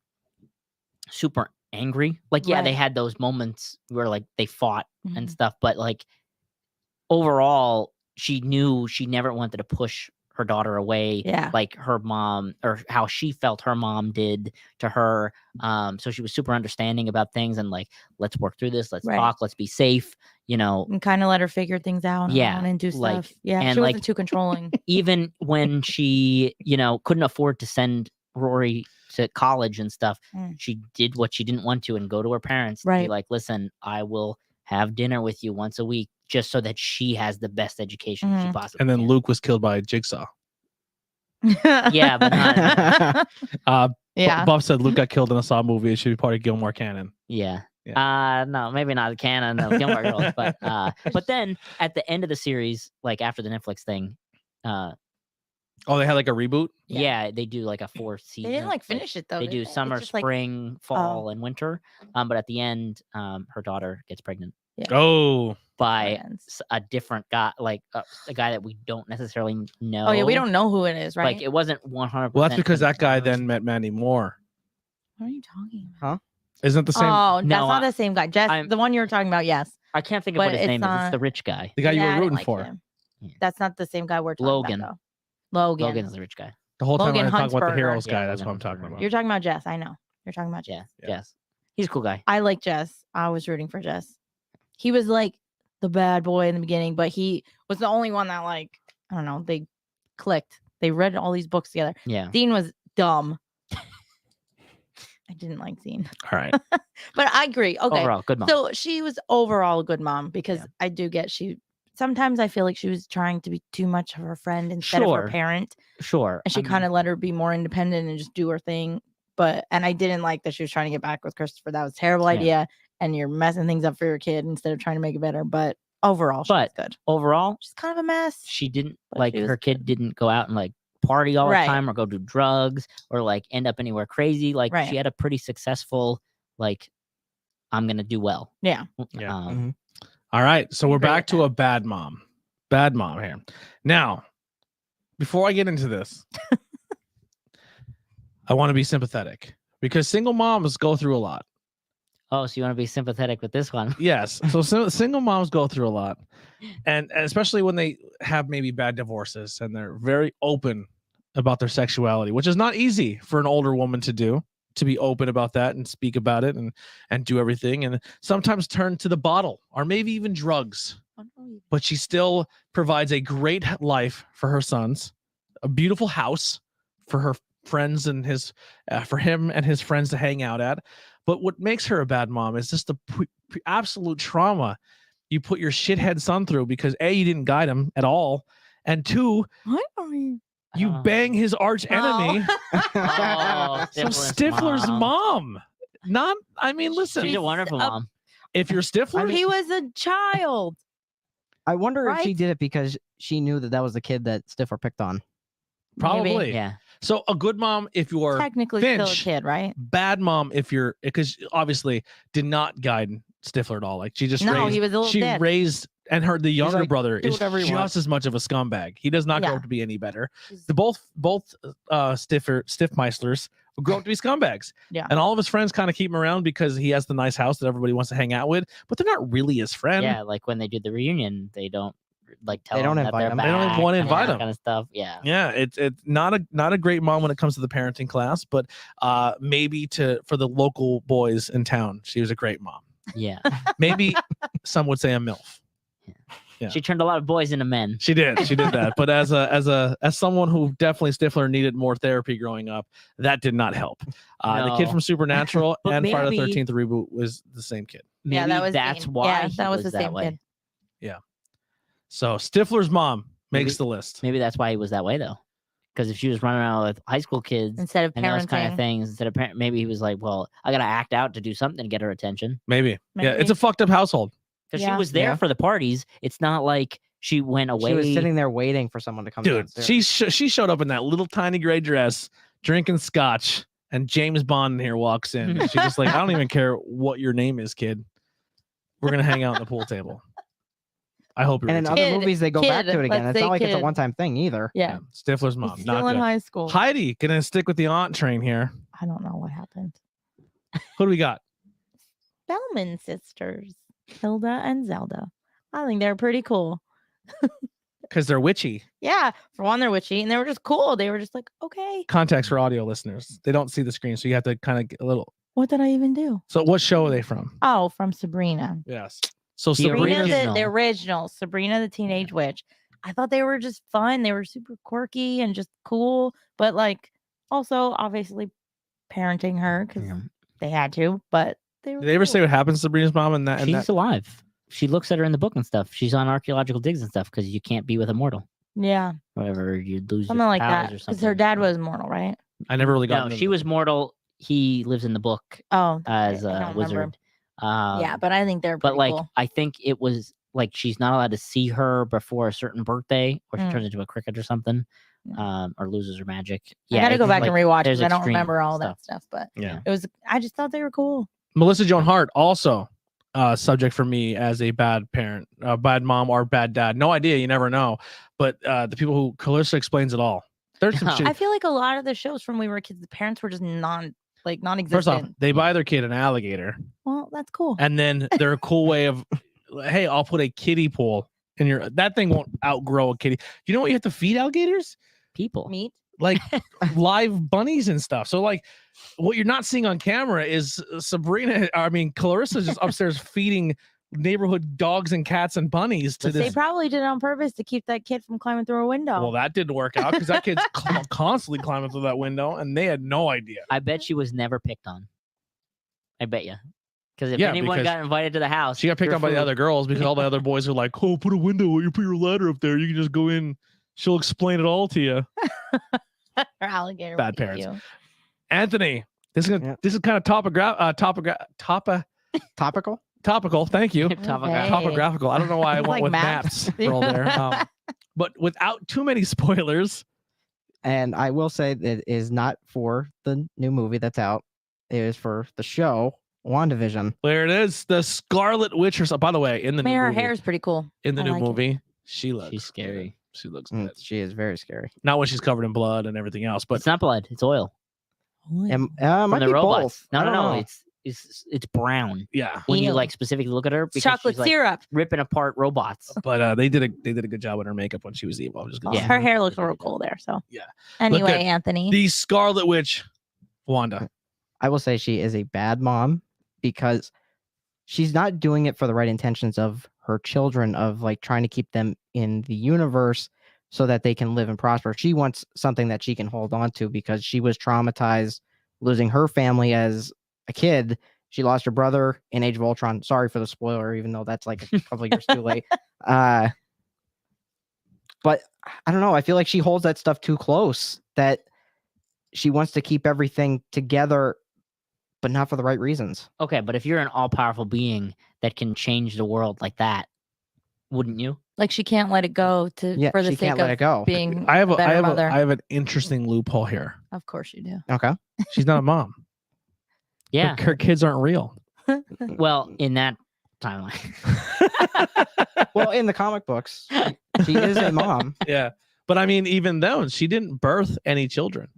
[SPEAKER 2] super angry. Like, yeah, they
[SPEAKER 3] Right.
[SPEAKER 2] had those moments where like they fought and
[SPEAKER 3] Mhm.
[SPEAKER 2] stuff, but like overall, she knew she never wanted to push her daughter away
[SPEAKER 3] Yeah.
[SPEAKER 2] like her mom or how she felt her mom did to her. So she was super understanding about things and like, let's work through this, let's
[SPEAKER 3] Right.
[SPEAKER 2] talk, let's be safe,
[SPEAKER 3] And kind of let her figure things out on her
[SPEAKER 2] Yeah,
[SPEAKER 3] own and do
[SPEAKER 2] like-
[SPEAKER 3] stuff. Yeah.
[SPEAKER 2] and,
[SPEAKER 3] She
[SPEAKER 2] like-
[SPEAKER 3] wasn't too controlling.
[SPEAKER 2] even when she, couldn't afford to send Rory to college and stuff,
[SPEAKER 3] Mm.
[SPEAKER 2] she did what she didn't want to and go to her parents to be
[SPEAKER 3] Right.
[SPEAKER 2] like, listen, I will have dinner with you once a week just so that she has the best education she
[SPEAKER 3] Mhm.
[SPEAKER 2] possibly
[SPEAKER 1] And then
[SPEAKER 2] can.
[SPEAKER 1] Luke was killed by Jigsaw.
[SPEAKER 2] Yeah, but not-
[SPEAKER 3] yeah.
[SPEAKER 1] Bob said Luke got killed in a Saw movie. It should be part of Gilmore canon.
[SPEAKER 2] Yeah.
[SPEAKER 1] Yeah.
[SPEAKER 2] No, maybe not the canon of Gilmore Girls, but then at the end of the series, like after the Netflix thing,
[SPEAKER 1] Oh, they had like a reboot?
[SPEAKER 2] yeah, they do like a 4
[SPEAKER 3] They
[SPEAKER 2] season.
[SPEAKER 3] didn't finish it though.
[SPEAKER 2] They
[SPEAKER 3] did
[SPEAKER 2] do
[SPEAKER 3] It's
[SPEAKER 2] summer,
[SPEAKER 3] just, like,
[SPEAKER 2] spring, fall, and winter. But at the end, her daughter gets pregnant
[SPEAKER 1] Oh,
[SPEAKER 2] by
[SPEAKER 3] friends.
[SPEAKER 2] a different guy, like a guy that we don't necessarily know.
[SPEAKER 3] Oh yeah, we don't know who it is, right?
[SPEAKER 2] Like it wasn't 100%.
[SPEAKER 1] well, that's because that guy
[SPEAKER 2] confirmed.
[SPEAKER 1] then met Mandy Moore.
[SPEAKER 3] What are you talking about?
[SPEAKER 1] Isn't it the same?
[SPEAKER 3] Oh, that's
[SPEAKER 2] No,
[SPEAKER 3] not the same guy. Jess,
[SPEAKER 2] I'm-
[SPEAKER 3] the one you were talking about, yes.
[SPEAKER 2] I can't think of
[SPEAKER 3] but
[SPEAKER 2] what his
[SPEAKER 3] it's
[SPEAKER 2] name is. It's
[SPEAKER 3] not-
[SPEAKER 2] the rich guy.
[SPEAKER 1] The guy you
[SPEAKER 3] Yeah, I
[SPEAKER 1] were
[SPEAKER 3] didn't
[SPEAKER 1] rooting
[SPEAKER 3] like
[SPEAKER 1] for.
[SPEAKER 3] him.
[SPEAKER 2] Yeah.
[SPEAKER 3] That's not the same guy we're talking
[SPEAKER 2] Logan.
[SPEAKER 3] about, though. Logan.
[SPEAKER 2] Logan's the rich guy.
[SPEAKER 1] The whole time
[SPEAKER 3] Logan
[SPEAKER 1] I talking about the
[SPEAKER 3] Huntsberger.
[SPEAKER 1] Heroes
[SPEAKER 2] Yeah,
[SPEAKER 1] guy. That's
[SPEAKER 2] Logan
[SPEAKER 1] what I'm talking
[SPEAKER 2] Huntsberger.
[SPEAKER 1] about.
[SPEAKER 3] You're talking about Jess. I know. You're talking about Jess.
[SPEAKER 2] Yeah,
[SPEAKER 1] Yeah.
[SPEAKER 2] Jess. He's a cool guy.
[SPEAKER 3] I like Jess. I was rooting for Jess. He was like the bad boy in the beginning, but he was the only one that, like, I don't know, they clicked. They read all these books together.
[SPEAKER 2] Yeah.
[SPEAKER 3] Dean was dumb. I didn't like Dean.
[SPEAKER 1] All right.
[SPEAKER 3] But I agree. Okay.
[SPEAKER 2] Overall, good mom.
[SPEAKER 3] So she was overall a good mom because
[SPEAKER 2] Yeah.
[SPEAKER 3] I do get sometimes I feel like she was trying to be too much of her friend instead of
[SPEAKER 2] Sure.
[SPEAKER 3] her parent.
[SPEAKER 2] Sure.
[SPEAKER 3] And she
[SPEAKER 2] I mean,
[SPEAKER 3] kind of let her be more independent and just do her thing. And I didn't like that she was trying to get back with Christopher. That was a terrible
[SPEAKER 2] Yeah.
[SPEAKER 3] idea. And you're messing things up for your kid instead of trying to make it better. But overall, she was good.
[SPEAKER 2] overall,
[SPEAKER 3] She's kind of a mess.
[SPEAKER 2] she didn't
[SPEAKER 3] But
[SPEAKER 2] like
[SPEAKER 3] she was
[SPEAKER 2] her kid didn't go out and like party all
[SPEAKER 3] Right.
[SPEAKER 2] the time or go do drugs or like end up anywhere crazy. Like
[SPEAKER 3] Right.
[SPEAKER 2] she had a pretty successful like I'm gonna do well.
[SPEAKER 3] Yeah.
[SPEAKER 1] Yeah.
[SPEAKER 2] Um,
[SPEAKER 1] All right. So we're
[SPEAKER 3] agree
[SPEAKER 1] back
[SPEAKER 3] with
[SPEAKER 1] to a bad mom. Bad mom here. Now, before I get into this, I want to be sympathetic because single moms go through a lot.
[SPEAKER 2] Oh, so you want to be sympathetic with this one?
[SPEAKER 1] Yes. So single moms go through a lot. And especially when they have maybe bad divorces and they're very open about their sexuality, which is not easy for an older woman to do, to be open about that and speak about it and do everything. And sometimes turn to the bottle or maybe even drugs. But she still provides a great life for her sons, a beautiful house for her friends and for him and his friends to hang out at. But what makes her a bad mom is just the absolute trauma you put your shithead son through because A, you didn't guide him at all, and two,
[SPEAKER 3] What are you?
[SPEAKER 1] you
[SPEAKER 2] Oh.
[SPEAKER 1] bang his arch enemy.
[SPEAKER 2] Oh,
[SPEAKER 1] So Stifler's mom. Not, I mean, listen,
[SPEAKER 2] She's a wonderful
[SPEAKER 3] a-
[SPEAKER 2] mom.
[SPEAKER 1] if you're Stifler,
[SPEAKER 3] He was a child.
[SPEAKER 4] I wonder if she
[SPEAKER 3] Right?
[SPEAKER 4] did it because she knew that was the kid that Stifler picked on.
[SPEAKER 1] probably.
[SPEAKER 2] Yeah.
[SPEAKER 1] So a good mom if you are
[SPEAKER 3] Technically still a
[SPEAKER 1] Finch.
[SPEAKER 3] kid, right?
[SPEAKER 1] bad mom if you're because obviously did not guide Stifler at all. Like she just
[SPEAKER 3] No,
[SPEAKER 1] raised,
[SPEAKER 3] he was a little
[SPEAKER 1] she
[SPEAKER 3] dick.
[SPEAKER 1] raised and the younger
[SPEAKER 4] like,
[SPEAKER 1] brother
[SPEAKER 4] "Do
[SPEAKER 1] is
[SPEAKER 4] whatever you want."
[SPEAKER 1] just as much of a scumbag. He does not grow
[SPEAKER 3] Yeah.
[SPEAKER 1] up to be any better.
[SPEAKER 3] She's-
[SPEAKER 1] The both Stiffmeislers grow up to be scumbags.
[SPEAKER 3] Yeah.
[SPEAKER 1] And all of his friends kind of keep him around because he has the nice house that everybody wants to hang out with, but they're not really his friend.
[SPEAKER 2] Yeah, like when they did the reunion, like tell
[SPEAKER 4] They don't
[SPEAKER 2] them that
[SPEAKER 4] invite
[SPEAKER 2] they're
[SPEAKER 4] them.
[SPEAKER 1] They don't even
[SPEAKER 2] back
[SPEAKER 1] wanna
[SPEAKER 2] and
[SPEAKER 1] invite
[SPEAKER 2] that
[SPEAKER 1] them.
[SPEAKER 2] kind of stuff. Yeah.
[SPEAKER 1] Yeah, it's not a great mom when it comes to the parenting class, but maybe for the local boys in town, she was a great mom.
[SPEAKER 2] Yeah.
[SPEAKER 1] Maybe some would say a MILF. Yeah.
[SPEAKER 2] She turned a lot of boys into men.
[SPEAKER 1] She did that. But as someone who definitely Stifler needed more therapy growing up, that did not help. The kid
[SPEAKER 2] No.
[SPEAKER 1] from Supernatural
[SPEAKER 2] But
[SPEAKER 1] and Friday the
[SPEAKER 2] maybe-
[SPEAKER 1] 13th reboot was the same kid.
[SPEAKER 2] Maybe
[SPEAKER 3] Yeah, that was
[SPEAKER 2] that's
[SPEAKER 3] Dean.
[SPEAKER 2] why
[SPEAKER 3] Yeah,
[SPEAKER 2] he
[SPEAKER 3] that was the
[SPEAKER 2] that
[SPEAKER 3] same
[SPEAKER 2] way.
[SPEAKER 3] kid.
[SPEAKER 1] So Stifler's mom makes
[SPEAKER 2] Maybe-
[SPEAKER 1] the list.
[SPEAKER 2] Maybe that's why he was that way though. Because if she was running around with high school kids
[SPEAKER 3] Instead of
[SPEAKER 2] and those kind of
[SPEAKER 3] parenting.
[SPEAKER 2] things, instead of maybe he was like, well, I gotta act out to do something to get her attention.
[SPEAKER 1] Maybe. Yeah, it's
[SPEAKER 3] Maybe.
[SPEAKER 1] a fucked up household.
[SPEAKER 2] Because
[SPEAKER 3] Yeah.
[SPEAKER 2] she was there
[SPEAKER 4] Yeah.
[SPEAKER 2] for the parties. It's not like she went away.
[SPEAKER 4] She was sitting there waiting for someone to come
[SPEAKER 1] Dude,
[SPEAKER 4] downstairs.
[SPEAKER 1] she showed up in that little tiny gray dress, drinking scotch, and James Bond in here walks in. And she's just like, I don't even care what your name is, kid. We're gonna hang out on the pool table. I hope you're
[SPEAKER 4] And in
[SPEAKER 1] into
[SPEAKER 4] other
[SPEAKER 3] Kid,
[SPEAKER 4] movies, they go back to
[SPEAKER 3] kid,
[SPEAKER 4] it again.
[SPEAKER 3] let's
[SPEAKER 4] It's
[SPEAKER 3] say
[SPEAKER 4] not like it's a
[SPEAKER 3] kid.
[SPEAKER 4] one-time thing either.
[SPEAKER 3] Yeah.
[SPEAKER 1] Stifler's
[SPEAKER 3] He's
[SPEAKER 1] mom.
[SPEAKER 3] still
[SPEAKER 1] Not
[SPEAKER 3] in
[SPEAKER 1] good.
[SPEAKER 3] high school.
[SPEAKER 1] Heidi gonna stick with the aunt train here.
[SPEAKER 3] I don't know what happened.
[SPEAKER 1] Who do we got?
[SPEAKER 3] Bellman sisters, Hilda and Zelda. I think they're pretty cool.
[SPEAKER 1] Because they're witchy.
[SPEAKER 3] Yeah, for one, they're witchy, and they were just cool. They were just like, okay,
[SPEAKER 1] Context for audio listeners. They don't see the screen, so you have to kind of get a little.
[SPEAKER 3] what did I even do?
[SPEAKER 1] So what show are they from?
[SPEAKER 3] Oh, from Sabrina.
[SPEAKER 1] Yes. So
[SPEAKER 2] The
[SPEAKER 1] Sabrina.
[SPEAKER 3] Sabrina, the
[SPEAKER 2] original.
[SPEAKER 3] original, Sabrina the Teenage Witch. I thought they were just fun. They were super quirky and just cool, but like also obviously parenting her because
[SPEAKER 2] Yeah.
[SPEAKER 3] they had to. But they were.
[SPEAKER 1] Did they ever
[SPEAKER 3] cool.
[SPEAKER 1] say what happens to Sabrina's mom and that? And
[SPEAKER 2] She's
[SPEAKER 1] that?
[SPEAKER 2] alive. She looks at her in the book and stuff. She's on archaeological digs and stuff because you can't be with a mortal.
[SPEAKER 3] Yeah,
[SPEAKER 2] Whatever, you lose
[SPEAKER 3] something
[SPEAKER 2] your
[SPEAKER 3] like
[SPEAKER 2] powers
[SPEAKER 3] that.
[SPEAKER 2] or
[SPEAKER 3] Because
[SPEAKER 2] something.
[SPEAKER 3] her dad was mortal, right?
[SPEAKER 1] I never really got.
[SPEAKER 2] No,
[SPEAKER 1] into
[SPEAKER 2] she
[SPEAKER 1] the-
[SPEAKER 2] was mortal. He lives in the book
[SPEAKER 3] Oh,
[SPEAKER 2] as
[SPEAKER 3] I
[SPEAKER 2] a
[SPEAKER 3] don't remember.
[SPEAKER 2] wizard.
[SPEAKER 3] Yeah, but I think they're
[SPEAKER 2] but
[SPEAKER 3] pretty
[SPEAKER 2] like
[SPEAKER 3] cool.
[SPEAKER 2] I think it was like she's not allowed to see her before a certain birthday, or she
[SPEAKER 3] Mm.
[SPEAKER 2] turns into a cricket or something,
[SPEAKER 3] Yeah.
[SPEAKER 2] or loses her magic.
[SPEAKER 3] I gotta
[SPEAKER 2] it's
[SPEAKER 3] go back
[SPEAKER 2] like-
[SPEAKER 3] and rewatch
[SPEAKER 2] there's
[SPEAKER 3] because I don't
[SPEAKER 2] extreme
[SPEAKER 3] remember all
[SPEAKER 2] stuff.
[SPEAKER 3] that stuff. But
[SPEAKER 1] Yeah.
[SPEAKER 3] it was. I just thought they were cool.
[SPEAKER 1] Melissa Joan Hart also subject for me as a bad parent, bad mom, or bad dad. No idea. You never know. But the people who Clarissa explains it all. There's some
[SPEAKER 2] Yeah.
[SPEAKER 1] shit.
[SPEAKER 3] I feel like a lot of the shows from when we were kids, the parents were just non-existent.
[SPEAKER 1] First off, they buy their kid an alligator,
[SPEAKER 3] Well, that's cool.
[SPEAKER 1] and then they're a cool way of, hey, I'll put a kiddie pool in your. That thing won't outgrow a kiddie. You know what you have to feed alligators?
[SPEAKER 2] people.
[SPEAKER 3] Meat.
[SPEAKER 1] Like live bunnies and stuff. So like, what you're not seeing on camera is Clarissa's just upstairs feeding neighborhood dogs and cats and bunnies to
[SPEAKER 3] They
[SPEAKER 1] this.
[SPEAKER 3] probably did it on purpose to keep that kid from climbing through a window.
[SPEAKER 1] Well, that didn't work out because that kid's constantly climbing through that window, and they had no idea.
[SPEAKER 2] I bet she was never picked on. I bet you. Because if
[SPEAKER 1] Yeah,
[SPEAKER 2] anyone
[SPEAKER 1] because
[SPEAKER 2] got invited to the house,
[SPEAKER 1] She got picked
[SPEAKER 2] your
[SPEAKER 1] on by the
[SPEAKER 2] food-
[SPEAKER 1] other girls because all the other boys are like, "Oh, put a window. You put your ladder up there. You can just go in. She'll explain it all to you."
[SPEAKER 3] Or alligator.
[SPEAKER 1] Bad
[SPEAKER 3] would eat
[SPEAKER 1] parents.
[SPEAKER 3] you.
[SPEAKER 1] Anthony, this is
[SPEAKER 4] Yeah.
[SPEAKER 1] kind of topical. Thank you.
[SPEAKER 2] Topical.
[SPEAKER 3] Okay.
[SPEAKER 1] Topographical. I don't know why I went
[SPEAKER 3] Like
[SPEAKER 1] with
[SPEAKER 3] maps.
[SPEAKER 1] maps roll there. But without too many spoilers,
[SPEAKER 4] And I will say that it is not for the new movie that's out. It is for the show WandaVision.
[SPEAKER 1] there it is. The Scarlet Witch. By the way, in the
[SPEAKER 3] I mean,
[SPEAKER 1] new
[SPEAKER 3] her
[SPEAKER 1] movie,
[SPEAKER 3] hair is pretty cool.
[SPEAKER 1] in the
[SPEAKER 3] I
[SPEAKER 1] new
[SPEAKER 3] like it.
[SPEAKER 1] movie, she looks.
[SPEAKER 2] She's scary.
[SPEAKER 1] good. She looks
[SPEAKER 4] Mm,
[SPEAKER 1] good.
[SPEAKER 4] she is very scary.
[SPEAKER 1] Not when she's covered in blood and everything else, but
[SPEAKER 2] It's not blood. It's oil
[SPEAKER 4] Might
[SPEAKER 2] from the
[SPEAKER 4] be
[SPEAKER 2] robots.
[SPEAKER 4] both.
[SPEAKER 2] No,
[SPEAKER 4] I
[SPEAKER 2] no,
[SPEAKER 4] don't
[SPEAKER 2] no.
[SPEAKER 4] know.
[SPEAKER 2] It's brown.
[SPEAKER 1] yeah.
[SPEAKER 2] When you
[SPEAKER 3] Ew.
[SPEAKER 2] like specifically look at her, because
[SPEAKER 3] Chocolate
[SPEAKER 2] she's, like,
[SPEAKER 3] syrup.
[SPEAKER 2] ripping apart robots.
[SPEAKER 1] But they did a good job with her makeup when she was evil. I'm just gonna
[SPEAKER 3] Oh,
[SPEAKER 1] say.
[SPEAKER 3] her hair looks real cool there. So
[SPEAKER 1] Yeah.
[SPEAKER 3] Anyway,
[SPEAKER 1] good.
[SPEAKER 3] Anthony.
[SPEAKER 1] The Scarlet Witch, Wanda.
[SPEAKER 4] I will say she is a bad mom because she's not doing it for the right intentions of her children, of like trying to keep them in the universe so that they can live and prosper. She wants something that she can hold on to because she was traumatized losing her family as a kid. She lost her brother in Age of Ultron. Sorry for the spoiler, even though that's like a couple of years too late. But I don't know. I feel like she holds that stuff too close, that she wants to keep everything together, but not for the right reasons.
[SPEAKER 2] Okay, but if you're an all-powerful being that can change the world like that, wouldn't you?
[SPEAKER 3] Like she can't let it go to
[SPEAKER 4] Yeah,
[SPEAKER 3] for the
[SPEAKER 4] she
[SPEAKER 3] sake
[SPEAKER 4] can't
[SPEAKER 3] of
[SPEAKER 4] let it go.
[SPEAKER 3] being
[SPEAKER 1] I have
[SPEAKER 3] a better mother.
[SPEAKER 1] I have an interesting loophole here.
[SPEAKER 3] Of course you do.
[SPEAKER 4] Okay.
[SPEAKER 1] She's not a mom.
[SPEAKER 2] Yeah.
[SPEAKER 1] Her kids aren't real.
[SPEAKER 2] Well, in that timeline.
[SPEAKER 4] Well, in the comic books, she is a mom.
[SPEAKER 1] Yeah. But I mean, even though she didn't birth any children.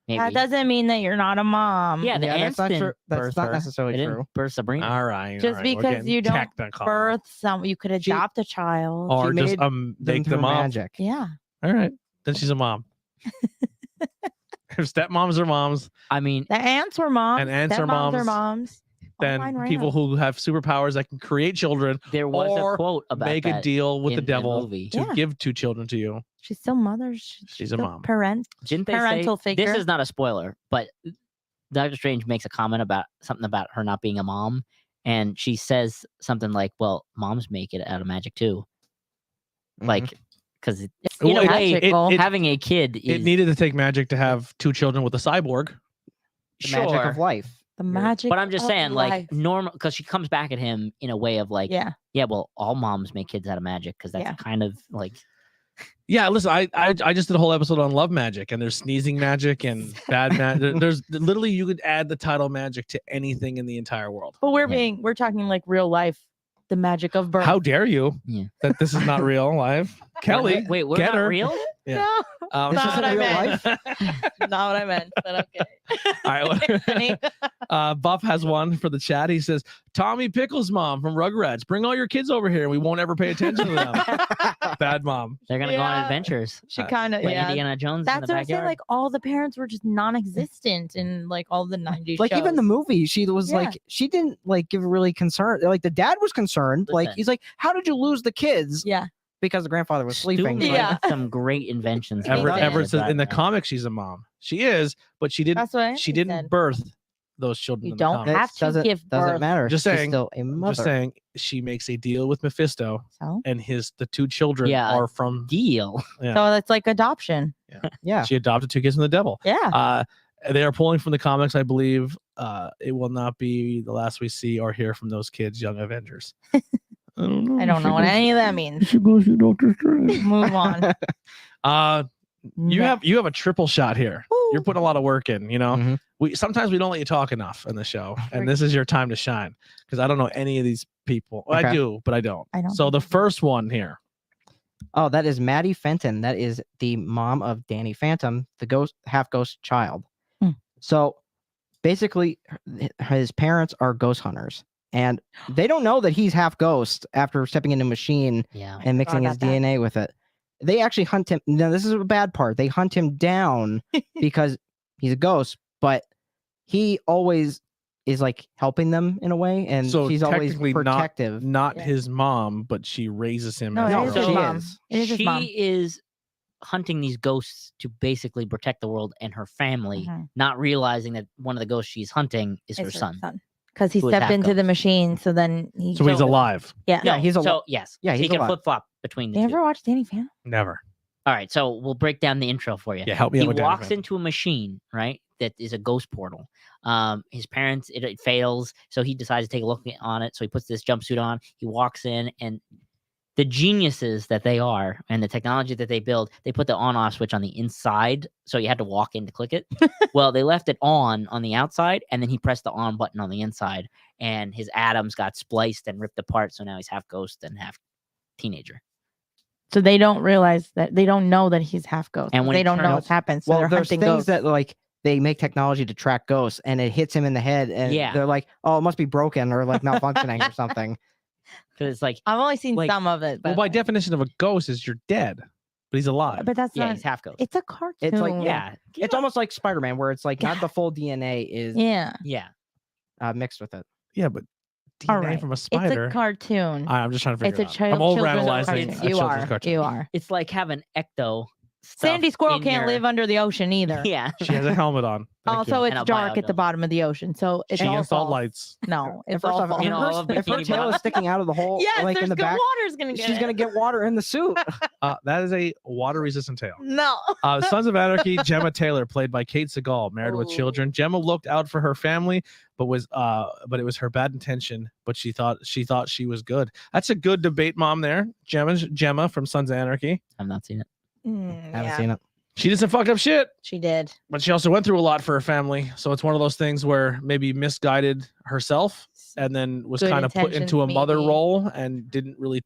[SPEAKER 2] Maybe.
[SPEAKER 3] That doesn't mean that you're not a mom.
[SPEAKER 2] Yeah, the
[SPEAKER 4] Yeah, that's
[SPEAKER 2] ants
[SPEAKER 4] not
[SPEAKER 2] didn't
[SPEAKER 4] true. That's
[SPEAKER 2] birth
[SPEAKER 4] not
[SPEAKER 2] her.
[SPEAKER 4] necessarily
[SPEAKER 2] They didn't
[SPEAKER 4] true.
[SPEAKER 2] birth Sabrina.
[SPEAKER 1] All right.
[SPEAKER 3] Just
[SPEAKER 1] we're
[SPEAKER 3] because
[SPEAKER 1] getting
[SPEAKER 3] you don't
[SPEAKER 1] technical.
[SPEAKER 3] birth some, you could
[SPEAKER 4] She-
[SPEAKER 3] adopt a child.
[SPEAKER 1] or
[SPEAKER 4] She
[SPEAKER 1] just
[SPEAKER 4] made
[SPEAKER 1] make
[SPEAKER 4] through
[SPEAKER 1] them up.
[SPEAKER 4] magic.
[SPEAKER 3] Yeah.
[SPEAKER 1] All right. Then she's a mom. If stepmoms are moms,
[SPEAKER 2] I mean,
[SPEAKER 3] The ants were moms.
[SPEAKER 1] And ants are
[SPEAKER 3] stepmoms
[SPEAKER 1] moms.
[SPEAKER 3] are moms. All
[SPEAKER 1] then
[SPEAKER 3] mine
[SPEAKER 1] people
[SPEAKER 3] ran.
[SPEAKER 1] who have superpowers that can create children
[SPEAKER 2] there was
[SPEAKER 1] or
[SPEAKER 2] a quote about
[SPEAKER 1] make a
[SPEAKER 2] that
[SPEAKER 1] deal with the
[SPEAKER 2] in the
[SPEAKER 1] devil
[SPEAKER 2] movie.
[SPEAKER 1] to
[SPEAKER 3] Yeah.
[SPEAKER 1] give 2 children to you.
[SPEAKER 3] She's still mother.
[SPEAKER 1] She's a
[SPEAKER 3] still
[SPEAKER 1] mom.
[SPEAKER 2] Didn't they
[SPEAKER 3] parental
[SPEAKER 2] say,
[SPEAKER 3] figure.
[SPEAKER 2] This is not a spoiler, but Doctor Strange makes a comment about something about her not being a mom, and she says something like, "Well, moms make it out of magic too."
[SPEAKER 4] Mhm.
[SPEAKER 2] Like, because in
[SPEAKER 1] Well,
[SPEAKER 2] a way,
[SPEAKER 3] magical.
[SPEAKER 2] having a kid is
[SPEAKER 1] It needed to take magic to have 2 children with a cyborg.
[SPEAKER 4] the magic of life.
[SPEAKER 3] the magic.
[SPEAKER 2] But I'm just
[SPEAKER 3] of
[SPEAKER 2] saying, like,
[SPEAKER 3] life.
[SPEAKER 2] normal, because she comes back at him in a way of like,
[SPEAKER 3] Yeah.
[SPEAKER 2] well, all moms make kids out of magic, because that's
[SPEAKER 3] Yeah.
[SPEAKER 2] kind of like,
[SPEAKER 1] Yeah, listen, I just did a whole episode on love magic, and there's sneezing magic and bad magic. There's literally, you could add the title magic to anything in the entire world.
[SPEAKER 3] But we're
[SPEAKER 2] Yeah.
[SPEAKER 3] we're talking like real life, the magic of birth.
[SPEAKER 1] How dare you?
[SPEAKER 2] Yeah.
[SPEAKER 1] That this is not real life. Kelly,
[SPEAKER 2] wait, we're
[SPEAKER 1] get
[SPEAKER 2] not
[SPEAKER 1] her.
[SPEAKER 2] real?
[SPEAKER 1] Yeah.
[SPEAKER 3] No,
[SPEAKER 4] This
[SPEAKER 3] not
[SPEAKER 4] isn't
[SPEAKER 3] what I
[SPEAKER 4] real
[SPEAKER 3] meant.
[SPEAKER 4] life?
[SPEAKER 3] Not what I meant. But okay.
[SPEAKER 1] All right.
[SPEAKER 3] Honey.
[SPEAKER 1] Buff has one for the chat. He says, Tommy Pickles' mom from Rugrats, bring all your kids over here and we won't ever pay attention to them. Bad mom.
[SPEAKER 2] They're gonna go on
[SPEAKER 3] Yeah.
[SPEAKER 2] adventures.
[SPEAKER 3] She kind of
[SPEAKER 2] Like
[SPEAKER 3] yeah.
[SPEAKER 2] Indiana Jones in
[SPEAKER 3] That's
[SPEAKER 2] the
[SPEAKER 3] what I'm saying.
[SPEAKER 2] backyard.
[SPEAKER 3] Like all the parents were just non-existent in like all the 90s.
[SPEAKER 4] Like even the
[SPEAKER 3] shows.
[SPEAKER 4] movie, she was
[SPEAKER 3] Yeah.
[SPEAKER 4] like, she didn't like give really concern. Like the dad was concerned. Like
[SPEAKER 2] Listen.
[SPEAKER 4] he's like, how did you lose the kids?
[SPEAKER 3] Yeah.
[SPEAKER 4] Because the grandfather was
[SPEAKER 2] Stu
[SPEAKER 4] sleeping.
[SPEAKER 2] made
[SPEAKER 3] Yeah.
[SPEAKER 2] some great inventions.
[SPEAKER 3] Ever-
[SPEAKER 1] Ever,
[SPEAKER 3] Right.
[SPEAKER 1] ever says in the
[SPEAKER 2] Right.
[SPEAKER 1] comics she's a mom. She is, but she didn't.
[SPEAKER 3] That's what
[SPEAKER 1] She
[SPEAKER 3] he
[SPEAKER 1] didn't
[SPEAKER 3] said.
[SPEAKER 1] birth those children.
[SPEAKER 3] You
[SPEAKER 1] in
[SPEAKER 3] don't
[SPEAKER 1] the
[SPEAKER 3] have
[SPEAKER 1] comics.
[SPEAKER 3] to give
[SPEAKER 4] doesn't
[SPEAKER 3] birth.
[SPEAKER 4] matter.
[SPEAKER 1] Just
[SPEAKER 4] She's
[SPEAKER 1] saying.
[SPEAKER 4] still a
[SPEAKER 1] I'm
[SPEAKER 4] mother.
[SPEAKER 1] just saying, she makes a deal with Mephisto,
[SPEAKER 3] So,
[SPEAKER 1] and the 2 children
[SPEAKER 2] Yeah.
[SPEAKER 1] are from.
[SPEAKER 2] Deal.
[SPEAKER 1] Yeah.
[SPEAKER 3] so it's like adoption.
[SPEAKER 4] Yeah.
[SPEAKER 1] She adopted 2 kids from the devil.
[SPEAKER 3] Yeah.
[SPEAKER 1] They are pulling from the comics, I believe. It will not be the last we see or hear from those kids, Young Avengers. I don't know.
[SPEAKER 3] I don't know what any of that means.
[SPEAKER 1] She goes to Doctor Strange.
[SPEAKER 3] Move on.
[SPEAKER 1] You have a triple shot here. You're putting a lot of work in. You know,
[SPEAKER 4] Mhm.
[SPEAKER 1] sometimes we don't let you talk enough in the show, and this is your time to shine because I don't know any of these people. Well, I
[SPEAKER 4] Okay.
[SPEAKER 1] do, but I don't.
[SPEAKER 3] I don't
[SPEAKER 1] So the first one here.
[SPEAKER 4] Oh, that is Maddie Fenton. That is the mom of Danny Phantom, the half ghost child.
[SPEAKER 3] Hmm.
[SPEAKER 4] So basically, his parents are ghost hunters, and they don't know that he's half ghost after stepping into a machine
[SPEAKER 2] Yeah.
[SPEAKER 4] and mixing his
[SPEAKER 3] about that.
[SPEAKER 4] DNA with it. They actually hunt him. Now, this is a bad part. They hunt him down because he's a ghost, but he always is like helping them in a way, and
[SPEAKER 1] So
[SPEAKER 4] she's always
[SPEAKER 1] technically
[SPEAKER 4] protective.
[SPEAKER 1] Not
[SPEAKER 3] Yeah.
[SPEAKER 1] his mom, but she raises him.
[SPEAKER 3] No,
[SPEAKER 1] as
[SPEAKER 3] it
[SPEAKER 1] her
[SPEAKER 3] is
[SPEAKER 2] So-
[SPEAKER 3] his
[SPEAKER 4] she
[SPEAKER 1] own.
[SPEAKER 3] mom.
[SPEAKER 4] is.
[SPEAKER 3] It is his
[SPEAKER 2] She
[SPEAKER 3] mom.
[SPEAKER 2] is hunting these ghosts to basically protect the world and her family,
[SPEAKER 3] Mhm.
[SPEAKER 2] not realizing that one of the ghosts she's hunting is her
[SPEAKER 3] It's
[SPEAKER 2] son.
[SPEAKER 3] Because he
[SPEAKER 2] Who is
[SPEAKER 3] stepped
[SPEAKER 2] half
[SPEAKER 3] into the
[SPEAKER 2] ghost.
[SPEAKER 3] machine, so then he.
[SPEAKER 1] So he's alive.
[SPEAKER 3] Yeah.
[SPEAKER 4] Yeah, he's
[SPEAKER 2] so yes,
[SPEAKER 4] yeah,
[SPEAKER 2] so
[SPEAKER 4] he's
[SPEAKER 2] he can
[SPEAKER 4] alive.
[SPEAKER 2] flip flop between the
[SPEAKER 3] You
[SPEAKER 2] two.
[SPEAKER 3] ever watched Danny Phantom?
[SPEAKER 1] Never.
[SPEAKER 2] All right, so we'll break down the intro for you.
[SPEAKER 1] Yeah, help me
[SPEAKER 2] He
[SPEAKER 1] out with Danny
[SPEAKER 2] walks
[SPEAKER 1] Phantom.
[SPEAKER 2] into a machine, right? That is a ghost portal. His parents, it fails, so he decides to take a look on it. So he puts this jumpsuit on. He walks in, and the geniuses that they are, and the technology that they build, they put the on-off switch on the inside, so you had to walk in to click it. Well, they left it on the outside, and then he pressed the on button on the inside, and his atoms got spliced and ripped apart. So now he's half ghost and half teenager.
[SPEAKER 3] So they don't realize that they don't know that he's half ghost.
[SPEAKER 2] And when
[SPEAKER 3] They
[SPEAKER 2] he
[SPEAKER 3] don't know
[SPEAKER 2] turns-
[SPEAKER 3] what's happened. So
[SPEAKER 4] Well,
[SPEAKER 3] they're
[SPEAKER 4] there's
[SPEAKER 3] hunting
[SPEAKER 4] things
[SPEAKER 3] ghosts.
[SPEAKER 4] that like they make technology to track ghosts, and it hits him in the head, and
[SPEAKER 2] Yeah.
[SPEAKER 4] they're like, "Oh, it must be broken or like malfunctioning or something."
[SPEAKER 2] Because it's like,
[SPEAKER 3] I've only seen
[SPEAKER 2] like-
[SPEAKER 3] some of it.
[SPEAKER 1] Well,
[SPEAKER 3] But,
[SPEAKER 1] by definition of a ghost is you're dead, but he's alive.
[SPEAKER 3] but that's
[SPEAKER 2] yeah,
[SPEAKER 3] not.
[SPEAKER 2] he's half ghost.
[SPEAKER 3] It's a cartoon.
[SPEAKER 4] It's like,
[SPEAKER 2] Yeah,
[SPEAKER 4] It's almost like Spider-Man, where it's like not the full DNA is
[SPEAKER 3] Yeah.
[SPEAKER 2] yeah.
[SPEAKER 4] mixed with it.
[SPEAKER 1] Yeah, but
[SPEAKER 3] All
[SPEAKER 1] DNA
[SPEAKER 3] right.
[SPEAKER 1] from a
[SPEAKER 3] It's
[SPEAKER 1] spider.
[SPEAKER 3] a cartoon.
[SPEAKER 1] I'm just trying to
[SPEAKER 3] It's
[SPEAKER 1] figure
[SPEAKER 3] a
[SPEAKER 1] it out.
[SPEAKER 3] child.
[SPEAKER 1] I'm over
[SPEAKER 3] children's
[SPEAKER 1] analyzing.
[SPEAKER 3] cartoon. You are. You are.
[SPEAKER 2] It's like having ecto. stuff
[SPEAKER 3] Sandy Squirrel
[SPEAKER 2] in
[SPEAKER 3] can't
[SPEAKER 2] your-
[SPEAKER 3] live under the ocean either.
[SPEAKER 2] Yeah.
[SPEAKER 1] She has a helmet on. Thank
[SPEAKER 3] Also,
[SPEAKER 1] you.
[SPEAKER 3] it's
[SPEAKER 2] And a
[SPEAKER 3] dark at the
[SPEAKER 2] biodome.
[SPEAKER 3] bottom of the ocean, so it's
[SPEAKER 1] She
[SPEAKER 3] all
[SPEAKER 1] installed
[SPEAKER 3] false.
[SPEAKER 1] lights.
[SPEAKER 3] No,
[SPEAKER 4] And
[SPEAKER 3] it's
[SPEAKER 4] first
[SPEAKER 3] all
[SPEAKER 4] off,
[SPEAKER 3] false.
[SPEAKER 2] You know, all of
[SPEAKER 4] if her
[SPEAKER 2] Bikini
[SPEAKER 4] tail
[SPEAKER 2] Bottom.
[SPEAKER 4] is sticking out of the hole,
[SPEAKER 3] Yes,
[SPEAKER 4] like
[SPEAKER 3] there's
[SPEAKER 4] in the
[SPEAKER 3] good
[SPEAKER 4] back,
[SPEAKER 3] water's gonna get.
[SPEAKER 4] she's gonna get water in the suit.
[SPEAKER 1] That is a water-resistant tail.
[SPEAKER 3] No.
[SPEAKER 1] Sons of Anarchy, Gemma Taylor, played by Kate Segal, married with children. Gemma looked out for her family, but it was her bad intention. But she thought she was good. That's a good debate, mom. There, Gemma from Sons of Anarchy.
[SPEAKER 2] I've not seen it.
[SPEAKER 4] Haven't seen it.
[SPEAKER 1] She did some fucked up shit,
[SPEAKER 3] She did.
[SPEAKER 1] but she also went through a lot for her family. So it's one of those things where maybe misguided herself, and then was
[SPEAKER 3] Good
[SPEAKER 1] kind of put into a
[SPEAKER 3] intentions,
[SPEAKER 1] mother
[SPEAKER 3] maybe.
[SPEAKER 1] role and didn't really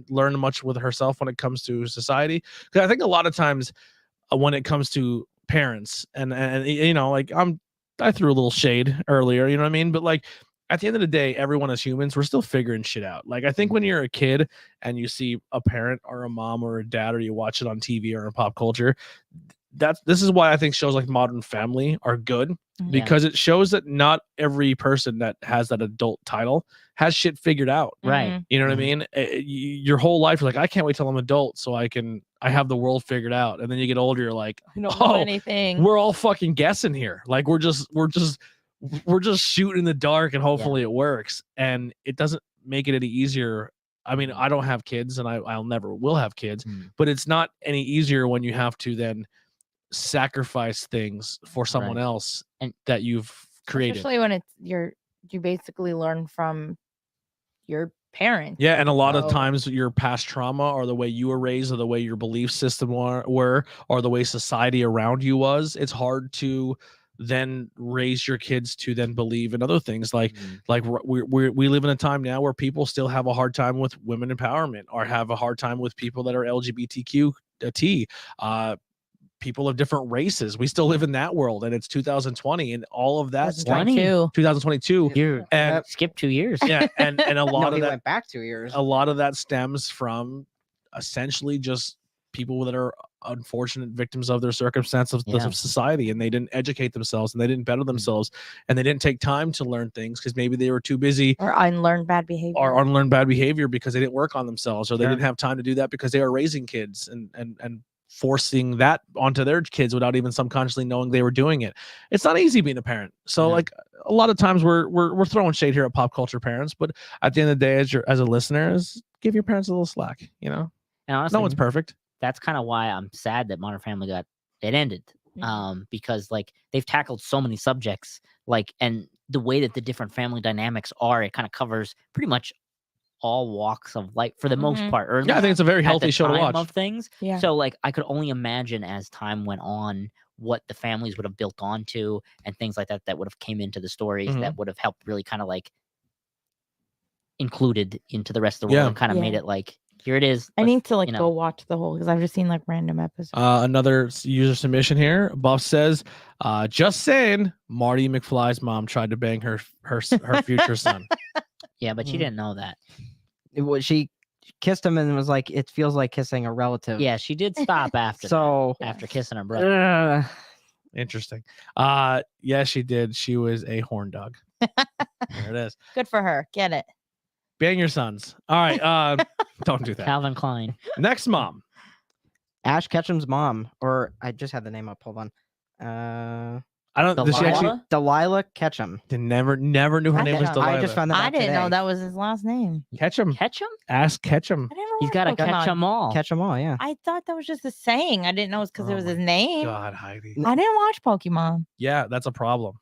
[SPEAKER 1] learn much with herself when it comes to society. Because I think a lot of times when it comes to parents, and you know, like I threw a little shade earlier, you know what I mean? But like at the end of the day, everyone as humans, we're still figuring shit out. Like I think when you're a kid and you see a parent or a mom or a dad, or you watch it on TV or in pop culture, this is why I think shows like Modern Family are good, because it shows that not every person that has that adult title has shit figured out.
[SPEAKER 2] Right.
[SPEAKER 1] You know what I mean? Your whole life, you're like, I can't wait till I'm adult so I have the world figured out. And then you get older, you're like,
[SPEAKER 3] I don't know anything.
[SPEAKER 1] we're all fucking guessing here. Like we're just shooting in the dark and hopefully it works. And it doesn't make it any easier. I mean, I don't have kids and I'll never will have kids, but it's not any easier when you have to then sacrifice things for someone else
[SPEAKER 2] and
[SPEAKER 1] that you've created.
[SPEAKER 3] Especially when it's you basically learn from your parents.
[SPEAKER 1] Yeah, and a lot of times your past trauma or the way you were raised or the way your belief system were or the way society around you was, it's hard to then raise your kids to then believe in other things. Like we live in a time now where people still have a hard time with women empowerment or have a hard time with people that are LGBTQ people of different races. We still live in that world, and it's 2020, and all of that 2022.
[SPEAKER 2] You
[SPEAKER 1] and
[SPEAKER 2] skipped 2 years.
[SPEAKER 1] Yeah, and a lot of that
[SPEAKER 4] went back 2 years.
[SPEAKER 1] A lot of that stems from essentially just people that are unfortunate victims of their circumstances of society, and they didn't educate themselves, and they didn't better themselves, and they didn't take time to learn things because maybe they were too busy
[SPEAKER 3] or unlearned bad behavior,
[SPEAKER 1] because they didn't work on themselves, or they didn't have time to do that because they were raising kids and forcing that onto their kids without even subconsciously knowing they were doing it. It's not easy being a parent. So like a lot of times we're throwing shade here at pop culture parents, but at the end of the day, as a listener, is give your parents a little slack, you know?
[SPEAKER 2] And honestly,
[SPEAKER 1] no one's perfect.
[SPEAKER 2] That's kind of why I'm sad that Modern Family ended. Because like they've tackled so many subjects, like, and the way that the different family dynamics are, it kind of covers pretty much all walks of life for the most part. Or
[SPEAKER 1] I think it's a very healthy show to watch.
[SPEAKER 2] Of things.
[SPEAKER 3] Yeah.
[SPEAKER 2] So like I could only imagine as time went on what the families would have built onto and things like that would have came into the stories that would have helped really kind of like included into the rest of the world and kind of made it like, here it is.
[SPEAKER 3] I need to like go watch the whole, because I've just seen like random episodes.
[SPEAKER 1] Another user submission here. Buff says, just saying, Marty McFly's mom tried to bang her future son.
[SPEAKER 2] Yeah, but she didn't know that.
[SPEAKER 4] She kissed him and was like, it feels like kissing a relative.
[SPEAKER 2] Yeah, she did stop after after kissing her brother.
[SPEAKER 1] Interesting. Yeah, she did. She was a horn dog. There it is.
[SPEAKER 3] Good for her. Get it.
[SPEAKER 1] Bang your sons. All right. Don't do that.
[SPEAKER 2] Calvin Klein.
[SPEAKER 1] Next mom.
[SPEAKER 4] Ash Ketchum's mom, or I just had the name up. Hold on.
[SPEAKER 1] I don't. Does she actually?
[SPEAKER 4] Delilah Ketchum.
[SPEAKER 1] Never knew her name was Delilah.
[SPEAKER 4] I just found that out
[SPEAKER 3] I didn't know
[SPEAKER 4] today.
[SPEAKER 3] that was his last name.
[SPEAKER 1] Ketchum.
[SPEAKER 2] Ketchum?
[SPEAKER 1] Ask Ketchum.
[SPEAKER 3] I never
[SPEAKER 2] He's got to catch them all.
[SPEAKER 4] Catch them all, yeah.
[SPEAKER 3] I thought that was just a saying. I didn't know it was because it was his
[SPEAKER 1] my
[SPEAKER 3] name.
[SPEAKER 1] God, Heidi.
[SPEAKER 3] I didn't watch Pokemon.
[SPEAKER 1] Yeah, that's a problem.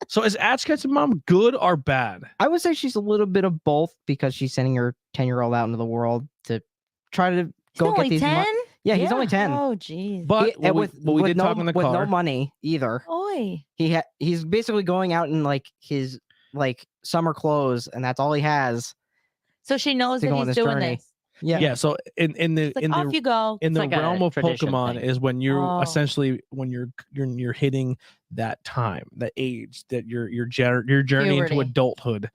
[SPEAKER 1] So is Ash Ketchum mom good or bad?
[SPEAKER 4] I would say she's a little bit of both, because she's sending her 10-year-old out into the world to try to go get these.
[SPEAKER 3] 10?
[SPEAKER 4] Yeah, he's only 10.
[SPEAKER 3] Oh, geez.
[SPEAKER 1] But
[SPEAKER 4] with
[SPEAKER 1] we did
[SPEAKER 4] no,
[SPEAKER 1] talk in the
[SPEAKER 4] with
[SPEAKER 1] car.
[SPEAKER 4] no money either.
[SPEAKER 3] Oi.
[SPEAKER 4] He's basically going out in like his like summer clothes, and that's all he has.
[SPEAKER 3] So she knows
[SPEAKER 4] to
[SPEAKER 3] that
[SPEAKER 4] go on
[SPEAKER 3] he's
[SPEAKER 4] this
[SPEAKER 3] doing
[SPEAKER 4] journey.
[SPEAKER 3] this.
[SPEAKER 1] Yeah. So in the
[SPEAKER 3] It's like, off you go.
[SPEAKER 1] in the
[SPEAKER 2] like a
[SPEAKER 1] realm of
[SPEAKER 2] tradition
[SPEAKER 1] Pokemon
[SPEAKER 2] thing.
[SPEAKER 1] is when you're
[SPEAKER 3] Oh.
[SPEAKER 1] essentially when you're hitting that time, that age that you're journeying into
[SPEAKER 3] Puberty.
[SPEAKER 1] adulthood,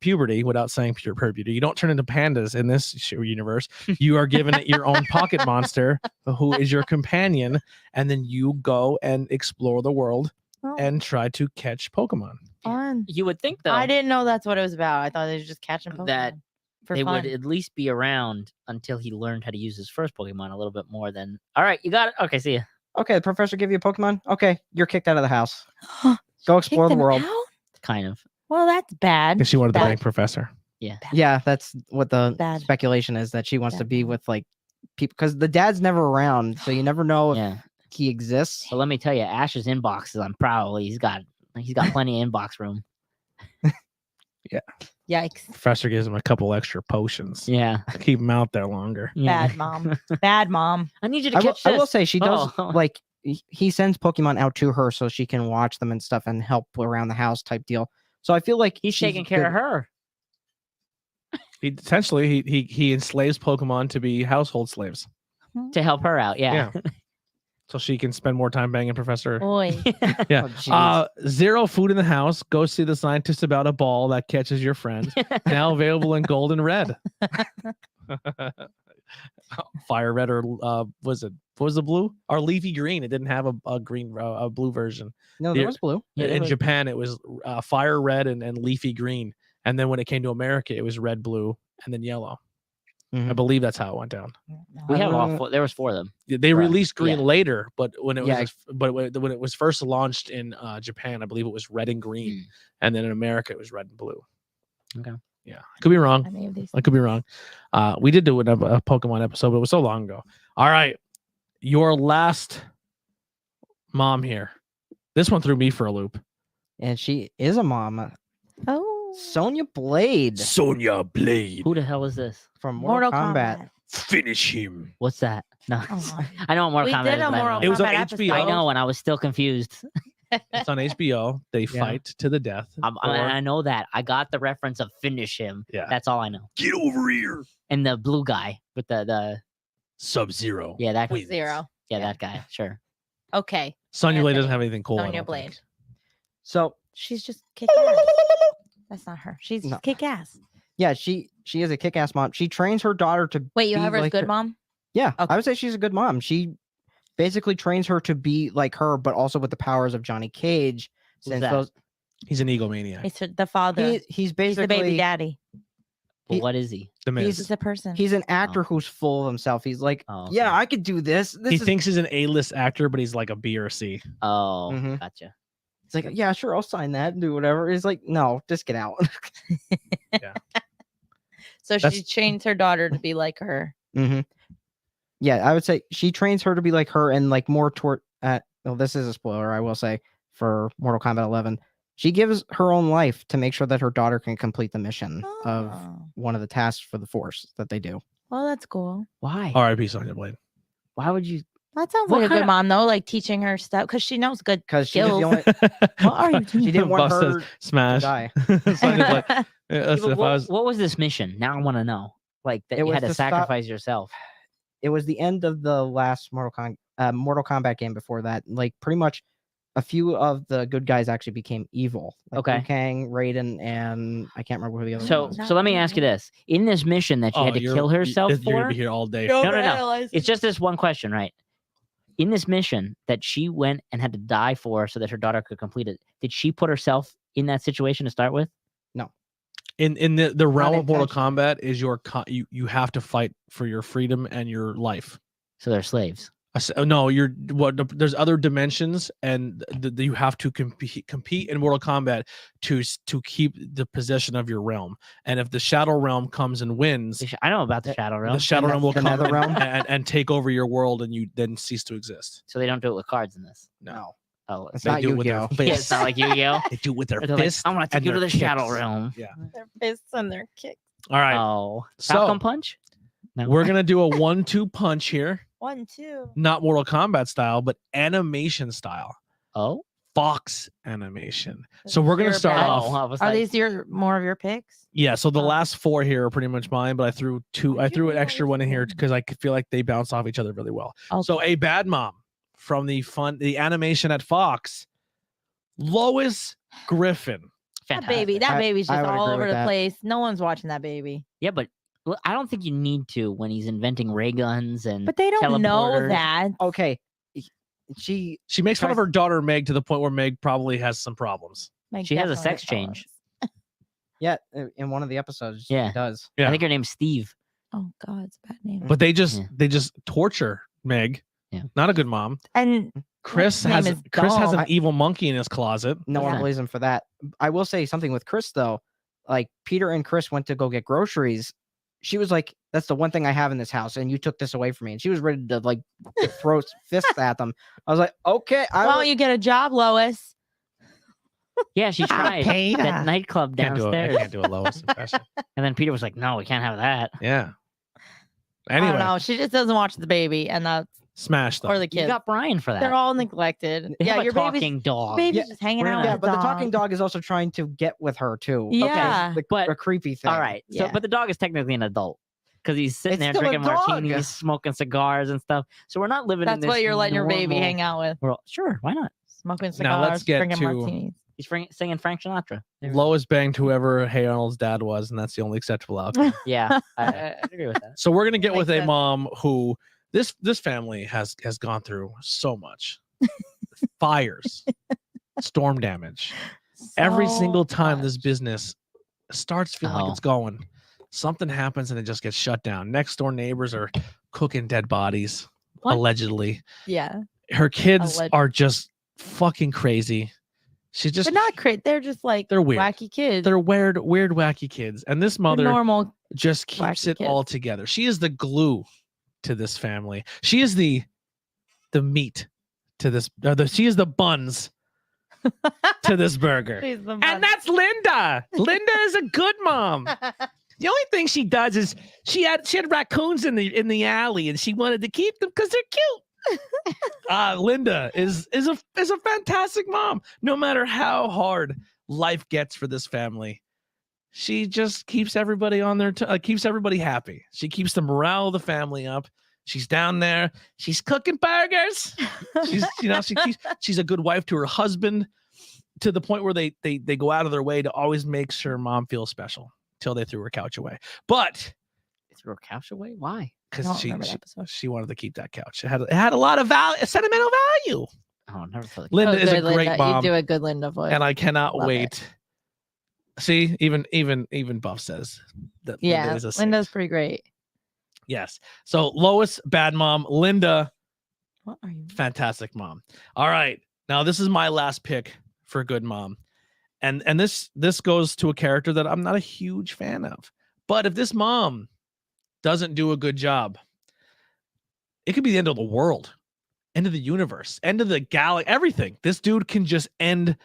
[SPEAKER 1] puberty, without saying pure puberty. You don't turn into pandas in this universe. You are given it your own pocket monster who is your companion, and then you go and explore the world
[SPEAKER 3] Oh,
[SPEAKER 1] and try to catch Pokemon.
[SPEAKER 3] fun.
[SPEAKER 2] You would think, though,
[SPEAKER 3] I didn't know that's what it was about. I thought they were just catching Pokemon.
[SPEAKER 2] That
[SPEAKER 3] for
[SPEAKER 2] they
[SPEAKER 3] fun.
[SPEAKER 2] would at least be around until he learned how to use his first Pokemon a little bit more than, all right, you got it. Okay, see ya.
[SPEAKER 4] Okay, the professor give you a Pokemon. Okay, you're kicked out of the house. Go explore
[SPEAKER 3] Kicked
[SPEAKER 4] the
[SPEAKER 3] him
[SPEAKER 4] world.
[SPEAKER 3] out?
[SPEAKER 2] Kind of.
[SPEAKER 3] Well, that's bad.
[SPEAKER 1] Because she wanted to
[SPEAKER 3] Bad.
[SPEAKER 1] bang Professor.
[SPEAKER 4] Yeah, that's what the
[SPEAKER 3] Bad.
[SPEAKER 4] speculation is, that she wants
[SPEAKER 3] Bad
[SPEAKER 4] to be
[SPEAKER 3] mom.
[SPEAKER 4] with like people, because the dad's never around, so you never know if
[SPEAKER 2] Yeah.
[SPEAKER 4] he exists.
[SPEAKER 2] But let me tell you, Ash's inboxes, I'm probably he's got plenty of inbox room.
[SPEAKER 3] Yikes.
[SPEAKER 1] Professor gives him a couple extra potions.
[SPEAKER 2] Yeah.
[SPEAKER 1] Keep him out there longer.
[SPEAKER 2] Yeah.
[SPEAKER 3] Bad mom. Bad mom.
[SPEAKER 2] I need you to
[SPEAKER 4] I will,
[SPEAKER 2] catch this.
[SPEAKER 4] I will say she does
[SPEAKER 2] Oh.
[SPEAKER 4] like he sends Pokemon out to her so she can watch them and stuff and help around the house type deal. So I feel like
[SPEAKER 2] He's
[SPEAKER 4] she's
[SPEAKER 2] taking care of
[SPEAKER 4] good.
[SPEAKER 2] her.
[SPEAKER 1] He essentially he enslaves Pokemon to be household slaves.
[SPEAKER 2] To help her out. Yeah.
[SPEAKER 1] so she can spend more time banging Professor.
[SPEAKER 3] Boy.
[SPEAKER 1] Yeah.
[SPEAKER 4] Oh, jeez.
[SPEAKER 1] 0 food in the house. Go see the scientist about a ball that catches your friend. Now available in gold and red. Fire red or was it? What was the blue? Or leafy green. It didn't have a green, a blue version.
[SPEAKER 4] No,
[SPEAKER 1] the-
[SPEAKER 4] that was blue.
[SPEAKER 2] Yeah,
[SPEAKER 1] in
[SPEAKER 2] there
[SPEAKER 1] Japan, it was fire red and leafy green. And then when it came to America, it was red, blue, and then yellow. I
[SPEAKER 4] Mhm.
[SPEAKER 1] believe that's how it went down.
[SPEAKER 2] we have all
[SPEAKER 4] Uh,
[SPEAKER 2] 4. There was 4 of them.
[SPEAKER 1] They
[SPEAKER 2] Right.
[SPEAKER 1] released green
[SPEAKER 2] Yeah.
[SPEAKER 1] later, but when it was
[SPEAKER 4] Yeah.
[SPEAKER 1] when it was first launched in Japan, I believe it was red and green,
[SPEAKER 2] Mm.
[SPEAKER 1] and then in America it was red and blue.
[SPEAKER 2] Okay.
[SPEAKER 1] Yeah, I could be wrong.
[SPEAKER 3] Any of these.
[SPEAKER 1] I could be wrong. We did do a Pokemon episode, but it was so long ago. All right, your last mom here. This one threw me for a loop.
[SPEAKER 4] And she is a mom.
[SPEAKER 3] Oh.
[SPEAKER 4] Sonya Blade
[SPEAKER 1] Sonya Blade.
[SPEAKER 2] Who the hell is this?
[SPEAKER 4] from Mortal Kombat.
[SPEAKER 1] Finish him.
[SPEAKER 2] What's that? No,
[SPEAKER 3] Oh.
[SPEAKER 2] I know what Mortal
[SPEAKER 3] We
[SPEAKER 2] Kombat
[SPEAKER 3] did
[SPEAKER 2] is,
[SPEAKER 3] a
[SPEAKER 2] but I don't
[SPEAKER 3] Mortal
[SPEAKER 2] know.
[SPEAKER 1] It was on
[SPEAKER 3] Kombat
[SPEAKER 1] HBO.
[SPEAKER 2] I
[SPEAKER 3] episode.
[SPEAKER 2] know, and I was still confused.
[SPEAKER 1] It's on HBO. They
[SPEAKER 4] Yeah.
[SPEAKER 1] fight to the death.
[SPEAKER 2] I know that. I got the reference of finish him.
[SPEAKER 1] Yeah.
[SPEAKER 2] That's all I know.
[SPEAKER 1] Get over here.
[SPEAKER 2] And the blue guy with the
[SPEAKER 1] Sub-Zero.
[SPEAKER 2] yeah that
[SPEAKER 1] Wins.
[SPEAKER 3] 0.
[SPEAKER 2] yeah that guy. Sure.
[SPEAKER 3] Okay.
[SPEAKER 1] Sonya Blade doesn't
[SPEAKER 3] Anthony.
[SPEAKER 1] have anything cool. I
[SPEAKER 3] Sonya
[SPEAKER 1] don't
[SPEAKER 3] Blade.
[SPEAKER 1] think.
[SPEAKER 4] So
[SPEAKER 3] She's just kick ass. That's not her. She's
[SPEAKER 4] No.
[SPEAKER 3] kick ass.
[SPEAKER 4] yeah, she is a kick-ass mom. She trains her daughter to
[SPEAKER 3] Wait, you
[SPEAKER 4] be
[SPEAKER 3] have her as
[SPEAKER 4] like
[SPEAKER 3] good
[SPEAKER 4] her-
[SPEAKER 3] mom?
[SPEAKER 4] Yeah,
[SPEAKER 3] Okay.
[SPEAKER 4] I would say she's a good mom. She basically trains her to be like her, but also with the powers of Johnny Cage.
[SPEAKER 2] Who's
[SPEAKER 4] Since
[SPEAKER 2] that?
[SPEAKER 4] those,
[SPEAKER 1] He's an egomaniac.
[SPEAKER 3] He's the father.
[SPEAKER 4] he's
[SPEAKER 3] He's
[SPEAKER 4] basically
[SPEAKER 3] the baby daddy.
[SPEAKER 2] But
[SPEAKER 4] He-
[SPEAKER 2] what is he?
[SPEAKER 1] The Miz.
[SPEAKER 3] He's a person.
[SPEAKER 4] he's an actor who's full of himself. He's like,
[SPEAKER 2] Oh,
[SPEAKER 4] yeah,
[SPEAKER 2] okay.
[SPEAKER 4] I could do this. This
[SPEAKER 1] He
[SPEAKER 4] is...
[SPEAKER 1] thinks he's an A-list actor, but he's like a B or C.
[SPEAKER 2] Oh,
[SPEAKER 4] Mhm.
[SPEAKER 2] gotcha.
[SPEAKER 4] It's like, yeah, sure, I'll sign that and do whatever. He's like, no, just get out.
[SPEAKER 3] So she
[SPEAKER 1] That's-
[SPEAKER 3] trains her daughter to be like her.
[SPEAKER 4] hmm Yeah, I would say she trains her to be like her and like more toward. Well, this is a spoiler, I will say, for Mortal Kombat 11. She gives her own life to make sure that her daughter can complete the mission of
[SPEAKER 3] Oh.
[SPEAKER 4] one of the tasks for the Force that they do.
[SPEAKER 3] Well, that's cool.
[SPEAKER 2] Why?
[SPEAKER 1] R.I.P. Sonya Blade.
[SPEAKER 2] Why would you?
[SPEAKER 3] That sounds
[SPEAKER 2] What
[SPEAKER 3] like a good
[SPEAKER 2] kinda-
[SPEAKER 3] mom though, like teaching her stuff because she knows good
[SPEAKER 4] Because she was
[SPEAKER 3] skills.
[SPEAKER 4] the only.
[SPEAKER 3] What are you doing?
[SPEAKER 4] She didn't want
[SPEAKER 1] Boss says,
[SPEAKER 4] her to
[SPEAKER 1] smash.
[SPEAKER 4] die.
[SPEAKER 1] Sonya Blade. Yeah,
[SPEAKER 2] Yeah,
[SPEAKER 1] listen,
[SPEAKER 2] but
[SPEAKER 1] if I
[SPEAKER 2] what,
[SPEAKER 1] was,
[SPEAKER 2] what was this mission? Now I want to know. Like that
[SPEAKER 4] It
[SPEAKER 2] you
[SPEAKER 4] was
[SPEAKER 2] had to
[SPEAKER 4] to stop-
[SPEAKER 2] sacrifice yourself.
[SPEAKER 4] It was the end of the last Mortal Kombat game before that. Like, pretty much a few of the good guys actually became evil. Like
[SPEAKER 2] Okay.
[SPEAKER 4] Liu Kang, Raiden, and I can't remember who the other
[SPEAKER 2] So
[SPEAKER 4] one was.
[SPEAKER 3] Not
[SPEAKER 2] so let me ask you
[SPEAKER 3] really.
[SPEAKER 2] this: in this mission that she had to kill herself
[SPEAKER 1] You're gonna
[SPEAKER 2] for,
[SPEAKER 1] be here all day.
[SPEAKER 2] no, no. It's just this one question, right? In this mission that she went and had to die for so that her daughter could complete it, did she put herself in that situation to start with?
[SPEAKER 1] In the realm of Mortal
[SPEAKER 4] Unintentional.
[SPEAKER 1] Kombat is you have to fight for your freedom and your life.
[SPEAKER 2] So they're slaves.
[SPEAKER 1] No, there's other dimensions, and you have to compete in Mortal Kombat to keep the possession of your realm. And if the Shadow Realm comes and wins,
[SPEAKER 2] I know about the Shadow Realm.
[SPEAKER 1] the Shadow Realm will
[SPEAKER 4] the
[SPEAKER 1] come
[SPEAKER 4] Nether Realm?
[SPEAKER 1] and take over your world, and you then cease to exist.
[SPEAKER 2] So they don't do it with cards in this.
[SPEAKER 4] No,
[SPEAKER 2] Oh,
[SPEAKER 4] it's
[SPEAKER 1] They
[SPEAKER 4] not
[SPEAKER 1] do it with their
[SPEAKER 4] Yu-Gi-Oh.
[SPEAKER 2] yeah, it's not like Yu-Gi-Oh.
[SPEAKER 1] They do it with their
[SPEAKER 2] They're like,
[SPEAKER 1] fists.
[SPEAKER 2] I'm gonna take
[SPEAKER 1] and
[SPEAKER 2] you to
[SPEAKER 1] their
[SPEAKER 2] the Shadow
[SPEAKER 1] kicks.
[SPEAKER 2] Realm.
[SPEAKER 1] Yeah.
[SPEAKER 3] Their fists and their kicks.
[SPEAKER 1] All right.
[SPEAKER 2] Oh,
[SPEAKER 1] So-
[SPEAKER 2] Falcon Punch. No.
[SPEAKER 1] We're gonna do a 1-2 punch here,
[SPEAKER 3] 1, 2.
[SPEAKER 1] not Mortal Kombat style, but animation style.
[SPEAKER 2] Oh,
[SPEAKER 1] Fox animation. So we're gonna
[SPEAKER 3] Your
[SPEAKER 1] start
[SPEAKER 3] bets.
[SPEAKER 1] off.
[SPEAKER 2] I was
[SPEAKER 3] Are
[SPEAKER 2] like,
[SPEAKER 3] these more of your picks?
[SPEAKER 1] Yeah, so the
[SPEAKER 3] Oh.
[SPEAKER 1] last 4 here are pretty much mine, but I threw two. I
[SPEAKER 3] Why'd you
[SPEAKER 1] threw an
[SPEAKER 3] do all
[SPEAKER 1] extra
[SPEAKER 3] these
[SPEAKER 1] one in here
[SPEAKER 3] things?
[SPEAKER 1] because I feel like they bounce off each other really well. So
[SPEAKER 3] Okay.
[SPEAKER 1] a bad mom from the animation at Fox, Lois Griffin.
[SPEAKER 3] That
[SPEAKER 2] fantastic.
[SPEAKER 3] baby's
[SPEAKER 4] I
[SPEAKER 3] just
[SPEAKER 4] would
[SPEAKER 3] all
[SPEAKER 4] agree
[SPEAKER 3] over
[SPEAKER 4] with
[SPEAKER 3] the
[SPEAKER 4] that.
[SPEAKER 3] place. No one's watching that baby.
[SPEAKER 2] Yeah, but I don't think you need to when he's inventing ray guns and.
[SPEAKER 3] But they don't know
[SPEAKER 2] Teleporters.
[SPEAKER 3] that.
[SPEAKER 4] Okay, she
[SPEAKER 1] She makes fun of
[SPEAKER 4] Tries-
[SPEAKER 1] her daughter Meg to the point where Meg probably has some problems.
[SPEAKER 3] Like,
[SPEAKER 2] She has a
[SPEAKER 3] definitely
[SPEAKER 2] sex change.
[SPEAKER 3] does.
[SPEAKER 4] yeah in one of the episodes
[SPEAKER 2] Yeah.
[SPEAKER 4] she does.
[SPEAKER 1] Yeah.
[SPEAKER 2] I think her name's Steve.
[SPEAKER 3] Oh God, it's a bad name.
[SPEAKER 1] But they just
[SPEAKER 2] Yeah.
[SPEAKER 1] torture Meg.
[SPEAKER 2] Yeah.
[SPEAKER 1] Not a good mom.
[SPEAKER 3] And
[SPEAKER 1] Chris
[SPEAKER 3] name
[SPEAKER 1] has
[SPEAKER 3] is
[SPEAKER 1] Chris has an
[SPEAKER 3] dumb.
[SPEAKER 1] evil monkey in his closet.
[SPEAKER 4] No one
[SPEAKER 3] Yeah.
[SPEAKER 4] believes him for that. I will say something with Chris though. Like Peter and Chris went to go get groceries. She was like, "That's the one thing I have in this house, and you took this away from me." And she was ready to like throw fists at them. I was like, "Okay,
[SPEAKER 3] why don't you get a job, Lois?
[SPEAKER 2] Yeah, she tried
[SPEAKER 3] Peter.
[SPEAKER 2] that nightclub
[SPEAKER 1] Can't do it. I
[SPEAKER 2] downstairs,
[SPEAKER 1] can't do a Lois impression.
[SPEAKER 2] and then Peter was like, "No, we can't have that."
[SPEAKER 1] Yeah.
[SPEAKER 3] I don't
[SPEAKER 1] Anyway,
[SPEAKER 3] know. She just doesn't watch the baby, and that's
[SPEAKER 1] smash them.
[SPEAKER 3] or the
[SPEAKER 2] You
[SPEAKER 3] kids.
[SPEAKER 2] got Brian for that.
[SPEAKER 3] They're all neglected.
[SPEAKER 2] They
[SPEAKER 3] yeah,
[SPEAKER 2] have a
[SPEAKER 3] your baby's
[SPEAKER 2] talking dog.
[SPEAKER 3] baby's
[SPEAKER 4] Yeah,
[SPEAKER 3] just hanging
[SPEAKER 2] we're
[SPEAKER 3] out.
[SPEAKER 2] gonna-
[SPEAKER 3] with
[SPEAKER 4] Yeah, but the talking
[SPEAKER 3] dog.
[SPEAKER 4] dog is also trying to get with her too.
[SPEAKER 3] Yeah.
[SPEAKER 4] the,
[SPEAKER 2] But-
[SPEAKER 4] a creepy thing.
[SPEAKER 2] All right. So,
[SPEAKER 3] Yeah.
[SPEAKER 2] but the dog is technically an adult because he's sitting
[SPEAKER 4] It's
[SPEAKER 2] there
[SPEAKER 4] still a
[SPEAKER 2] drinking
[SPEAKER 4] dog.
[SPEAKER 2] martinis, smoking cigars and stuff. So we're not living in
[SPEAKER 3] That's
[SPEAKER 2] this
[SPEAKER 3] what you're letting your baby
[SPEAKER 2] normal
[SPEAKER 3] hang out with.
[SPEAKER 2] world. Sure, why not?
[SPEAKER 3] Smoking
[SPEAKER 1] Now let's
[SPEAKER 3] cigars,
[SPEAKER 1] get
[SPEAKER 3] drinking
[SPEAKER 1] to-
[SPEAKER 3] martinis.
[SPEAKER 2] He's singing Frank Sinatra. There we go.
[SPEAKER 1] Lois banged whoever Hey Arnold's dad was, and that's the only acceptable outcome.
[SPEAKER 2] Yeah, I agree with that.
[SPEAKER 1] So we're gonna get with
[SPEAKER 3] Makes
[SPEAKER 1] a
[SPEAKER 3] sense.
[SPEAKER 1] mom who this family has gone through so much fires, storm damage. Every single
[SPEAKER 3] So
[SPEAKER 1] time this
[SPEAKER 3] much.
[SPEAKER 1] business starts feeling like
[SPEAKER 2] Oh.
[SPEAKER 1] it's going, something happens and it just gets shut down. Next door neighbors are cooking dead bodies,
[SPEAKER 3] What?
[SPEAKER 1] allegedly.
[SPEAKER 3] Yeah,
[SPEAKER 1] Her kids
[SPEAKER 3] Alleg-
[SPEAKER 1] are just fucking crazy. She's just
[SPEAKER 3] but not crit. They're just like
[SPEAKER 1] they're weird.
[SPEAKER 3] wacky kids.
[SPEAKER 1] They're weird, wacky kids. And this
[SPEAKER 3] They're
[SPEAKER 1] mother
[SPEAKER 3] normal.
[SPEAKER 1] just keeps
[SPEAKER 3] wacky
[SPEAKER 1] it
[SPEAKER 3] kids.
[SPEAKER 1] all together. She is the glue to this family. She is the meat to this. She is the buns to this burger.
[SPEAKER 3] She's the
[SPEAKER 1] And that's Linda. Linda is a good mom. The only thing she does is she had raccoons in the alley, and she wanted to keep them because they're cute. Linda is a fantastic mom. No matter how hard life gets for this family, she just keeps everybody on their keeps everybody happy. She keeps the morale of the family up. She's down there. She's cooking burgers. She's a good wife to her husband, to the point where they go out of their way to always make sure mom feels special till they threw her couch away. But
[SPEAKER 2] Threw her couch away? Why?
[SPEAKER 3] I
[SPEAKER 1] because
[SPEAKER 3] don't remember that episode.
[SPEAKER 1] she wanted to keep that couch. It had a lot of value, sentimental value.
[SPEAKER 2] Oh, never felt like
[SPEAKER 1] Linda
[SPEAKER 3] Oh,
[SPEAKER 1] is a
[SPEAKER 3] good,
[SPEAKER 1] great
[SPEAKER 3] Linda.
[SPEAKER 1] mom,
[SPEAKER 3] You do a good Linda voice.
[SPEAKER 1] and I cannot
[SPEAKER 3] Love it.
[SPEAKER 1] wait. See, even Buff says that
[SPEAKER 3] yeah,
[SPEAKER 1] Linda is a
[SPEAKER 3] Linda's
[SPEAKER 1] saint.
[SPEAKER 3] pretty great.
[SPEAKER 1] Yes. So Lois, bad mom. Linda,
[SPEAKER 3] What are you?
[SPEAKER 1] fantastic mom. All right. Now this is my last pick for good mom. And this goes to a character that I'm not a huge fan of. But if this mom doesn't do a good job, it could be the end of the world, end of the universe, end of the galaxy, everything. This dude can just end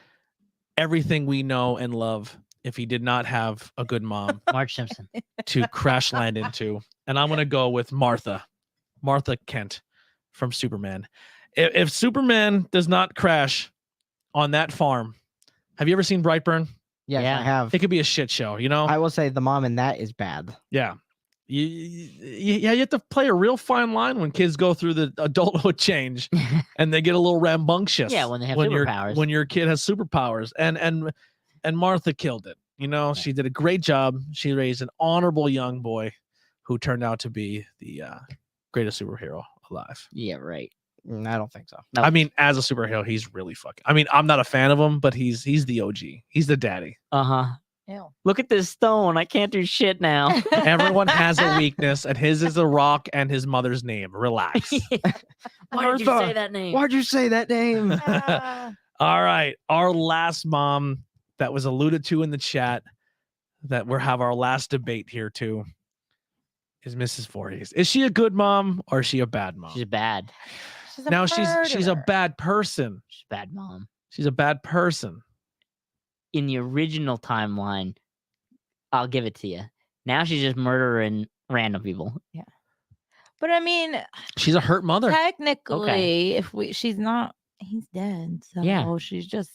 [SPEAKER 1] everything we know and love if he did not have a good mom
[SPEAKER 2] Marge Simpson.
[SPEAKER 1] to crash land into. And I'm going to go with Martha Kent from Superman. If Superman does not crash on that farm, have you ever seen Brightburn?
[SPEAKER 4] Yes,
[SPEAKER 2] Yeah.
[SPEAKER 4] I have.
[SPEAKER 1] It could be a shit show, you know?
[SPEAKER 4] I will say the mom in that is bad.
[SPEAKER 1] Yeah. You have to play a real fine line when kids go through the adulthood change and they get a little rambunctious.
[SPEAKER 2] Yeah, when they have
[SPEAKER 1] your-
[SPEAKER 2] superpowers.
[SPEAKER 1] When your kid has superpowers. And Martha killed it. You know, she did a great job. She raised an honorable young boy who turned out to be the greatest superhero alive.
[SPEAKER 2] Yeah, right.
[SPEAKER 4] I don't think so.
[SPEAKER 2] No.
[SPEAKER 1] I mean, as a superhero, he's really fucking. I mean, I'm not a fan of him, but he's the OG. He's the daddy.
[SPEAKER 2] Uh-huh.
[SPEAKER 3] Ew.
[SPEAKER 2] Look at this stone. I can't do shit now.
[SPEAKER 1] Everyone has a weakness, and his is a rock and his mother's name. Relax.
[SPEAKER 2] Why did you
[SPEAKER 4] Martha,
[SPEAKER 2] say that name?
[SPEAKER 4] Why'd you say that name?
[SPEAKER 3] Ah.
[SPEAKER 1] All right. Our last mom that was alluded to in the chat that we'll have our last debate here too is Mrs. Voorhees. Is she a good mom or is she a bad mom?
[SPEAKER 2] She's bad.
[SPEAKER 3] She's a
[SPEAKER 1] Now she's a
[SPEAKER 3] murderer.
[SPEAKER 1] bad person.
[SPEAKER 2] She's a bad mom.
[SPEAKER 1] She's a bad person.
[SPEAKER 2] In the original timeline, I'll give it to you. Now she's just murdering random people.
[SPEAKER 3] But I mean,
[SPEAKER 1] She's a hurt mother.
[SPEAKER 3] technically, if she's not, he's dead. So
[SPEAKER 2] Yeah.
[SPEAKER 3] she's just,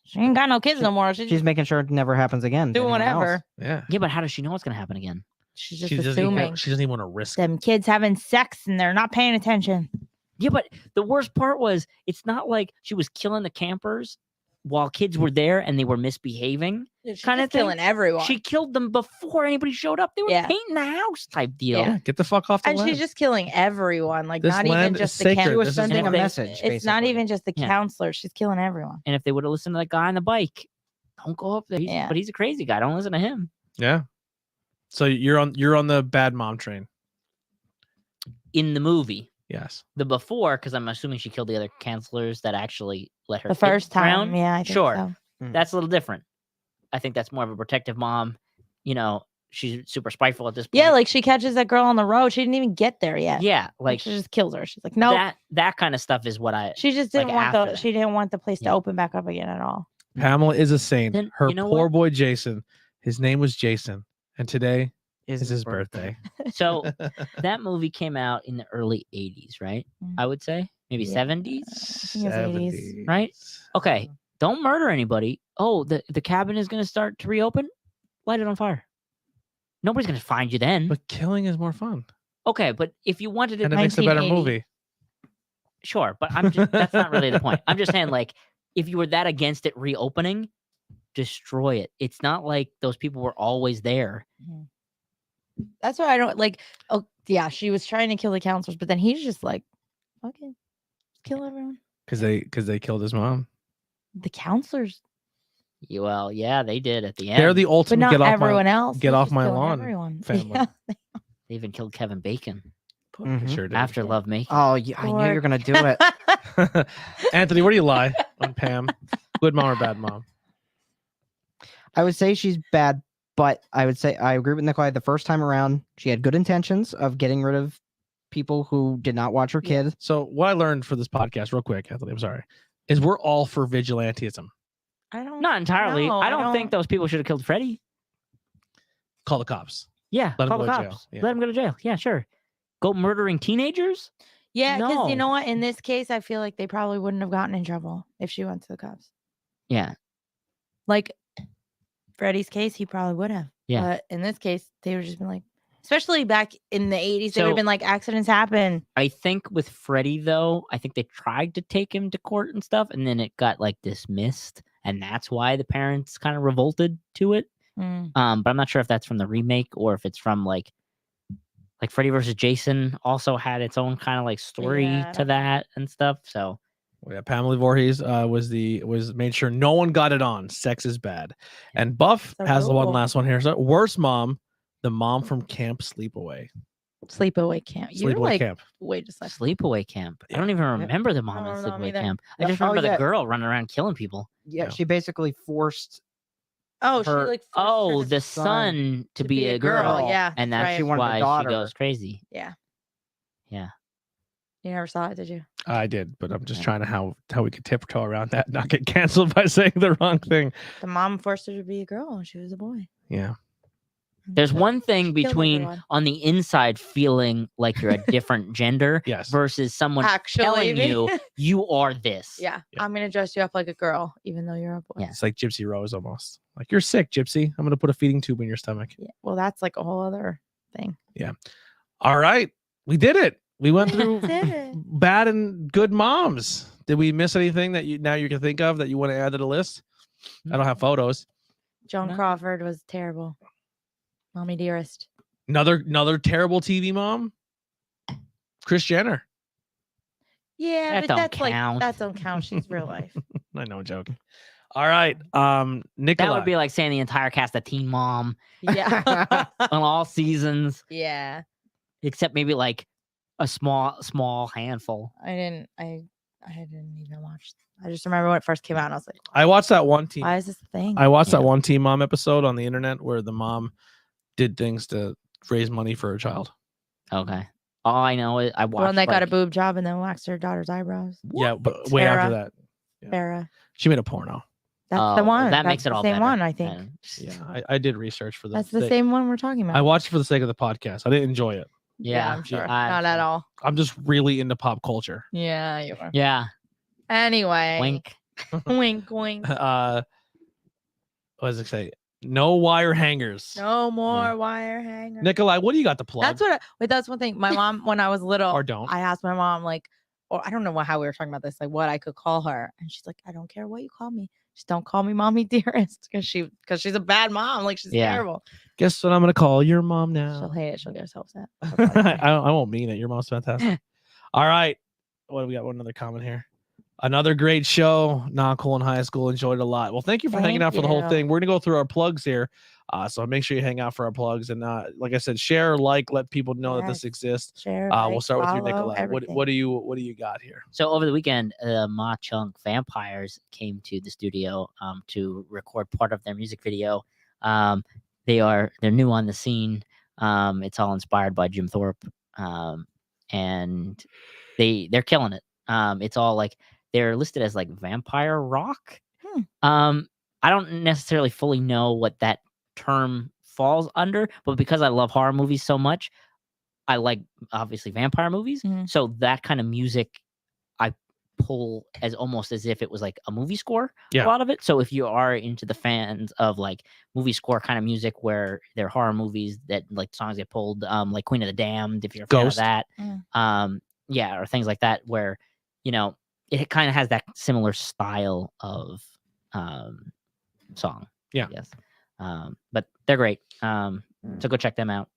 [SPEAKER 3] she ain't got no kids no more. She's
[SPEAKER 4] She's making sure it never happens again. to
[SPEAKER 3] doing
[SPEAKER 4] anyone else.
[SPEAKER 3] whatever.
[SPEAKER 1] Yeah.
[SPEAKER 2] Yeah, but how does she know what's going to happen again?
[SPEAKER 3] She's just
[SPEAKER 1] She doesn't even,
[SPEAKER 3] assuming
[SPEAKER 1] she doesn't even want to risk it.
[SPEAKER 3] them kids having sex and they're not paying attention.
[SPEAKER 2] Yeah, but the worst part was it's not like she was killing the campers while kids were there and they were misbehaving.
[SPEAKER 3] She's
[SPEAKER 2] Kinda
[SPEAKER 3] just killing
[SPEAKER 2] thing.
[SPEAKER 3] everyone.
[SPEAKER 2] She killed them before anybody showed up. They were
[SPEAKER 3] Yeah.
[SPEAKER 2] painting the house type deal.
[SPEAKER 3] Yeah.
[SPEAKER 1] Yeah, get the fuck off the
[SPEAKER 3] and
[SPEAKER 1] land.
[SPEAKER 3] she's just killing everyone. Like
[SPEAKER 1] This
[SPEAKER 3] not even
[SPEAKER 1] land is
[SPEAKER 3] just the
[SPEAKER 1] sacred.
[SPEAKER 4] She
[SPEAKER 3] counselor.
[SPEAKER 4] was
[SPEAKER 1] This is
[SPEAKER 4] sending a
[SPEAKER 2] And if they-
[SPEAKER 4] message.
[SPEAKER 3] It's not
[SPEAKER 4] basically.
[SPEAKER 3] even just the
[SPEAKER 2] Yeah.
[SPEAKER 3] counselor. She's killing everyone.
[SPEAKER 2] And if they would have listened to that guy on the bike, don't go up there.
[SPEAKER 3] Yeah.
[SPEAKER 2] But he's a crazy guy. Don't listen to him.
[SPEAKER 1] Yeah. So you're on the bad mom train.
[SPEAKER 2] In the movie,
[SPEAKER 1] Yes.
[SPEAKER 2] the before, because I'm assuming she killed the other counselors that actually let her
[SPEAKER 3] The
[SPEAKER 2] kid
[SPEAKER 3] first time,
[SPEAKER 2] drown,
[SPEAKER 3] yeah, I think
[SPEAKER 2] sure.
[SPEAKER 3] so.
[SPEAKER 2] That's a little different. I think that's more of a protective mom. You know, she's super spiteful at this point.
[SPEAKER 3] Yeah, like she catches that girl on the road. She didn't even get there yet.
[SPEAKER 2] yeah,
[SPEAKER 3] Like
[SPEAKER 2] like
[SPEAKER 3] she just kills her. She's like, no.
[SPEAKER 2] that kind of stuff is what I.
[SPEAKER 3] She just
[SPEAKER 2] like
[SPEAKER 3] didn't want
[SPEAKER 2] after that.
[SPEAKER 3] she didn't want the place to
[SPEAKER 2] Yeah.
[SPEAKER 3] open back up again at all.
[SPEAKER 1] Pamela is a saint.
[SPEAKER 2] Then,
[SPEAKER 1] Her
[SPEAKER 2] you know
[SPEAKER 1] poor
[SPEAKER 2] what?
[SPEAKER 1] boy Jason. His name was Jason, and today is his birthday.
[SPEAKER 2] So that movie came out in the early 80s, right?
[SPEAKER 3] Mm.
[SPEAKER 2] I would say maybe
[SPEAKER 3] Yeah.
[SPEAKER 2] 70s.
[SPEAKER 3] think it's 80s.
[SPEAKER 2] Right? Okay. Don't murder anybody. Oh, the cabin is going to start to reopen. Light it on fire. Nobody's gonna find you then.
[SPEAKER 1] But killing is more fun,
[SPEAKER 2] Okay, but if you wanted to,
[SPEAKER 1] and it makes a better
[SPEAKER 3] 1980.
[SPEAKER 1] movie.
[SPEAKER 2] sure. But that's not really the point. I'm just saying, like, if you were that against it reopening, destroy it. It's not like those people were always there.
[SPEAKER 3] That's why I don't like. Oh yeah, she was trying to kill the counselors, but then he's just like, okay, kill everyone.
[SPEAKER 1] Because they killed his mom.
[SPEAKER 3] The counselors,
[SPEAKER 2] Well, yeah, they did at the end.
[SPEAKER 1] They're the
[SPEAKER 3] but
[SPEAKER 1] ultimate
[SPEAKER 3] not
[SPEAKER 1] get off
[SPEAKER 3] everyone
[SPEAKER 1] my
[SPEAKER 3] else.
[SPEAKER 1] get
[SPEAKER 3] He's
[SPEAKER 1] off
[SPEAKER 3] just
[SPEAKER 1] my
[SPEAKER 3] killing
[SPEAKER 1] lawn
[SPEAKER 3] Everyone.
[SPEAKER 1] family.
[SPEAKER 3] Yeah.
[SPEAKER 2] They even killed Kevin Bacon
[SPEAKER 4] Mhm.
[SPEAKER 1] Sure did.
[SPEAKER 2] after Love Making.
[SPEAKER 4] Oh, yeah, I knew you were
[SPEAKER 3] Poor-
[SPEAKER 4] gonna do it.
[SPEAKER 1] Anthony, where do you lie on Pam? Good mom or bad mom?
[SPEAKER 4] I would say she's bad, but I would say I agree with Nikolai. The first time around, she had good intentions of getting rid of people who did not watch her
[SPEAKER 3] Yeah.
[SPEAKER 4] kid.
[SPEAKER 1] So what I learned for this podcast, real quick, Anthony, I'm sorry, is we're all for vigilantism.
[SPEAKER 3] I don't.
[SPEAKER 2] Not entirely.
[SPEAKER 3] No,
[SPEAKER 2] I don't think those people should have killed Freddie.
[SPEAKER 1] Call the cops.
[SPEAKER 2] Yeah,
[SPEAKER 1] Let him
[SPEAKER 2] call the
[SPEAKER 1] go to jail.
[SPEAKER 2] cops.
[SPEAKER 1] Yeah.
[SPEAKER 2] Let him go to jail. Yeah, sure. Go murdering teenagers?
[SPEAKER 3] Yeah, because you
[SPEAKER 2] No.
[SPEAKER 3] know what? In this case, I feel like they probably wouldn't have gotten in trouble if she went to the cops.
[SPEAKER 2] Yeah.
[SPEAKER 3] Like Freddie's case, he probably would have.
[SPEAKER 2] Yeah.
[SPEAKER 3] But in this case, they would just been like, especially back in the 80s, they would
[SPEAKER 2] So-
[SPEAKER 3] have been like, accidents happen.
[SPEAKER 2] I think with Freddie, though, I think they tried to take him to court and stuff, and then it got like dismissed. And that's why the parents kind of revolted to it.
[SPEAKER 3] Mm.
[SPEAKER 2] But I'm not sure if that's from the remake or if it's from like Freddy versus Jason also had its own kind of like story
[SPEAKER 3] Yeah, I
[SPEAKER 2] to
[SPEAKER 3] don't know.
[SPEAKER 2] that and stuff. So
[SPEAKER 1] Yeah, Pamela Voorhees was made sure no one got it on. Sex is bad. And Buff
[SPEAKER 3] So
[SPEAKER 1] has the one
[SPEAKER 3] cool.
[SPEAKER 1] last one here. So worst mom, the mom from Camp Sleepaway.
[SPEAKER 3] Sleepaway camp. You're
[SPEAKER 1] Sleepaway
[SPEAKER 3] like,
[SPEAKER 1] Camp.
[SPEAKER 3] wait a second.
[SPEAKER 2] sleepaway camp. I
[SPEAKER 1] Yeah.
[SPEAKER 2] don't even remember the mom
[SPEAKER 3] I
[SPEAKER 2] in
[SPEAKER 3] don't know
[SPEAKER 2] sleepaway
[SPEAKER 3] either.
[SPEAKER 2] camp. I
[SPEAKER 4] Yeah,
[SPEAKER 2] just
[SPEAKER 4] oh,
[SPEAKER 2] remember
[SPEAKER 4] yeah.
[SPEAKER 2] the girl running around killing people.
[SPEAKER 4] Yeah,
[SPEAKER 1] Yeah.
[SPEAKER 4] she basically forced.
[SPEAKER 3] Oh, she
[SPEAKER 4] Her-
[SPEAKER 3] like. forced
[SPEAKER 2] Oh,
[SPEAKER 3] her
[SPEAKER 2] the
[SPEAKER 4] son
[SPEAKER 2] son to be a girl.
[SPEAKER 3] Yeah,
[SPEAKER 2] And
[SPEAKER 3] that's
[SPEAKER 2] that's
[SPEAKER 4] She wanted a
[SPEAKER 2] why she
[SPEAKER 4] daughter.
[SPEAKER 2] goes crazy.
[SPEAKER 3] Yeah.
[SPEAKER 2] Yeah.
[SPEAKER 3] You never saw it, did you?
[SPEAKER 1] I did, but I'm just
[SPEAKER 2] Yeah.
[SPEAKER 1] trying to how we could tiptoe around that, not get canceled by saying the wrong thing.
[SPEAKER 3] The mom forced her to be a girl and she was a boy.
[SPEAKER 1] Yeah.
[SPEAKER 2] There's one thing
[SPEAKER 3] She killed
[SPEAKER 2] between
[SPEAKER 3] everyone.
[SPEAKER 2] on the inside feeling like you're a different gender
[SPEAKER 1] Yes.
[SPEAKER 2] versus someone
[SPEAKER 3] Actually,
[SPEAKER 2] telling you you are this.
[SPEAKER 3] yeah,
[SPEAKER 1] Yeah.
[SPEAKER 3] I'm gonna dress you up like a girl, even though you're a boy.
[SPEAKER 2] Yeah.
[SPEAKER 1] It's like Gypsy Rose almost. Like, you're sick, Gypsy. I'm gonna put a feeding tube in your stomach.
[SPEAKER 3] Yeah. Well, that's like a whole other thing.
[SPEAKER 1] All right. We did it. We went through
[SPEAKER 3] Did it.
[SPEAKER 1] bad and good moms. Did we miss anything that you can think of that you want to add to the list? I don't have photos.
[SPEAKER 3] Joan
[SPEAKER 2] No.
[SPEAKER 3] Crawford was terrible. Mommy dearest.
[SPEAKER 1] Another terrible TV mom. Kris Jenner.
[SPEAKER 3] Yeah,
[SPEAKER 2] That
[SPEAKER 3] but
[SPEAKER 2] don't
[SPEAKER 3] that's like
[SPEAKER 2] count.
[SPEAKER 3] that don't count. She's real life.
[SPEAKER 1] I know, I'm joking. All right. Nikolai.
[SPEAKER 2] That would be like saying the entire cast of Teen Mom
[SPEAKER 3] Yeah.
[SPEAKER 2] on all seasons,
[SPEAKER 3] Yeah.
[SPEAKER 2] except maybe like a small handful.
[SPEAKER 3] I didn't even watch. I just remember when it first came out and I was like,
[SPEAKER 1] I watched that one team.
[SPEAKER 3] why is this a thing?
[SPEAKER 1] I watched that
[SPEAKER 2] Yeah.
[SPEAKER 1] one Teen Mom episode on the internet where the mom did things to raise money for her child.
[SPEAKER 2] Okay. All I know is I
[SPEAKER 3] The
[SPEAKER 2] watched
[SPEAKER 3] one that got a
[SPEAKER 2] like-
[SPEAKER 3] boob job and then waxed her daughter's eyebrows.
[SPEAKER 1] Yeah, but way after
[SPEAKER 3] Tara.
[SPEAKER 1] that, Yeah.
[SPEAKER 3] Farrah.
[SPEAKER 1] she made a porno.
[SPEAKER 3] That's
[SPEAKER 2] Oh,
[SPEAKER 3] the one.
[SPEAKER 2] That
[SPEAKER 3] That's
[SPEAKER 2] makes it
[SPEAKER 3] the
[SPEAKER 2] all
[SPEAKER 3] same
[SPEAKER 2] better.
[SPEAKER 3] one, I think.
[SPEAKER 2] then.
[SPEAKER 1] Yeah, I did research for
[SPEAKER 3] That's the same one we're talking about.
[SPEAKER 1] I watched it for the sake of the podcast. I didn't enjoy it.
[SPEAKER 2] Yeah,
[SPEAKER 3] I'm sure.
[SPEAKER 2] I'm
[SPEAKER 3] Not at
[SPEAKER 2] sure.
[SPEAKER 3] all.
[SPEAKER 1] I'm just really into pop culture.
[SPEAKER 3] Yeah, you are.
[SPEAKER 2] Yeah.
[SPEAKER 3] Anyway.
[SPEAKER 2] Wink.
[SPEAKER 3] Wink, wink.
[SPEAKER 1] What does it say? No wire hangers.
[SPEAKER 3] No more wire hangers.
[SPEAKER 1] Nikolai, what do you got to plug?
[SPEAKER 3] That's what. Wait, that's one thing. My mom, when I was little,
[SPEAKER 1] Or don't.
[SPEAKER 3] I asked my mom, like, or I don't know how we were talking about this, like what I could call her, and she's like, I don't care what you call me, just don't call me mommy dearest, because she's a bad mom, like she's
[SPEAKER 2] Yeah.
[SPEAKER 3] terrible.
[SPEAKER 1] Guess what I'm gonna call your mom
[SPEAKER 3] She'll
[SPEAKER 1] now.
[SPEAKER 3] hate it. She'll get herself upset. She'll probably cry.
[SPEAKER 1] I won't mean it. Your mom's fantastic. All right. What do we got? One other comment here. Another great show. Not cool in high school. Enjoyed it a lot. Well, thank you for hanging
[SPEAKER 3] Thank
[SPEAKER 1] out for the whole
[SPEAKER 3] you.
[SPEAKER 1] thing. We're gonna go through our plugs here. So make sure you hang out for our plugs and like I said, share, like, let people know that this
[SPEAKER 3] Yes.
[SPEAKER 1] exists.
[SPEAKER 3] Share.
[SPEAKER 1] We'll
[SPEAKER 3] like,
[SPEAKER 1] start with you,
[SPEAKER 3] follow,
[SPEAKER 1] Nikolai.
[SPEAKER 3] everything.
[SPEAKER 1] What do you got here?
[SPEAKER 2] So over the weekend, Ma Chunk Vampires came to the studio to record part of their music video. They're new on the scene. It's all inspired by Jim Thorpe, and they're killing it. It's all like they're listed as like vampire rock. I don't necessarily fully know what that term falls under, but because I love horror movies so much, I like obviously vampire movies.
[SPEAKER 3] Mhm.
[SPEAKER 2] So that kind of music I pull as almost as if it was like a movie score.
[SPEAKER 1] Yeah.
[SPEAKER 2] A lot of it. So if you are into the fans of like movie score kind of music, where they're horror movies that like songs get pulled, like Queen of the Damned, if you're a fan of
[SPEAKER 1] Ghost.
[SPEAKER 2] that,
[SPEAKER 3] Mm.
[SPEAKER 2] yeah, or things like that, where it kind of has that similar style of song.
[SPEAKER 1] Yeah.
[SPEAKER 2] Yes. But they're great. So go check them out.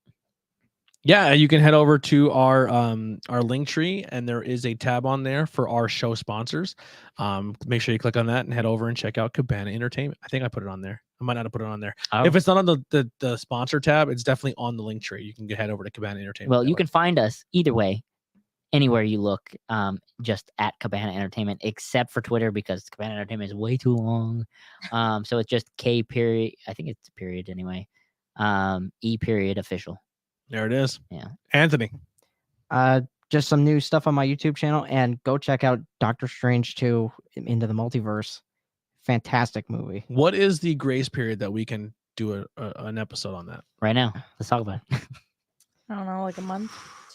[SPEAKER 1] Yeah, you can head over to our link tree, and there is a tab on there for our show sponsors. Make sure you click on that and head over and check out Cabana Entertainment. I think I put it on there. I might not have put it on there.
[SPEAKER 2] Oh.
[SPEAKER 1] If it's not on the sponsor tab, it's definitely on the link tree. You can head over to Cabana Entertainment.
[SPEAKER 2] Well, you can find us either way, anywhere you look, just at Cabana Entertainment, except for Twitter, because Cabana Entertainment is way too long. So it's just K period. I think it's a period anyway. E period official.
[SPEAKER 1] There it is.
[SPEAKER 2] Yeah.
[SPEAKER 1] Anthony.
[SPEAKER 4] Just some new stuff on my YouTube channel, and go check out Doctor Strange 2 Into the Multiverse. Fantastic movie.
[SPEAKER 1] What is the grace period that we can do an episode on that?
[SPEAKER 2] Right now, let's talk about it.
[SPEAKER 3] I don't know, like a month.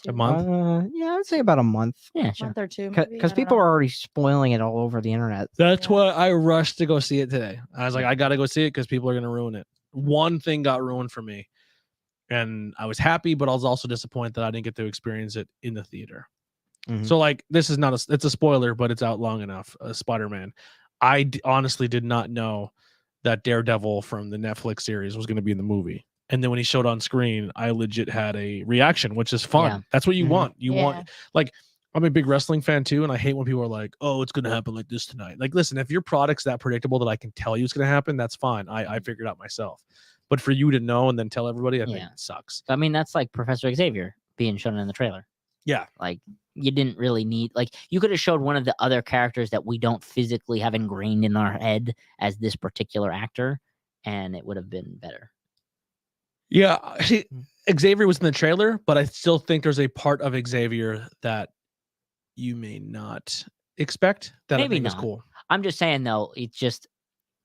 [SPEAKER 1] A month?
[SPEAKER 4] Yeah, I would say about a month.
[SPEAKER 2] Yeah, sure.
[SPEAKER 3] Month or two. maybe, I
[SPEAKER 4] Because
[SPEAKER 3] don't
[SPEAKER 4] people
[SPEAKER 3] know.
[SPEAKER 4] are already spoiling it all over the internet.
[SPEAKER 1] That's
[SPEAKER 3] Yeah.
[SPEAKER 1] why I rushed to go see it today. I was like, I got to go see it because people are going to ruin it. One thing got ruined for me, and I was happy, but I was also disappointed that I didn't get to experience it in the theater.
[SPEAKER 4] Mhm.
[SPEAKER 1] So, like, this is not it's a spoiler, but it's out long enough. Spider-Man. Honestly did not know that Daredevil from the Netflix series was going to be in the movie. And then when he showed on screen, I legit had a reaction, which is fun.
[SPEAKER 2] Yeah.
[SPEAKER 1] That's what you
[SPEAKER 4] Mhm.
[SPEAKER 1] want. You
[SPEAKER 3] Yeah.
[SPEAKER 1] want, like, I'm a big wrestling fan too, and I hate when people are like, "Oh, it's going to happen like this tonight." Like, listen, if your product's that predictable that I can tell you it's going to happen, that's fine. I figured out myself. But for you to know and then tell everybody, I think
[SPEAKER 2] Yeah.
[SPEAKER 1] it sucks.
[SPEAKER 2] I mean, that's like Professor Xavier being shown in the trailer.
[SPEAKER 1] Yeah.
[SPEAKER 2] Like, you didn't really need, like, you could have showed one of the other characters that we don't physically have ingrained in our head as this particular actor, and it would have been better.
[SPEAKER 1] Yeah, Xavier was in the trailer, but I still think there's a part of Xavier that you may not expect that
[SPEAKER 2] Maybe
[SPEAKER 1] I think is
[SPEAKER 2] not.
[SPEAKER 1] cool.
[SPEAKER 2] I'm just saying, though, it's just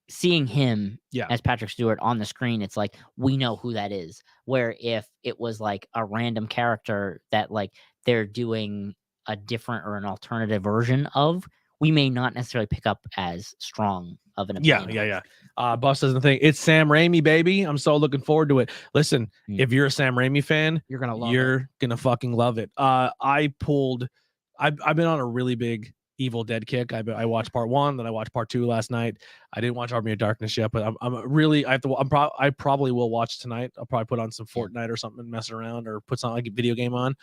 [SPEAKER 2] seeing him
[SPEAKER 1] Yeah.
[SPEAKER 2] as Patrick Stewart on the screen, it's like, we know who that is. Where if it was like a random character that like they're doing a different or an alternative version of, we may not necessarily pick up as strong of an opinion.
[SPEAKER 1] Yeah. Buff says the thing. It's Sam Raimi, baby. I'm so looking forward to it. Listen,
[SPEAKER 2] Mm.
[SPEAKER 1] if you're a Sam Raimi fan,
[SPEAKER 4] You're gonna love it.
[SPEAKER 1] you're gonna fucking love it. I've been on a really big Evil Dead kick. I watched part 1, then I watched part 2 last night. I didn't watch Army of Darkness yet, but I probably will watch tonight. I'll probably put on some Fortnite or something and mess around, or put something like a video game on.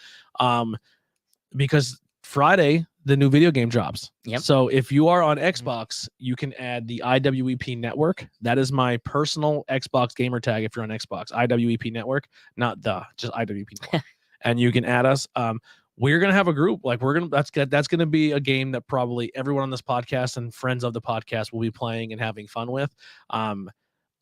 [SPEAKER 1] Because Friday the new video game drops.
[SPEAKER 2] Yep.
[SPEAKER 1] So if you are on Xbox, you can add the IWEP network. That is my personal Xbox gamer tag. If you're on Xbox, IWEP network, just IWEP network. And you can add us. We're gonna have a group. Like that's gonna be a game that probably everyone on this podcast and friends of the podcast will be playing and having fun with.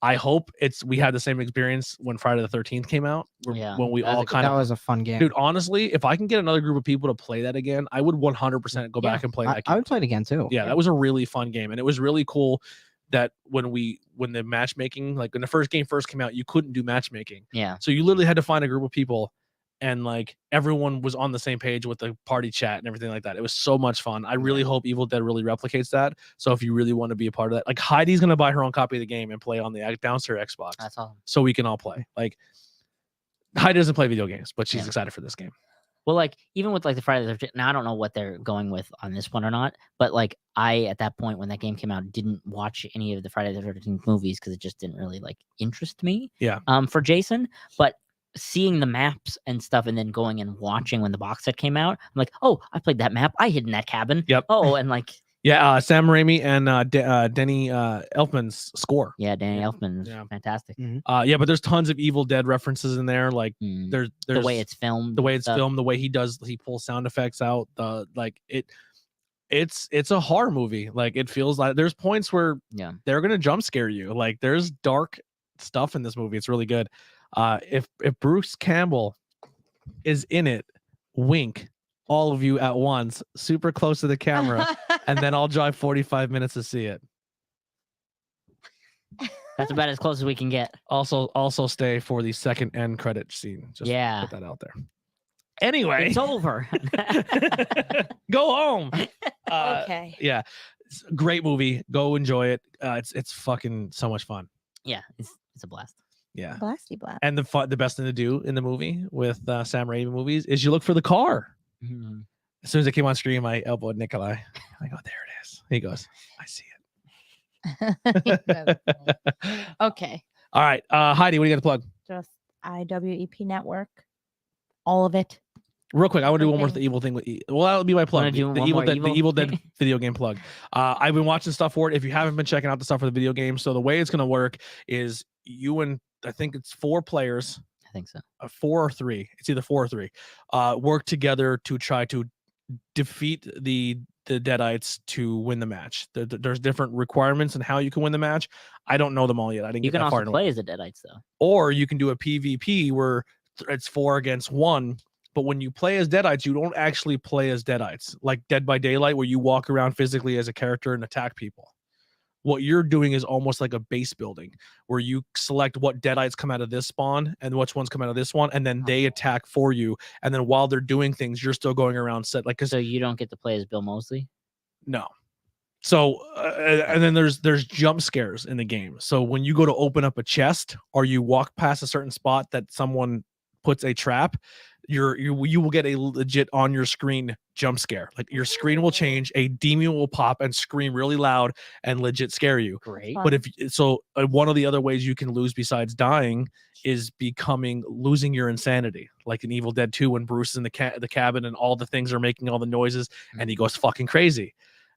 [SPEAKER 1] I hope we had the same experience when Friday the 13th came out. When we
[SPEAKER 2] that was
[SPEAKER 1] all
[SPEAKER 2] a good
[SPEAKER 1] kind
[SPEAKER 4] That
[SPEAKER 1] of,
[SPEAKER 4] was a fun game.
[SPEAKER 1] dude, honestly, if I can get another group of people to play that again, I would 100% go back and play that
[SPEAKER 4] I
[SPEAKER 1] game.
[SPEAKER 4] would play it again too.
[SPEAKER 1] Yeah, that was a really fun game. And it was really cool that when the matchmaking, like when the first game first came out, you couldn't do matchmaking.
[SPEAKER 2] Yeah.
[SPEAKER 1] So you literally had to find a group of people, and like everyone was on the same page with the party chat and everything like that. It was so much fun. I really hope Evil Dead really replicates that. So if you really want to be a part of that, like Heidi's gonna buy her own copy of the game and play on the downstairs Xbox,
[SPEAKER 2] That's awesome.
[SPEAKER 1] so we can all play. Like Heidi doesn't play video games, but she's
[SPEAKER 2] Yeah.
[SPEAKER 1] excited for this game.
[SPEAKER 2] Well, like even with like the Friday the 13th, now I don't know what they're going with on this one or not, but like I at that point when that game came out didn't watch any of the Friday the 13th movies because it just didn't really like interest me.
[SPEAKER 1] Yeah.
[SPEAKER 2] For Jason, but seeing the maps and stuff and then going and watching when the box set came out, I'm like, oh, I played that map. I hid in that cabin.
[SPEAKER 1] Yep.
[SPEAKER 2] Oh, and like
[SPEAKER 1] Yeah, Sam Raimi and Denny Elfman's score.
[SPEAKER 2] yeah, Danny Elfman is
[SPEAKER 1] Yeah.
[SPEAKER 2] fantastic.
[SPEAKER 1] Yeah, but there's tons of Evil Dead references in there. Like
[SPEAKER 2] Mm.
[SPEAKER 1] there's
[SPEAKER 2] The way it's filmed,
[SPEAKER 1] the way
[SPEAKER 2] and
[SPEAKER 1] it's
[SPEAKER 2] stuff.
[SPEAKER 1] filmed, the way he pulls sound effects out. It's a horror movie. Like it feels like there's points where
[SPEAKER 2] Yeah.
[SPEAKER 1] they're gonna jump scare you. Like there's dark stuff in this movie. It's really good. If Bruce Campbell is in it, wink all of you at once, super close to the camera, and then I'll drive 45 minutes to see it.
[SPEAKER 2] That's about as close as we can get.
[SPEAKER 1] Also stay for the second end credit scene. Just
[SPEAKER 2] Yeah.
[SPEAKER 1] put that out there. Anyway,
[SPEAKER 2] It's over.
[SPEAKER 1] go home.
[SPEAKER 3] Okay.
[SPEAKER 1] Yeah, it's a great movie. Go enjoy it. It's fucking so much fun.
[SPEAKER 2] Yeah, it's a blast.
[SPEAKER 1] Yeah.
[SPEAKER 3] Blasty blast.
[SPEAKER 1] And the best thing to do in the movie with Sam Raimi movies is you look for the car.
[SPEAKER 2] Mhm.
[SPEAKER 1] As soon as it came on screen, I elbowed Nikolai. I go, there it is. He goes, I see it.
[SPEAKER 3] Okay.
[SPEAKER 1] All right. Heidi, what do you got to plug?
[SPEAKER 3] Just IWEP Network. All of it.
[SPEAKER 1] Real quick, I want to do one more
[SPEAKER 3] Everything.
[SPEAKER 1] evil thing. Well, that'll be my plug.
[SPEAKER 2] Wanna do
[SPEAKER 1] The
[SPEAKER 2] one
[SPEAKER 1] Evil
[SPEAKER 2] more
[SPEAKER 1] Dead,
[SPEAKER 2] evil?
[SPEAKER 1] the Evil Dead video game plug. I've been watching stuff for it. If you haven't been checking out the stuff for the video game, so the way it's going to work is you and I think it's 4 players,
[SPEAKER 2] I think so.
[SPEAKER 1] 4 or 3. It's either 4 or 3. Work together to try to defeat the Deadites to win the match. There's different requirements and how you can win the match. I don't know them all yet. I didn't
[SPEAKER 2] You
[SPEAKER 1] get
[SPEAKER 2] can
[SPEAKER 1] that far.
[SPEAKER 2] also play as the Deadites, though.
[SPEAKER 1] Or you can do a PvP where it's 4 against 1. But when you play as Deadites, you don't actually play as Deadites, like Dead by Daylight, where you walk around physically as a character and attack people. What you're doing is almost like a base building, where you select what Deadites come out of this spawn and which ones come out of this one, and then they attack for you. And then while they're doing things, you're still going around set like.
[SPEAKER 2] So you don't get to play as Bill Moseley?
[SPEAKER 1] No. So and then there's jump scares in the game. So when you go to open up a chest or you walk past a certain spot that someone puts a trap, you will get a legit on your screen jump scare. Like your screen will change, a demon will pop and scream really loud and legit scare you.
[SPEAKER 2] Great.
[SPEAKER 3] Fun.
[SPEAKER 1] But one of the other ways you can lose besides dying is losing your insanity, like in Evil Dead 2 when Bruce is in the cabin and all the things are making all the noises and he goes fucking crazy.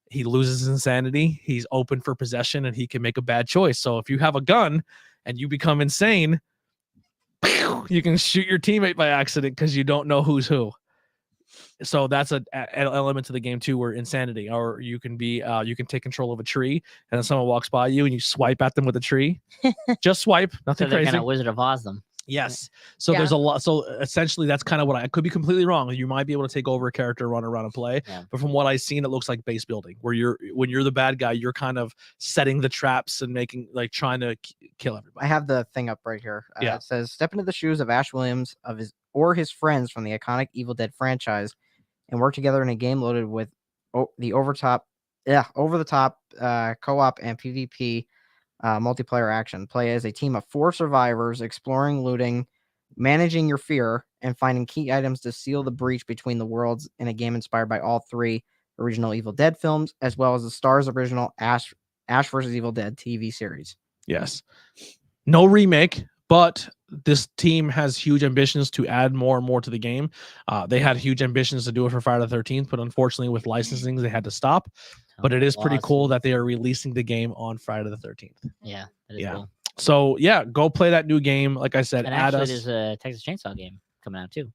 [SPEAKER 1] He loses his insanity. He's open for possession and he can make a bad choice. So if you have a gun and you become insane, you can shoot your teammate by accident because you don't know who's who. So that's an element to the game too, where insanity, or you can take control of a tree and then someone walks by you and you swipe at them with a tree. Just swipe, nothing
[SPEAKER 2] So they're
[SPEAKER 1] crazy.
[SPEAKER 2] gonna Wizard of Oz them.
[SPEAKER 1] Yes. So there's a lot. So essentially, that's kind of what I could be completely wrong. You might be able to take over a character, run around and play.
[SPEAKER 2] Yeah.
[SPEAKER 1] But from what I've seen, it looks like base building, where when you're the bad guy, you're kind of setting the traps and trying to kill everybody.
[SPEAKER 4] I have the thing up right here.
[SPEAKER 1] Yeah.
[SPEAKER 4] It says, step into the shoes of Ash Williams his friends from the iconic Evil Dead franchise and work together in a game loaded with the over-the-top co-op and PvP multiplayer action. Play as a team of 4 survivors, exploring, looting, managing your fear, and finding key items to seal the breach between the worlds in a game inspired by all 3 original Evil Dead films, as well as the Starz original Ash vs. Evil Dead TV series.
[SPEAKER 1] Yes. No remake, but this team has huge ambitions to add more and more to the game. They had huge ambitions to do it for Friday the 13th, but unfortunately with licensing, they had to stop. But it is pretty cool that they are releasing the game on Friday the 13th.
[SPEAKER 2] Yeah, that is
[SPEAKER 1] Yeah.
[SPEAKER 2] cool.
[SPEAKER 1] So yeah, go play that new game. Like I said,
[SPEAKER 2] And
[SPEAKER 1] add
[SPEAKER 2] actually,
[SPEAKER 1] us.
[SPEAKER 2] there's a Texas Chainsaw game coming out too.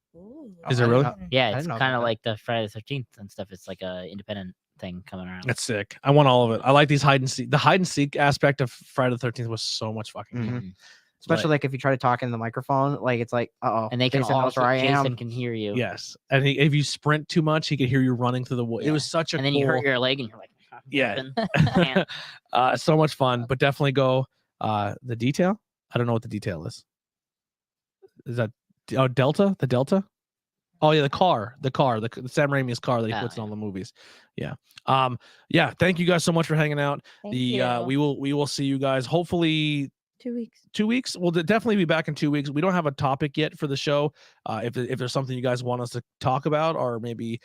[SPEAKER 1] Is it really?
[SPEAKER 2] Yeah,
[SPEAKER 4] I
[SPEAKER 2] it's
[SPEAKER 4] didn't know
[SPEAKER 2] kind of
[SPEAKER 4] about that.
[SPEAKER 2] like the Friday the 13th and stuff. It's like a independent thing coming around.
[SPEAKER 1] That's sick. I want all of it. I like these hide and seek. The hide and seek aspect of Friday the 13th was so much fucking fun.
[SPEAKER 2] Mhm.
[SPEAKER 4] Especially like if you try to talk in the microphone, like it's like,
[SPEAKER 2] And they can
[SPEAKER 4] Jason
[SPEAKER 2] all
[SPEAKER 4] knows where I am.
[SPEAKER 2] Jason can hear you.
[SPEAKER 1] Yes, and if you sprint too much, he could hear you running through the woods. It
[SPEAKER 2] Yeah.
[SPEAKER 1] was such a
[SPEAKER 2] And then
[SPEAKER 1] cool.
[SPEAKER 2] you hurt your leg and you're like,
[SPEAKER 1] Yeah.
[SPEAKER 2] Man.
[SPEAKER 1] So much fun, but definitely go. The detail. I don't know what the detail is. Is that Delta? The Delta? Oh yeah, the Sam Raimi's car that he puts in all the movies. Yeah. Yeah. Thank you guys so much for hanging out.
[SPEAKER 3] Thank you.
[SPEAKER 1] We will see you guys hopefully
[SPEAKER 3] 2 weeks.
[SPEAKER 1] 2 weeks. We'll definitely be back in 2 weeks. We don't have a topic yet for the show. If there's something you guys want us to talk about, or maybe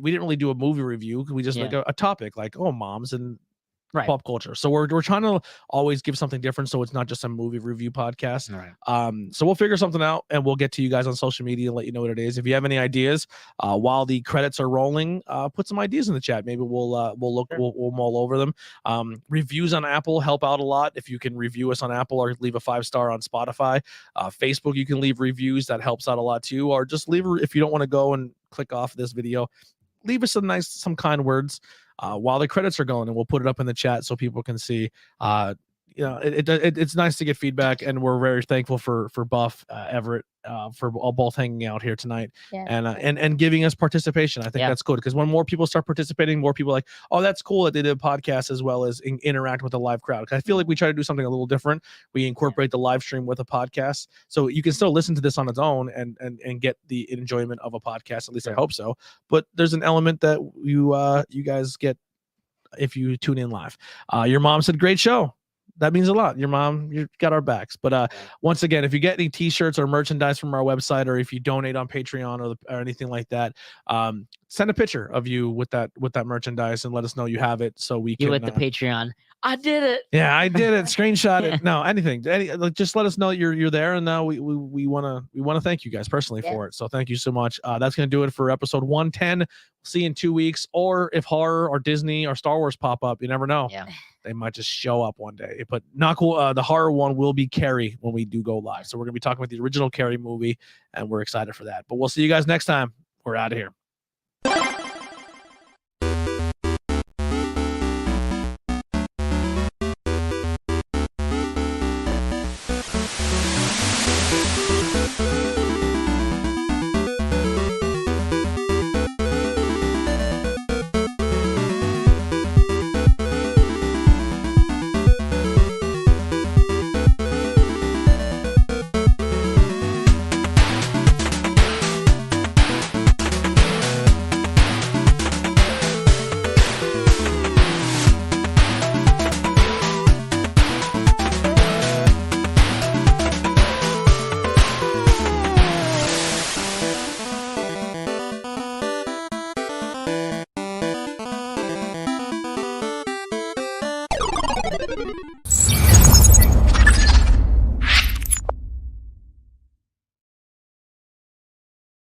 [SPEAKER 1] we didn't really do a movie review. We just like a topic like moms and pop culture. So we're trying to always give something different, so it's not just a movie review podcast.
[SPEAKER 2] Right.
[SPEAKER 1] So we'll figure something out and we'll get to you guys on social media and let you know what it is. If you have any ideas while the credits are rolling, put some ideas in the chat. Maybe we'll look, we'll mull over them. Reviews on Apple help out a lot. If you can review us on Apple or leave a 5-star on Spotify. Facebook, you can leave reviews. That helps out a lot too. Or just leave, if you don't want to go and click off this video, leave us some kind words while the credits are going, and we'll put it up in the chat so people can see. it's nice to get feedback, and we're very thankful for Buff, Everett, for all both hanging out here tonight
[SPEAKER 3] Yeah.
[SPEAKER 1] and giving us participation. I think
[SPEAKER 2] Yeah.
[SPEAKER 1] that's good, because when more people start participating, more people are like, oh, that's cool that they did a podcast as well as interact with the live crowd. 'Cause I feel like we try to do something a little different. We incorporate the live stream with a podcast, so you can still listen to this on its own and get the enjoyment of a podcast. At least I
[SPEAKER 2] Sure.
[SPEAKER 1] hope so. But there's an element that you guys get if you tune in live. Your mom said great show. That means a lot. Your mom, you got our backs. But once again, if you get any t-shirts or merchandise from our website, or if you donate on Patreon or anything like that, send a picture of you with that merchandise and let us know you have it, so we
[SPEAKER 2] You
[SPEAKER 1] can
[SPEAKER 2] with the Patreon. I did it.
[SPEAKER 1] yeah, I did it. Screenshot it. No, anything. Just let us know you're there, and we wanna thank you guys personally for it. So thank you so much. That's gonna do it for episode 110. See you in 2 weeks, or if horror or Disney or Star Wars pop up, you never know.
[SPEAKER 2] Yeah.
[SPEAKER 1] They might just show up one day. But not cool. The horror one will be Carrie when we do go live. So we're gonna be talking about the original Carrie movie, and we're excited for that. But we'll see you guys next time. We're out of here.